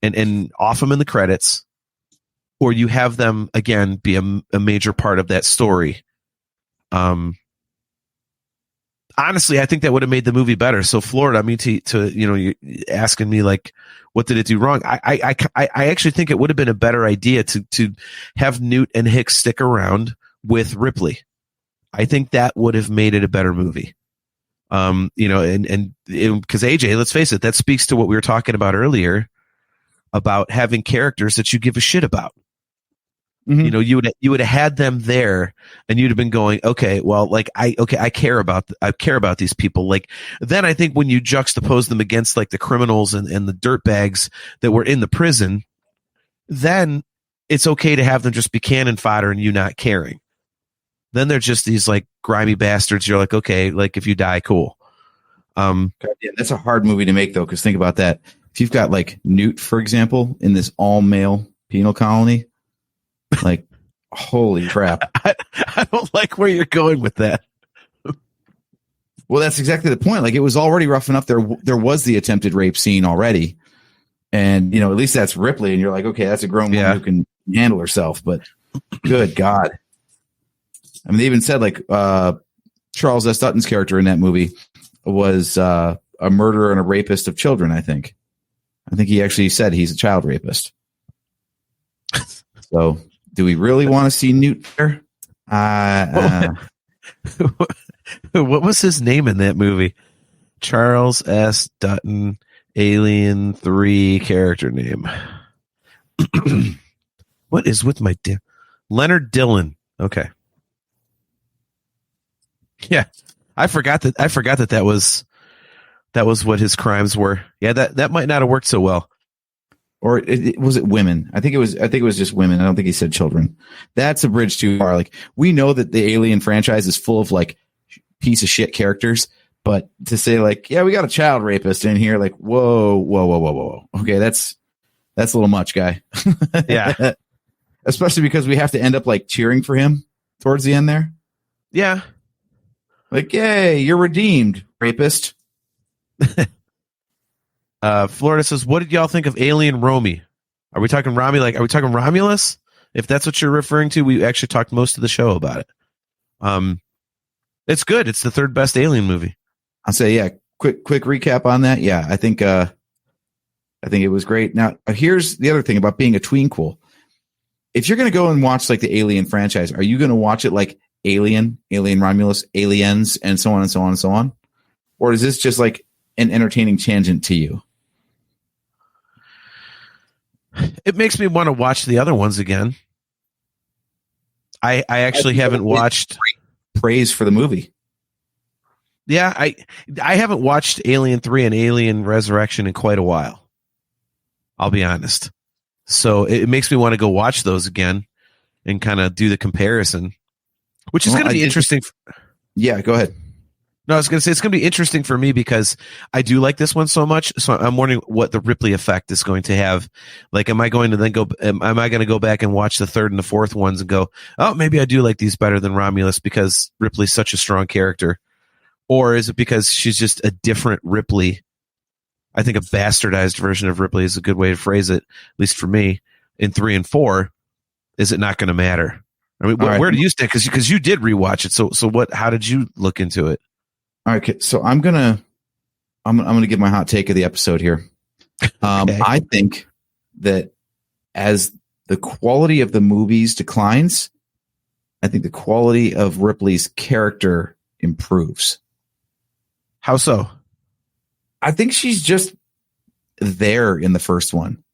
Speaker 1: and off them in the credits, or you have them again be a major part of that story. Honestly, I think that would have made the movie better. So Florida, I mean, you're asking me like, what did it do wrong? I actually think it would have been a better idea to have Newt and Hicks stick around with Ripley. I think that would have made it a better movie. And because AJ, let's face it, that speaks to what we were talking about earlier about having characters that you give a shit about. Mm-hmm. You would have had them there, and you'd have been going, okay, well, like I care about these people. Like then I think when you juxtapose them against like the criminals and the dirtbags that were in the prison, then it's okay to have them just be cannon fodder and you not caring. Then they're just these like grimy bastards. You're like, okay, like if you die, cool.
Speaker 6: Yeah, that's a hard movie to make though, because think about that. If you've got like Newt, for example, in this all male penal colony, like, holy crap.
Speaker 1: I don't like where you're going with that.
Speaker 6: Well, that's exactly the point. Like, it was already rough enough. There was the attempted rape scene already. And, at least that's Ripley. And you're like, okay, that's a grown woman who can handle herself. But good God. I mean, they even said, like, Charles S. Dutton's character in that movie was a murderer and a rapist of children, I think. I think he actually said he's a child rapist. So, do we really want to see Newt there?
Speaker 1: What was his name in that movie? Charles S. Dutton, Alien 3 character name. What is with my Leonard Dillon? Okay. Yeah, I forgot that was what his crimes were. Yeah, that might not have worked so well.
Speaker 6: Or was it women? I think it was just women. I don't think he said children. That's a bridge too far. Like, we know that the Alien franchise is full of like piece of shit characters, but to say like, yeah, we got a child rapist in here, like, whoa. Okay, that's a little much, guy.
Speaker 1: Yeah.
Speaker 6: Especially because we have to end up like cheering for him towards the end there.
Speaker 1: Yeah.
Speaker 6: Like, yay, you're redeemed, rapist.
Speaker 1: Florida says, what did y'all think of Alien Romy? Are we talking Romy? Like, are we talking Romulus? If that's what you're referring to, we actually talked most of the show about it. It's good. It's the third best Alien movie.
Speaker 6: I'll say, yeah. Quick recap on that. Yeah, I think it was great. Now, here's the other thing about being a tweenquel. If you're going to go and watch like the Alien franchise, are you going to watch it like Alien Romulus, Aliens, and so on and so on and so on? Or is this just like an entertaining tangent to you?
Speaker 1: It makes me want to watch the other ones again. I actually haven't watched
Speaker 6: praise for the movie.
Speaker 1: Yeah, I haven't watched Alien 3 and Alien Resurrection in quite a while. I'll be honest. So it makes me want to go watch those again and kind of do the comparison, which is going to be interesting.
Speaker 6: Yeah, go ahead.
Speaker 1: No, I was going to say it's going to be interesting for me because I do like this one so much. So I'm wondering what the Ripley effect is going to have. Like, am I going to go back and watch the third and the fourth ones and go, oh, maybe I do like these better than Romulus because Ripley's such a strong character? Or is it because she's just a different Ripley? I think a bastardized version of Ripley is a good way to phrase it, at least for me. In 3 and 4, is it not going to matter? I mean, where do you stand? Because you did rewatch it. So what? How did you look into it?
Speaker 6: All right, so I'm gonna give my hot take of the episode here. Okay. I think that as the quality of the movies declines, I think the quality of Ripley's character improves.
Speaker 1: How so?
Speaker 6: I think she's just there in the first one.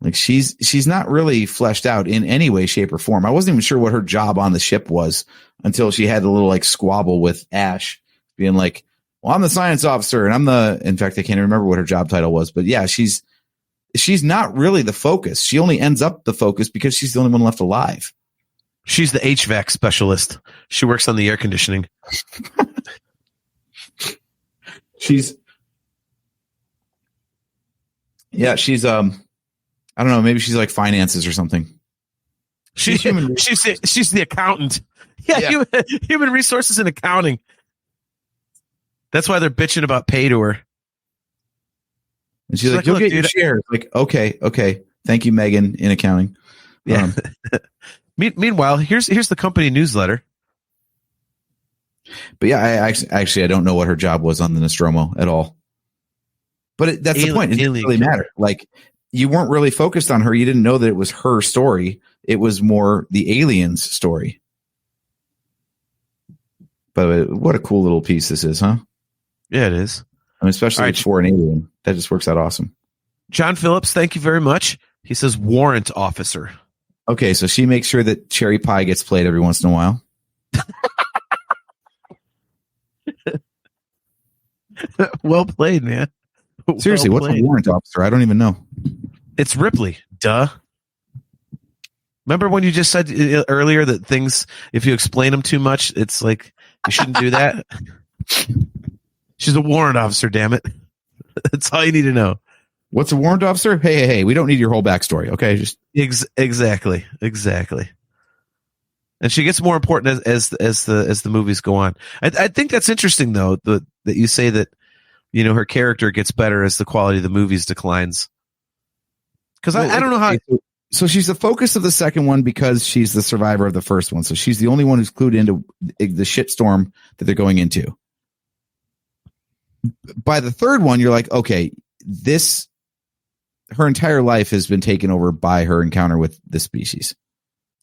Speaker 6: Like, she's not really fleshed out in any way, shape, or form. I wasn't even sure what her job on the ship was until she had a little like squabble with Ash, being like, well, I'm the science officer and in fact, I can't even remember what her job title was, but yeah, she's not really the focus. She only ends up the focus because she's the only one left alive.
Speaker 1: She's the HVAC specialist. She works on the air conditioning.
Speaker 6: she's I don't know, maybe she's like finances or something.
Speaker 1: She's the accountant. Yeah. Human resources and accounting. That's why they're bitching about pay to her.
Speaker 6: And she's like, you'll get your shares. Like, okay. Thank you, Megan, in accounting.
Speaker 1: Yeah. Meanwhile, here's the company newsletter.
Speaker 6: But yeah, I don't know what her job was on the Nostromo at all. But that's the point. It didn't really matter. Like, you weren't really focused on her. You didn't know that it was her story. It was more the aliens' story. But what a cool little piece this is, huh?
Speaker 1: Yeah, it is.
Speaker 6: I mean, especially for an alien. That just works out awesome.
Speaker 1: John Phillips, thank you very much. He says warrant officer.
Speaker 6: Okay, so she makes sure that cherry pie gets played every once in a while.
Speaker 1: Well played, man.
Speaker 6: Seriously, what's a warrant officer? I don't even know.
Speaker 1: It's Ripley. Duh. Remember when you just said earlier that things, if you explain them too much, it's like you shouldn't do that? She's a warrant officer, damn it. That's all you need to know.
Speaker 6: What's a warrant officer? Hey, we don't need your whole backstory, okay? Just
Speaker 1: exactly. And she gets more important as the movies go on. I think that's interesting though, that you say that, her character gets better as the quality of the movies declines. Because I don't know how.
Speaker 6: So she's the focus of the second one because she's the survivor of the first one. So she's the only one who's clued into the shitstorm that they're going into. By the third one, you're like, okay, her entire life has been taken over by her encounter with this species.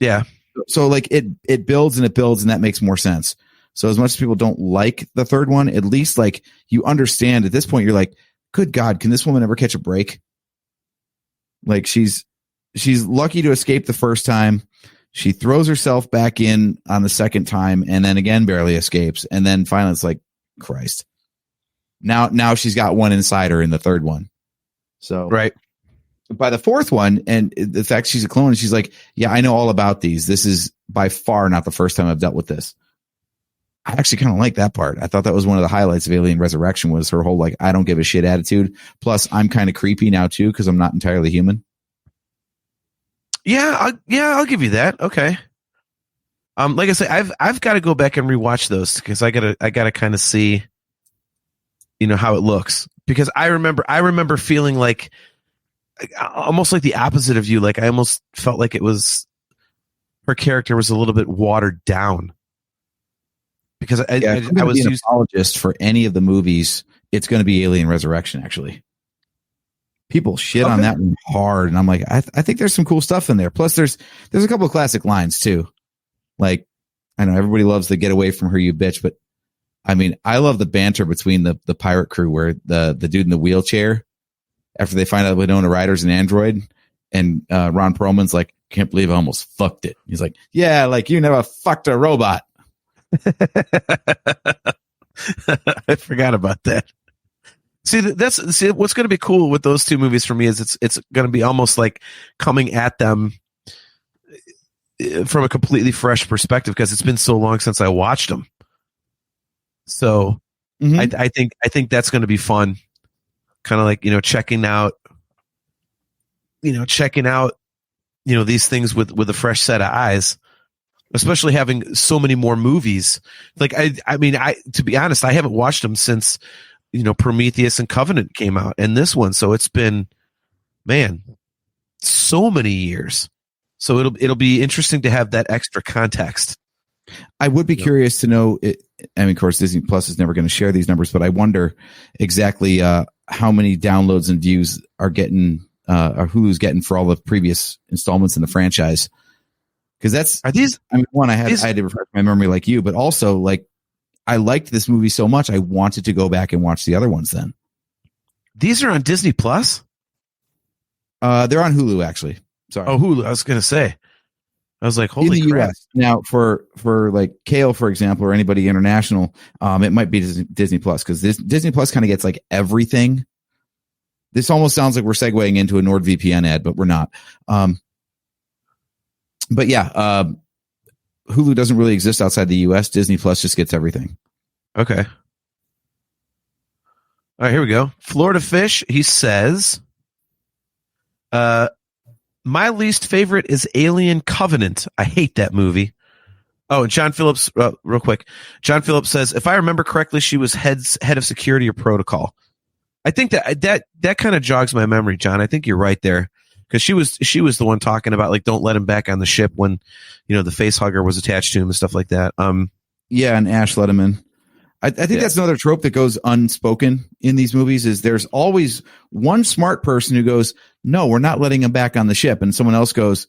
Speaker 1: Yeah.
Speaker 6: So like it builds and that makes more sense. So as much as people don't like the third one, at least like you understand at this point, you're like, good God, can this woman ever catch a break? Like she's lucky to escape the first time. She throws herself back in on the second time and then again barely escapes. And then finally it's like, Christ. Now she's got one inside her in the third one. So
Speaker 1: right.
Speaker 6: By the fourth one, and the fact she's a clone, she's like, yeah, I know all about these. This is by far not the first time I've dealt with this. I actually kind of like that part. I thought that was one of the highlights of Alien Resurrection was her whole, like, I don't give a shit attitude. Plus I'm kind of creepy now too, because I'm not entirely human.
Speaker 1: Yeah, I'll give you that. Okay. Like I say, I've got to go back and rewatch those because I gotta kind of see, how it looks, because I remember feeling like almost like the opposite of you. Like I almost felt like her character was a little bit watered down because I was
Speaker 6: an apologist for any of the movies. It's going to be Alien Resurrection. Actually, people shit on that one hard, and I'm like, I think there's some cool stuff in there. Plus, there's a couple of classic lines too. Like, I know everybody loves the "get away from her, you bitch," but I mean, I love the banter between the pirate crew where the dude in the wheelchair, after they find out Winona Ryder's an android, and Ron Perlman's like, can't believe I almost fucked it. He's like, yeah, like you never fucked a robot.
Speaker 1: I forgot about that. See, what's going to be cool with those two movies for me is it's going to be almost like coming at them from a completely fresh perspective because it's been so long since I watched them. So I think that's going to be fun. Kind of like, checking out these things with a fresh set of eyes, especially having so many more movies. Like, I mean, to be honest, I haven't watched them since, Prometheus and Covenant came out and this one. So it's been, man, so many years. So it'll be interesting to have that extra context.
Speaker 6: I would be curious to know. I mean, of course, Disney Plus is never going to share these numbers, but I wonder exactly how many downloads and views are getting, or Hulu's getting for all the previous installments in the franchise. Because I had to refresh my memory like you, but also like I liked this movie so much, I wanted to go back and watch the other ones. Then
Speaker 1: these are on Disney Plus.
Speaker 6: They're on Hulu actually. Sorry.
Speaker 1: Oh, Hulu. I was going to say. I was like, holy crap. US.
Speaker 6: Now, for like Kale, for example, or anybody international, it might be Disney Plus because Disney Plus kind of gets like everything. This almost sounds like we're segueing into a NordVPN ad, but we're not. But yeah, Hulu doesn't really exist outside the US. Disney Plus just gets everything.
Speaker 1: Okay. All right, here we go. Florida Fish, he says, my least favorite is Alien Covenant. I hate that movie. Oh, and John Phillips, real quick. John Phillips says, if I remember correctly, she was head of security or protocol. I think that kind of jogs my memory, John. I think you're right there because she was the one talking about like don't let him back on the ship when the face hugger was attached to him and stuff like that.
Speaker 6: Yeah, and Ash let him in. I think that's another trope that goes unspoken in these movies is there's always one smart person who goes, no, we're not letting him back on the ship. And someone else goes,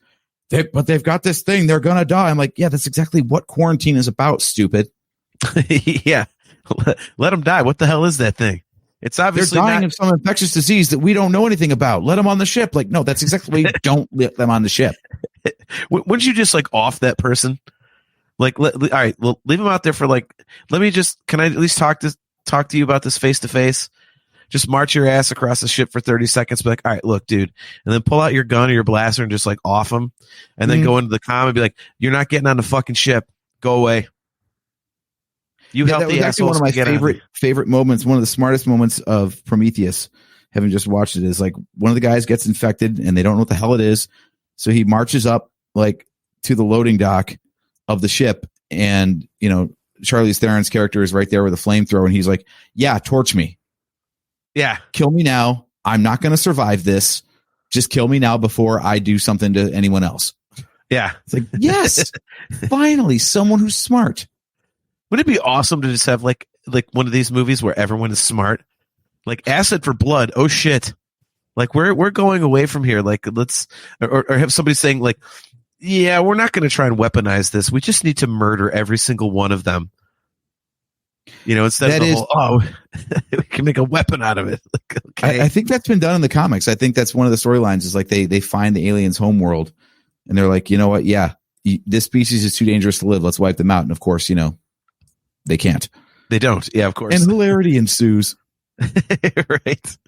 Speaker 6: but they've got this thing. They're going to die. I'm like, yeah, that's exactly what quarantine is about, stupid.
Speaker 1: Yeah. Let them die. What the hell is that thing? It's obviously
Speaker 6: they're dying of some infectious disease that we don't know anything about. Let them on the ship. Like, no, that's exactly why you don't let them on the ship.
Speaker 1: Wouldn't you just like off that person? Like, all right, well, leave him out there for like, can I at least talk to you about this face to face? Just march your ass across the ship for 30 seconds. Be like, all right, look, dude. And then pull out your gun or your blaster and just like off him. And then go into the comm and be like, you're not getting on the fucking ship. Go away.
Speaker 6: That was actually one of my favorite moments. One of the smartest moments of Prometheus, having just watched it, is like one of the guys gets infected and they don't know what the hell it is. So he marches up like to the loading dock of the ship, and Charlize Theron's character is right there with a flamethrower, and he's like, "Yeah, torch me.
Speaker 1: Yeah,
Speaker 6: kill me now. I'm not going to survive this. Just kill me now before I do something to anyone else."
Speaker 1: Yeah,
Speaker 6: it's like, yes, finally, someone who's smart.
Speaker 1: Wouldn't it be awesome to just have like one of these movies where everyone is smart, like Acid for Blood? Oh shit! Like we're going away from here. Like let's or have somebody saying like, yeah, we're not going to try and weaponize this. We just need to murder every single one of them. Instead of the whole, we can make a weapon out of it. Like, okay.
Speaker 6: I think that's been done in the comics. I think that's one of the storylines is like they find the aliens' homeworld, and they're like, you know what? Yeah, this species is too dangerous to live. Let's wipe them out. And of course, they can't.
Speaker 1: They don't. Yeah, of course.
Speaker 6: And hilarity ensues.
Speaker 1: Right.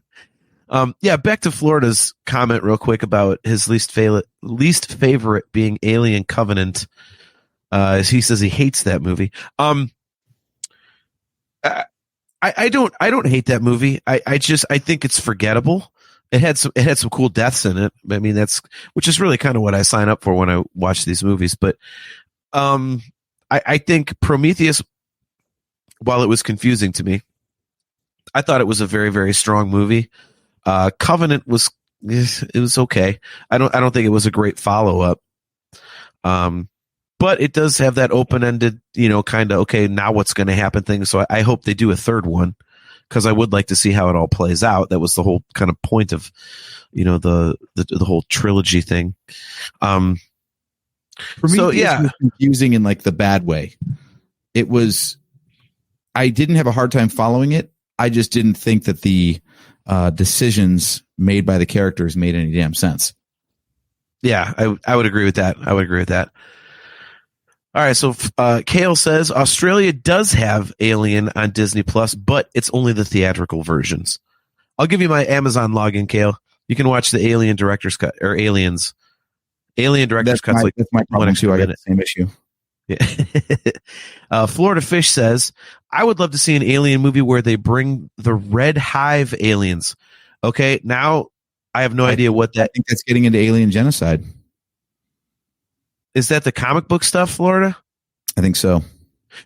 Speaker 1: Yeah. Back to Florida's comment real quick about his least favorite being Alien Covenant. He says he hates that movie. I don't hate that movie. I think it's forgettable. It had some cool deaths in it. I mean, which is really kind of what I sign up for when I watch these movies. But I think Prometheus, while it was confusing to me, I thought it was a very, very strong movie. Covenant was okay. I don't think it was a great follow up. But it does have that open-ended, kind of, okay, now what's going to happen thing. So I hope they do a third one, because I would like to see how it all plays out. That was the whole kind of point of, the whole trilogy thing.
Speaker 6: For me, it was confusing in like the bad way. I didn't have a hard time following it. I just didn't think that the decisions made by the characters made any damn sense.
Speaker 1: Yeah, I would agree with that. All right, so Kale says Australia does have Alien on Disney Plus, but it's only the theatrical versions. I'll give you my Amazon login, Kale. You can watch the Alien Director's Cut or Aliens. Alien Director's Cut.
Speaker 6: That's my problem too. I got the same issue.
Speaker 1: Yeah. Florida Fish says, I would love to see an Alien movie where they bring the Red Hive aliens. Okay, now I have no idea what that.
Speaker 6: I think that's getting into alien genocide.
Speaker 1: Is that the comic book stuff, Florida?
Speaker 6: I think so.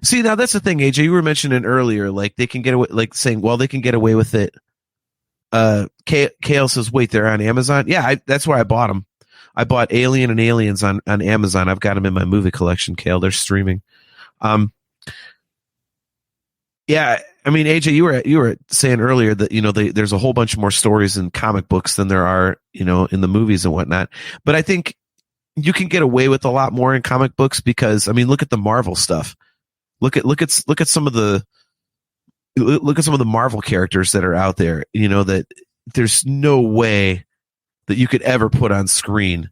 Speaker 1: See, now that's the thing, AJ. You were mentioning earlier, like they can get away, like saying, well, they can get away with it. Kale says, wait, they're on Amazon? Yeah, that's where I bought them. I bought Alien and Aliens on Amazon. I've got them in my movie collection, Kale. They're streaming. Yeah, I mean, AJ, you were saying earlier that there's a whole bunch more stories in comic books than there are in the movies and whatnot. But I think you can get away with a lot more in comic books because, I mean, look at the Marvel stuff. Look at some of the Marvel characters that are out there. That there's no way that you could ever put on screen.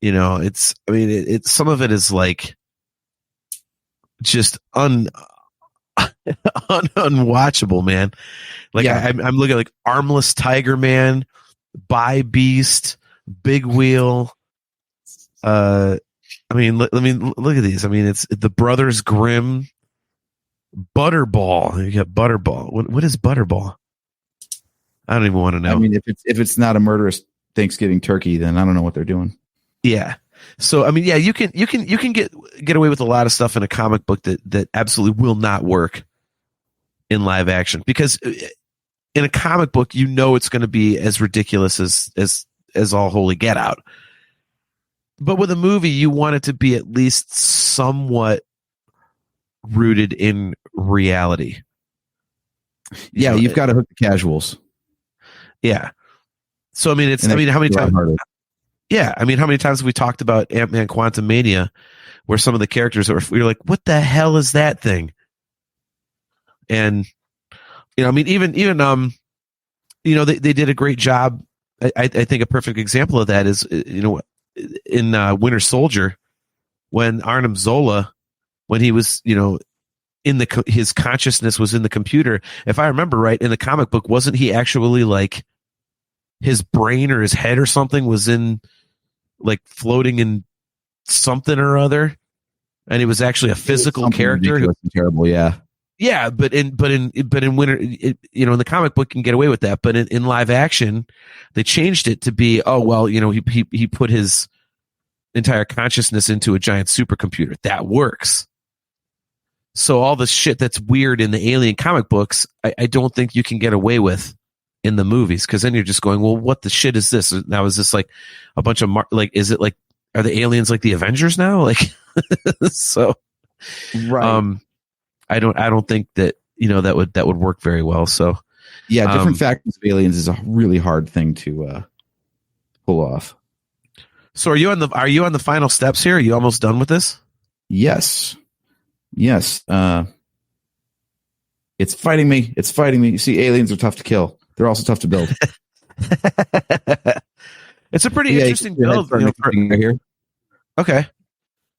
Speaker 1: It's some of it is like just unwatchable, man. Like I'm looking at like Armless Tiger Man, Bi Beast, Big Wheel. Look at these. I mean, it's the Brothers Grimm, Butterball. You got Butterball. What is Butterball? I don't even want to know.
Speaker 6: I mean, if it's not a murderous Thanksgiving turkey, then I don't know what they're doing.
Speaker 1: Yeah. So I mean, yeah, you can get away with a lot of stuff in a comic book that absolutely will not work in live action, because in a comic book, it's going to be as ridiculous as all holy get out. But with a movie, you want it to be at least somewhat rooted in reality.
Speaker 6: Yeah, you've got to hook the casuals.
Speaker 1: Yeah. So I mean, how many times? Yeah, I mean, how many times have we talked about Ant-Man Quantumania, where some of the characters you're like, what the hell is that thing? And I mean, even they did a great job. I think a perfect example of that is in Winter Soldier, when Arnim Zola, when he was his consciousness was in the computer. If I remember right, in the comic book, wasn't he actually like his brain or his head or something was in like floating in something or other, and he was actually a physical character.
Speaker 6: Terrible, yeah.
Speaker 1: Yeah, but in Winter, in the comic book, you can get away with that. But in live action, they changed it to be, he put his entire consciousness into a giant supercomputer. That works. So all the shit that's weird in the Alien comic books, I don't think you can get away with in the movies, because then you're just going, well, what the shit is this? Now is this like a bunch of is it like, are the aliens like the Avengers now? Like, so,
Speaker 6: right.
Speaker 1: I don't think that, that would work very well. So
Speaker 6: yeah, different factions of aliens is a really hard thing to pull off.
Speaker 1: So are you on the final steps here? Are you almost done with this?
Speaker 6: Yes. It's fighting me. You see, aliens are tough to kill. They're also tough to build.
Speaker 1: It's a pretty interesting build.
Speaker 6: Right here.
Speaker 1: Okay.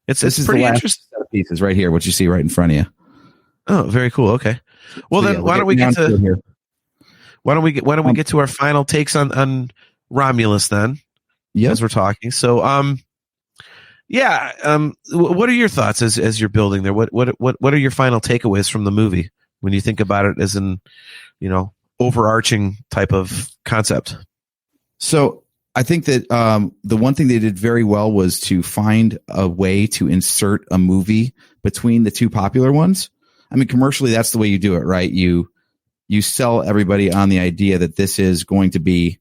Speaker 1: It's pretty interesting.
Speaker 6: Set of pieces right here, what you see right in front of you.
Speaker 1: Oh, very cool. Okay. Well, then why don't we get to our final takes on Romulus then?
Speaker 6: Yeah.
Speaker 1: As we're talking. So, what are your thoughts as you're building there? What are your final takeaways from the movie when you think about it as an, overarching type of concept?
Speaker 6: So I think that the one thing they did very well was to find a way to insert a movie between the two popular ones. I mean, commercially, that's the way you do it, right? You sell everybody on the idea that this is going to be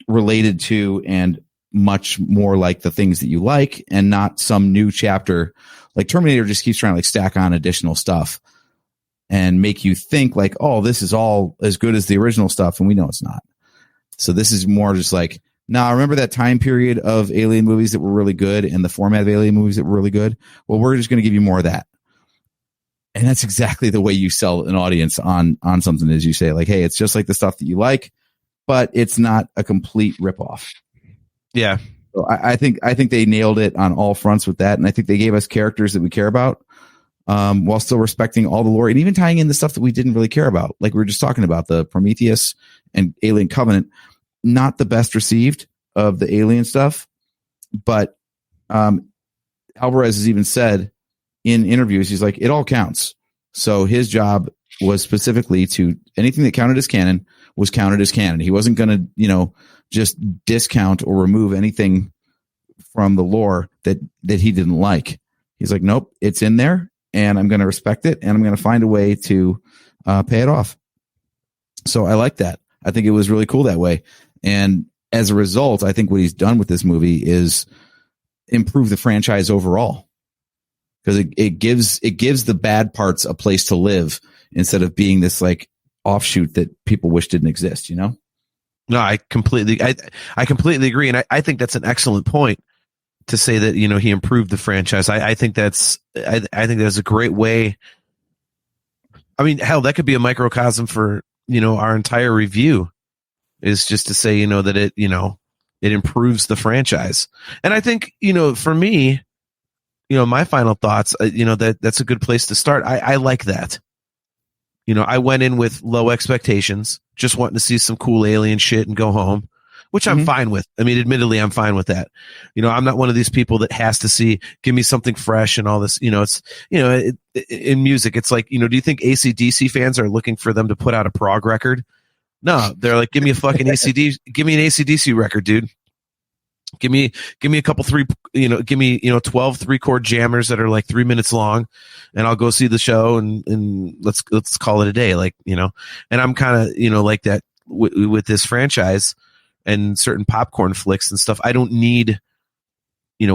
Speaker 6: related to and much more like the things that you like, and not some new chapter. Like Terminator just keeps trying to like stack on additional stuff and make you think like, oh, this is all as good as the original stuff. And we know it's not. So this is more just like, now remember that time period of Alien movies that were really good and the format of Alien movies that were really good? Well, we're just going to give you more of that. And that's exactly the way you sell an audience on something, as you say, like, hey, it's just like the stuff that you like, but it's not a complete ripoff.
Speaker 1: Yeah.
Speaker 6: So I think they nailed it on all fronts with that. And I think they gave us characters that we care about, while still respecting all the lore and even tying in the stuff that we didn't really care about. Like we were just talking about the Prometheus and Alien Covenant, not the best received of the Alien stuff, but Alvarez has even said in interviews, he's like, it all counts. So his job was specifically to anything that counted as canon was counted as canon. He wasn't going to, just discount or remove anything from the lore that he didn't like. He's like, nope, it's in there and I'm going to respect it and I'm going to find a way to pay it off. So I like that. I think it was really cool that way. And as a result, I think what he's done with this movie is improve the franchise overall, because it gives the bad parts a place to live instead of being this like offshoot that people wish didn't exist, No,
Speaker 1: I completely agree. And I think that's an excellent point to say that, he improved the franchise. I think that's a great way. I mean, hell, that could be a microcosm for, our entire review, is just to say, that it improves the franchise. And I think, for me, my final thoughts, that's a good place to start. I like that. I went in with low expectations, just wanting to see some cool alien shit and go home, which I'm fine with. I mean, admittedly, I'm fine with that. I'm not one of these people that has to give me something fresh and all this, it's, in music, it's like, do you think AC/DC fans are looking for them to put out a prog record? No, they're like, give me a fucking give me an AC/DC record, dude. Give me a couple 12 3-chord jammers that are like 3 minutes long, and I'll go see the show and let's call it a day. Like, and I'm kind of, like that with this franchise and certain popcorn flicks and stuff. I don't need,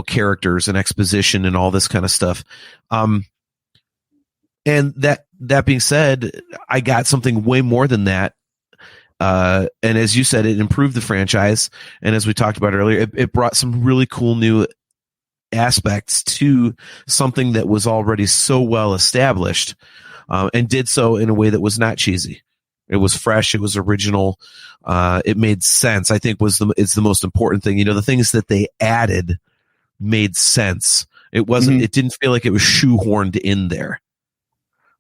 Speaker 1: characters and exposition and all this kind of stuff. And that being said, I got something way more than that. And as you said, it improved the franchise. And as we talked about earlier, it brought some really cool new aspects to something that was already so well established, and did so in a way that was not cheesy. It was fresh. It was original. It made sense, I think it's the most important thing. The things that they added made sense. It wasn't, it didn't feel like it was shoehorned in there.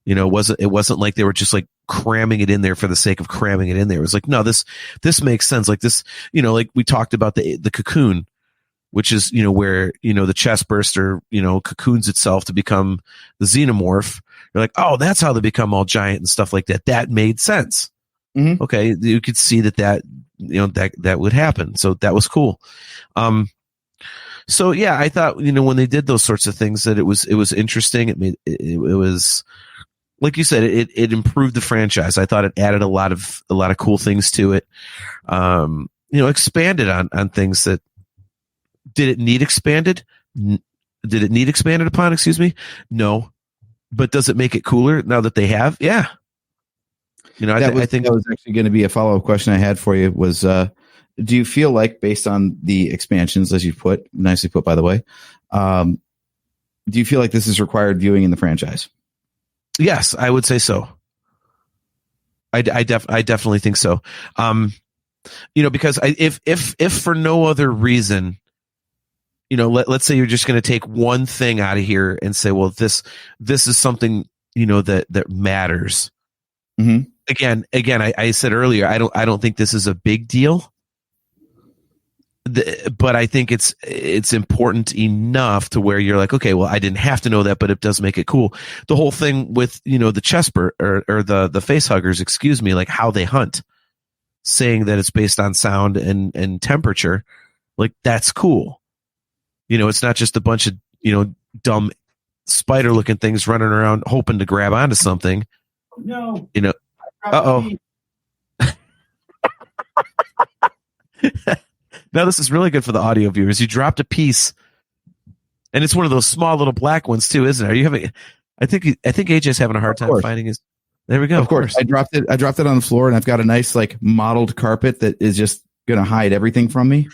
Speaker 1: It wasn't like they were just like cramming it in there for the sake of cramming it in there. It was like, no, this makes sense. Like this, like we talked about the cocoon, which is, where, the chest burster, cocoons itself to become the xenomorph. You're like, oh, that's how they become all giant and stuff like that. That made sense. Okay. You could see that would happen. So that was cool. So yeah, I thought, when they did those sorts of things, that it was interesting. It was, like you said, it improved the franchise. I thought it added a lot of cool things to it. Expanded on things that did it need expanded? Did it need expanded upon? Excuse me. No, but does it make it cooler now that they have? Yeah. I think
Speaker 6: that was actually going to be a follow-up question I had for you was, do you feel like, based on the expansions, as you nicely put, by the way, do you feel like this is required viewing in the franchise?
Speaker 1: Yes, I would say so. I definitely think so. Because if for no other reason, let's say you're just going to take one thing out of here and say, well, this is something, that matters.
Speaker 6: Mm-hmm.
Speaker 1: Again, I said earlier, I don't think this is a big deal. But I think it's important enough to where you're like, okay, well, I didn't have to know that, but it does make it cool. The whole thing with, the Chesper or the face huggers, excuse me, like how they hunt, saying that it's based on sound and temperature, like that's cool. It's not just a bunch of, dumb spider looking things running around hoping to grab onto something.
Speaker 2: No.
Speaker 1: Uh-oh. Now this is really good for the audio viewers. You dropped a piece, and it's one of those small little black ones too, isn't it? Are you having? I think AJ's having a hard time finding his. There we go.
Speaker 6: Of course, I dropped it on the floor, and I've got a nice mottled carpet that is just going to hide everything from me.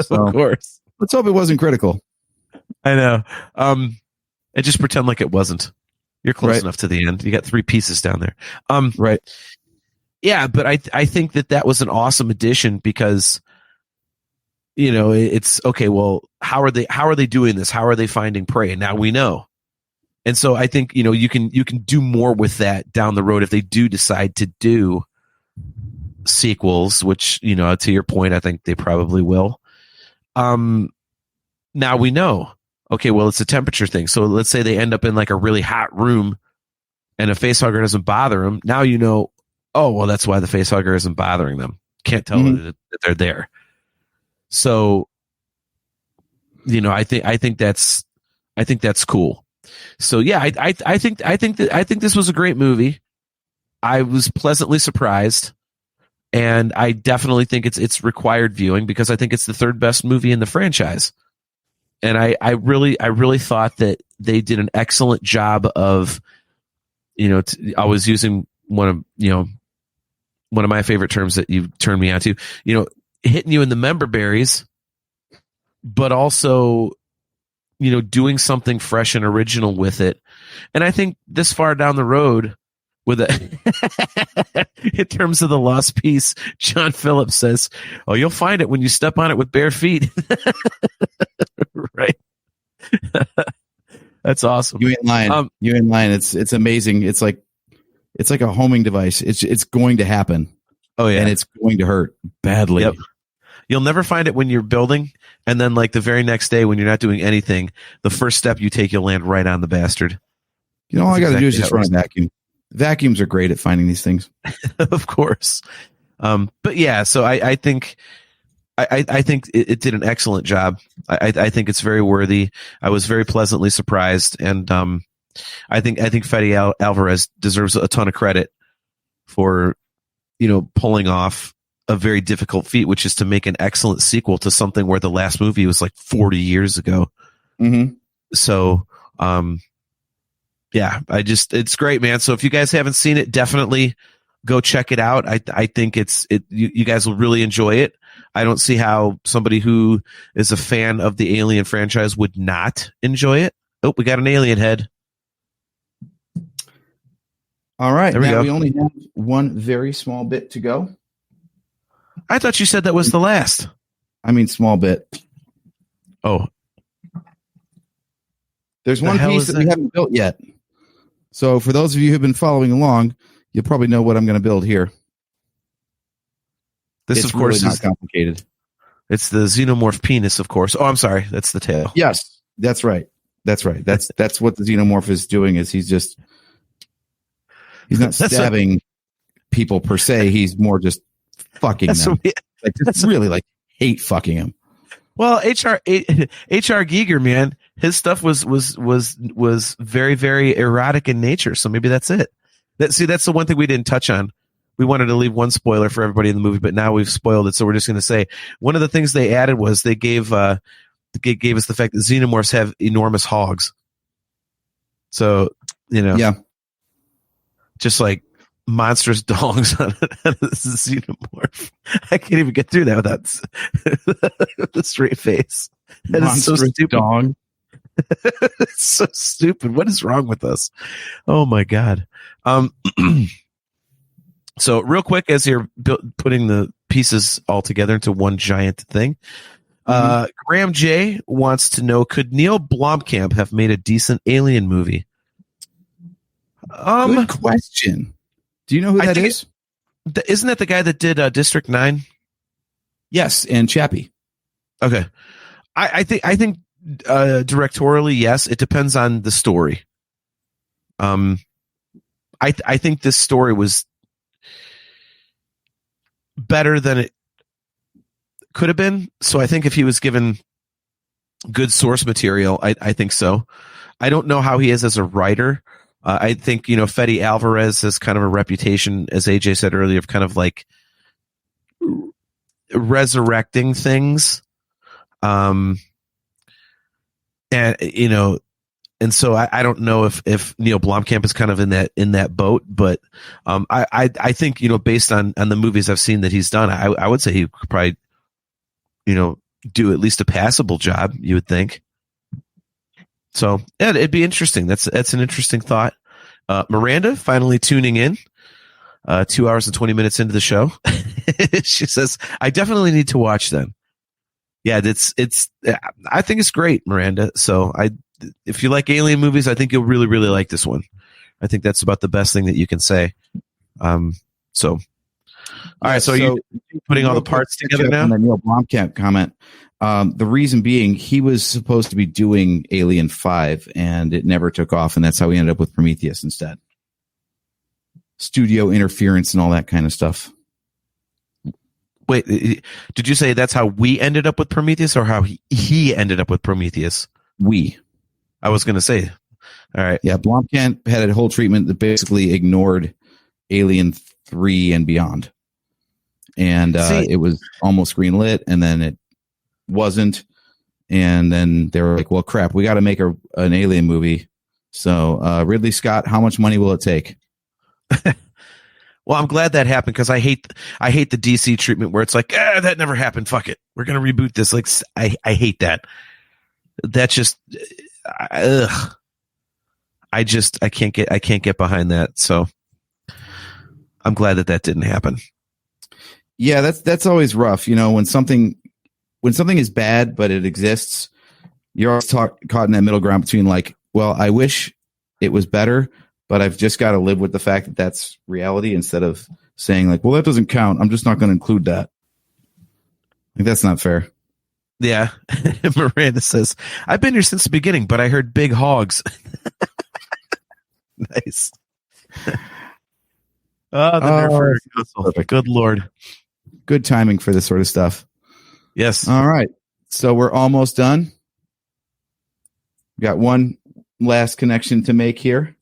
Speaker 6: So,
Speaker 1: of course,
Speaker 6: let's hope it wasn't critical.
Speaker 1: I know. And just pretend like it wasn't. You're close enough to the end. You got 3 pieces down there.
Speaker 6: Right.
Speaker 1: Yeah, but I think that was an awesome addition because. It's okay. Well, how are they doing this? How are they finding prey? And now we know. And so I think, you can do more with that down the road if they do decide to do sequels, which, to your point, I think they probably will. Now we know, okay, well, it's a temperature thing. So let's say they end up in a really hot room and a facehugger doesn't bother them. Now, oh, well, that's why the facehugger isn't bothering them. Can't tell that they're there. So, I think that's cool. So yeah, I think this was a great movie. I was pleasantly surprised, and I definitely think it's required viewing because I think it's the 3rd best movie in the franchise. And I really thought that they did an excellent job of, I was using one of my favorite terms that you turned me on to, hitting you in the member berries, but also, doing something fresh and original with it. And I think this far down the road with it, in terms of the lost piece, John Phillips says, oh, you'll find it when you step on it with bare feet. Right. That's awesome.
Speaker 6: You ain't lying. You ain't lying. It's amazing. It's like a homing device. It's going to happen.
Speaker 1: Oh yeah.
Speaker 6: And it's going to hurt badly.
Speaker 1: Yep. You'll never find it when you're building, and then the very next day when you're not doing anything, the first step you take, you'll land right on the bastard.
Speaker 6: All I got to do is just run a vacuum. Vacuums are great at finding these things.
Speaker 1: Of course. But yeah, so I think it did an excellent job. I think it's very worthy. I was very pleasantly surprised, and I think Fede Alvarez deserves a ton of credit for pulling off a very difficult feat, which is to make an excellent sequel to something where the last movie was 40 years ago.
Speaker 6: Mm-hmm.
Speaker 1: So, yeah, it's great, man. So if you guys haven't seen it, definitely go check it out. I think you guys will really enjoy it. I don't see how somebody who is a fan of the Alien franchise would not enjoy it. Oh, we got an alien head.
Speaker 6: All right. Now we only have one very small bit to go.
Speaker 1: I thought you said that was the last.
Speaker 6: I mean, small bit.
Speaker 1: Oh.
Speaker 6: There's one piece that we haven't built yet. So for those of you who've been following along, you'll probably know what I'm going to build here.
Speaker 1: This, of course,
Speaker 6: really not complicated.
Speaker 1: It's the Xenomorph penis, of course. Oh, I'm sorry. That's the tail.
Speaker 6: Yes, that's right. That's right. That's what the Xenomorph is doing. Is he's not stabbing people per se. He's more just fucking them. It's really hate fucking him.
Speaker 5: Well, HR Giger, man, his stuff was very, very erotic in nature. So maybe that's it. That's the one thing we didn't touch on. We wanted to leave one spoiler for everybody in the movie, but now we've spoiled it. So we're just going to say one of the things they added was they gave us the fact that xenomorphs have enormous hogs. So, just like monstrous dongs on a xenomorph. I can't even get through that without the straight face. That monstrous is so stupid. Dong. It's so stupid. What is wrong with us? Oh my God. So real quick, as you're putting the pieces all together into one giant thing, Graham J wants to know, could Neil Blomkamp have made a decent alien movie?
Speaker 6: Good question. Do you know who that is?
Speaker 5: Isn't that the guy that did District 9?
Speaker 6: Yes, and Chappie.
Speaker 5: Okay. I think directorially, yes. It depends on the story. I think this story was better than it could have been. So I think if he was given good source material, I think so. I don't know how he is as a writer. I think, Fede Alvarez has kind of a reputation, as AJ said earlier, of kind of like resurrecting things. And so I don't know if Neil Blomkamp is kind of in that boat, but I think, based on the movies I've seen that he's done, I would say he could probably, do at least a passable job, you would think. So yeah, it'd be interesting. That's an interesting thought. Miranda finally tuning in, 2 hours and 20 minutes into the show. She says, I definitely need to watch them. Yeah, I think it's great, Miranda. So if you like alien movies, I think you'll really, really like this one. I think that's about the best thing that you can say. All right. So you putting all the parts together now?
Speaker 6: The Neil Blomkamp comment. The reason being, he was supposed to be doing Alien 5, and it never took off, and that's how we ended up with Prometheus instead. Studio interference and all that kind of stuff.
Speaker 5: Wait, did you say that's how we ended up with Prometheus, or how he ended up with Prometheus?
Speaker 6: We.
Speaker 5: I was going to say. All right.
Speaker 6: Yeah, Blomkamp had a whole treatment that basically ignored Alien 3 and beyond. And it was almost greenlit, and then it wasn't. And then they were like, well, crap, we got to make an alien movie. So Ridley Scott, how much money will it take?
Speaker 5: Well, I'm glad that happened, because I hate the DC treatment where it's like, that never happened. Fuck it. We're going to reboot this. Like, I hate that. That's just, I can't get behind that. So I'm glad that didn't happen.
Speaker 6: Yeah, that's always rough. When something is bad, but it exists, you're always caught in that middle ground between like, well, I wish it was better, but I've just got to live with the fact that that's reality, instead of saying like, well, that doesn't count. I'm just not going to include that. Like, that's not fair.
Speaker 5: Yeah. Miranda says, I've been here since the beginning, but I heard big hogs. Nice. Nerf Council. Good Lord.
Speaker 6: Good timing for this sort of stuff.
Speaker 5: Yes.
Speaker 6: All right. So we're almost done. Got one last connection to make here.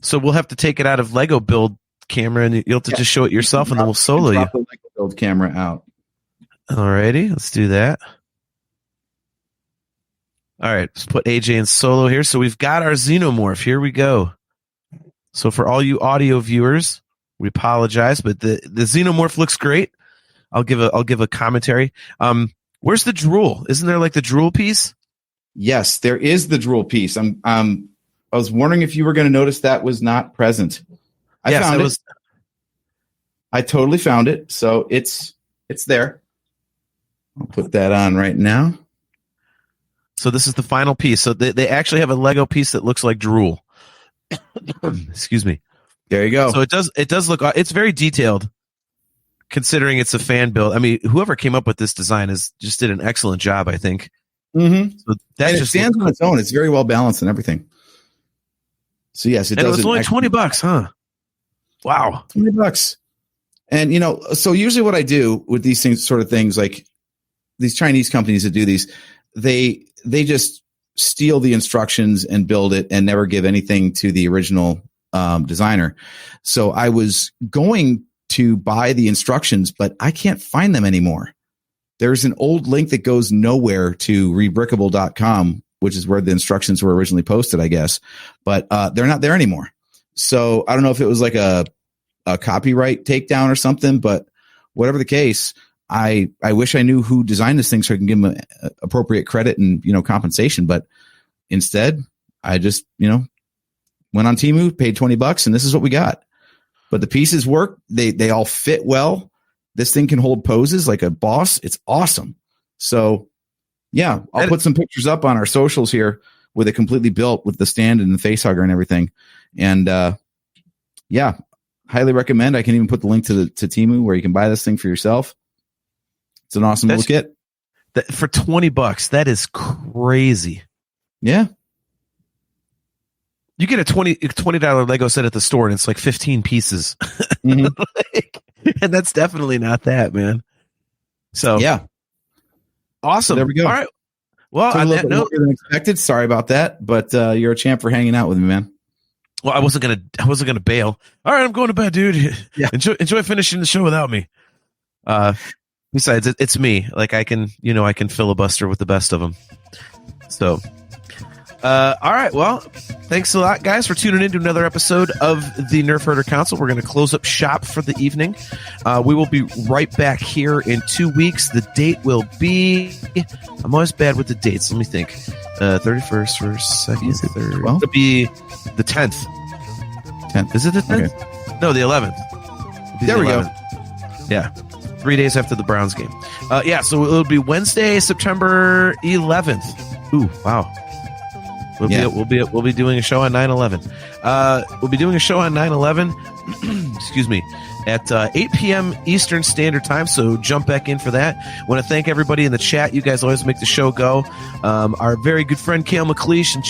Speaker 5: So we'll have to take it out of Lego Build camera, and you'll have to just show it yourself, and then we'll solo you.
Speaker 6: The Lego Build camera out.
Speaker 5: Alrighty, let's do that. All right, let's put AJ in solo here. So we've got our Xenomorph. Here we go. So for all you audio viewers, we apologize, but the Xenomorph looks great. I'll give a commentary. Where's the drool? Isn't there like the drool piece?
Speaker 6: Yes, there is the drool piece. I was wondering if you were going to notice that was not present. I found it. I totally found it. So it's there. I'll put that on right now.
Speaker 5: So this is the final piece. So they actually have a Lego piece that looks like drool. Excuse me.
Speaker 6: There you go.
Speaker 5: So it does look, it's very detailed, considering it's a fan build. I mean, whoever came up with this design just did an excellent job, I think.
Speaker 6: Mm-hmm.
Speaker 5: So that just
Speaker 6: stands on its own. It's very well balanced and everything. So yes, it does.
Speaker 5: It was only $20, huh? Wow.
Speaker 6: $20. And, so usually what I do with these sort of things, like these Chinese companies that do these, they just steal the instructions and build it and never give anything to the original designer. So I was going to buy the instructions, but I can't find them anymore. There's an old link that goes nowhere to rebrickable.com, which is where the instructions were originally posted, I guess, but they're not there anymore. So I don't know if it was like a copyright takedown or something, but whatever the case, I wish I knew who designed this thing so I can give them appropriate credit and, compensation. But instead I just, went on Temu, paid $20, and this is what we got. But the pieces work. They all fit well. This thing can hold poses like a boss. It's awesome. So yeah, I'll put some pictures up on our socials here with it completely built with the stand and the face hugger and everything. And yeah, highly recommend. I can even put the link to Temu where you can buy this thing for yourself. It's an awesome little kit.
Speaker 5: For $20, that is crazy.
Speaker 6: Yeah.
Speaker 5: You get a $20 Lego set at the store and it's like 15 pieces.
Speaker 6: Mm-hmm.
Speaker 5: And that's definitely not that, man. So
Speaker 6: yeah.
Speaker 5: Awesome.
Speaker 6: There we go.
Speaker 5: All right. Well, on that note,
Speaker 6: than expected. Sorry about that, but you're a champ for hanging out with me, man.
Speaker 5: Well, I wasn't gonna bail. All right, I'm going to bed, dude.
Speaker 6: Yeah.
Speaker 5: Enjoy finishing the show without me. Besides, it's me. Like I can filibuster with the best of them. So, all right. Well, thanks a lot, guys, for tuning in to another episode of the Nerf Herder Council. We're going to close up shop for the evening. We will be right back here in 2 weeks. The date will be, I'm always bad with the dates. Let me think. 31st, 1st, 2nd, 3rd. It'll be the 10th. 10th. Is it the 10th? Okay. No, the 11th.
Speaker 6: There we go.
Speaker 5: Yeah. 3 days after the Browns game. Yeah, so it'll be Wednesday, September 11th. Ooh, wow. We'll be doing a show on 9/11. We'll be doing a show on 9/11. Excuse me, at 8 p.m. Eastern Standard Time. So jump back in for that. Want to thank everybody in the chat. You guys always make the show go. Our very good friend Kale McLeish and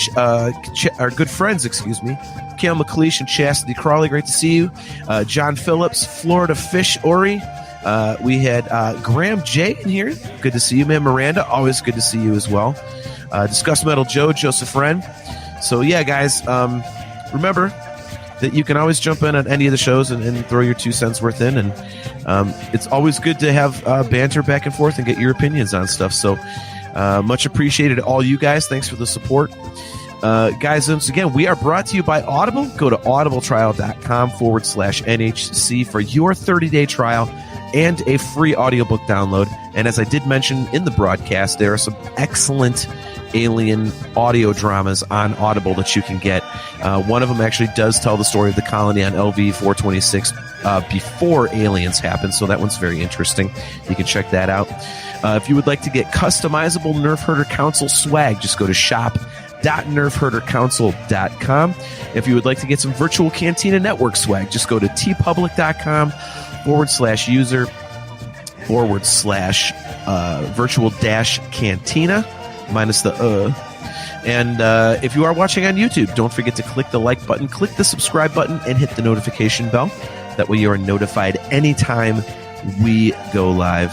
Speaker 5: our good friends, Kale McLeish and Chastity Crawley. Great to see you. John Phillips, Florida Fish Ori. We had Graham J in here. Good to see you, man. Miranda, always good to see you as well. Discuss Metal Joe, Joseph Wren. So yeah, guys, remember that you can always jump in on any of the shows and throw your 2 cents worth in. And it's always good to have banter back and forth and get your opinions on stuff. So much appreciated to all you guys. Thanks for the support. Guys, once again, we are brought to you by Audible. Go to audibletrial.com/NHC for your 30-day trial and a free audiobook download. And as I did mention in the broadcast, there are some excellent alien audio dramas on Audible that you can get. One of them actually does tell the story of the colony on LV-426 before aliens happened, so that one's very interesting. You can check that out. If you would like to get customizable Nerf Herder Council swag, just go to shop.nerfherdercouncil.com. If you would like to get some virtual Cantina Network swag, just go to tpublic.com/user/virtual-cantina minus the And if you are watching on YouTube, don't forget to click the like button, click the subscribe button, and hit the notification bell. That way you are notified anytime we go live.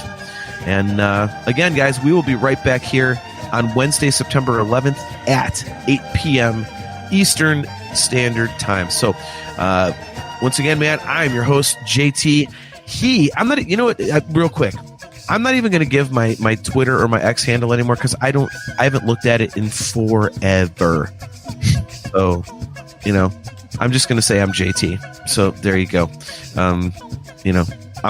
Speaker 5: And again, guys, we will be right back here on Wednesday, September 11th at 8 p.m. Eastern Standard Time. So once again, man, I'm your host, JT. I'm not, you know what, real quick, I'm not even going to give my Twitter or my X handle anymore because I haven't looked at it in forever. So, I'm just going to say I'm JT. So there you go. I'm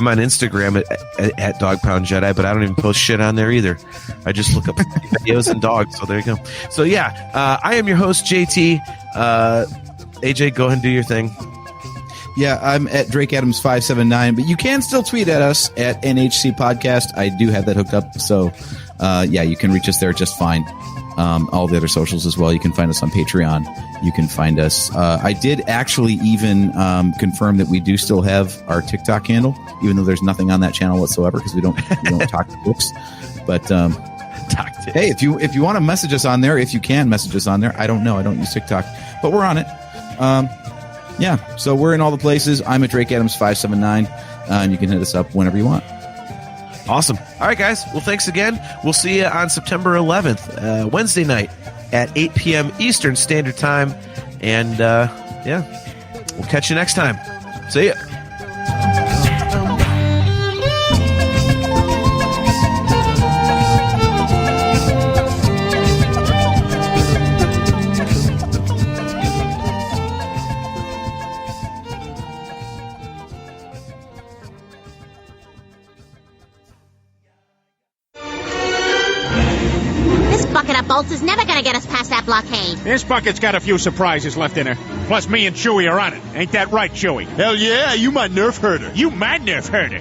Speaker 5: on Instagram at Dog Pound Jedi, but I don't even post shit on there either. I just look up videos and dogs. So there you go. So yeah, I am your host, JT. AJ, go ahead and do your thing.
Speaker 6: Yeah, I'm at Drake Adams 579, but you can still tweet at us at NHC Podcast. I do have that hooked up. So yeah, you can reach us there just fine. All the other socials as well. You can find us on Patreon. You can find us. I did actually even confirm that we do still have our TikTok handle, even though there's nothing on that channel whatsoever because we don't talk to books. But hey, if you want to message us on there, if you can message us on there, I don't know. I don't use TikTok, but we're on it. Yeah, so we're in all the places. I'm at Drake Adams 579, and you can hit us up whenever you want.
Speaker 5: Awesome. All right, guys. Well, thanks again. We'll see you on September 11th, Wednesday night at 8 p.m. Eastern Standard Time. And, we'll catch you next time. See ya.
Speaker 3: Bolts is never gonna get us past that blockade.
Speaker 4: This bucket's got a few surprises left in her. Plus me and Chewie are on it. Ain't that right, Chewie?
Speaker 8: Hell yeah, you my nerf herder.
Speaker 4: You my nerf herder.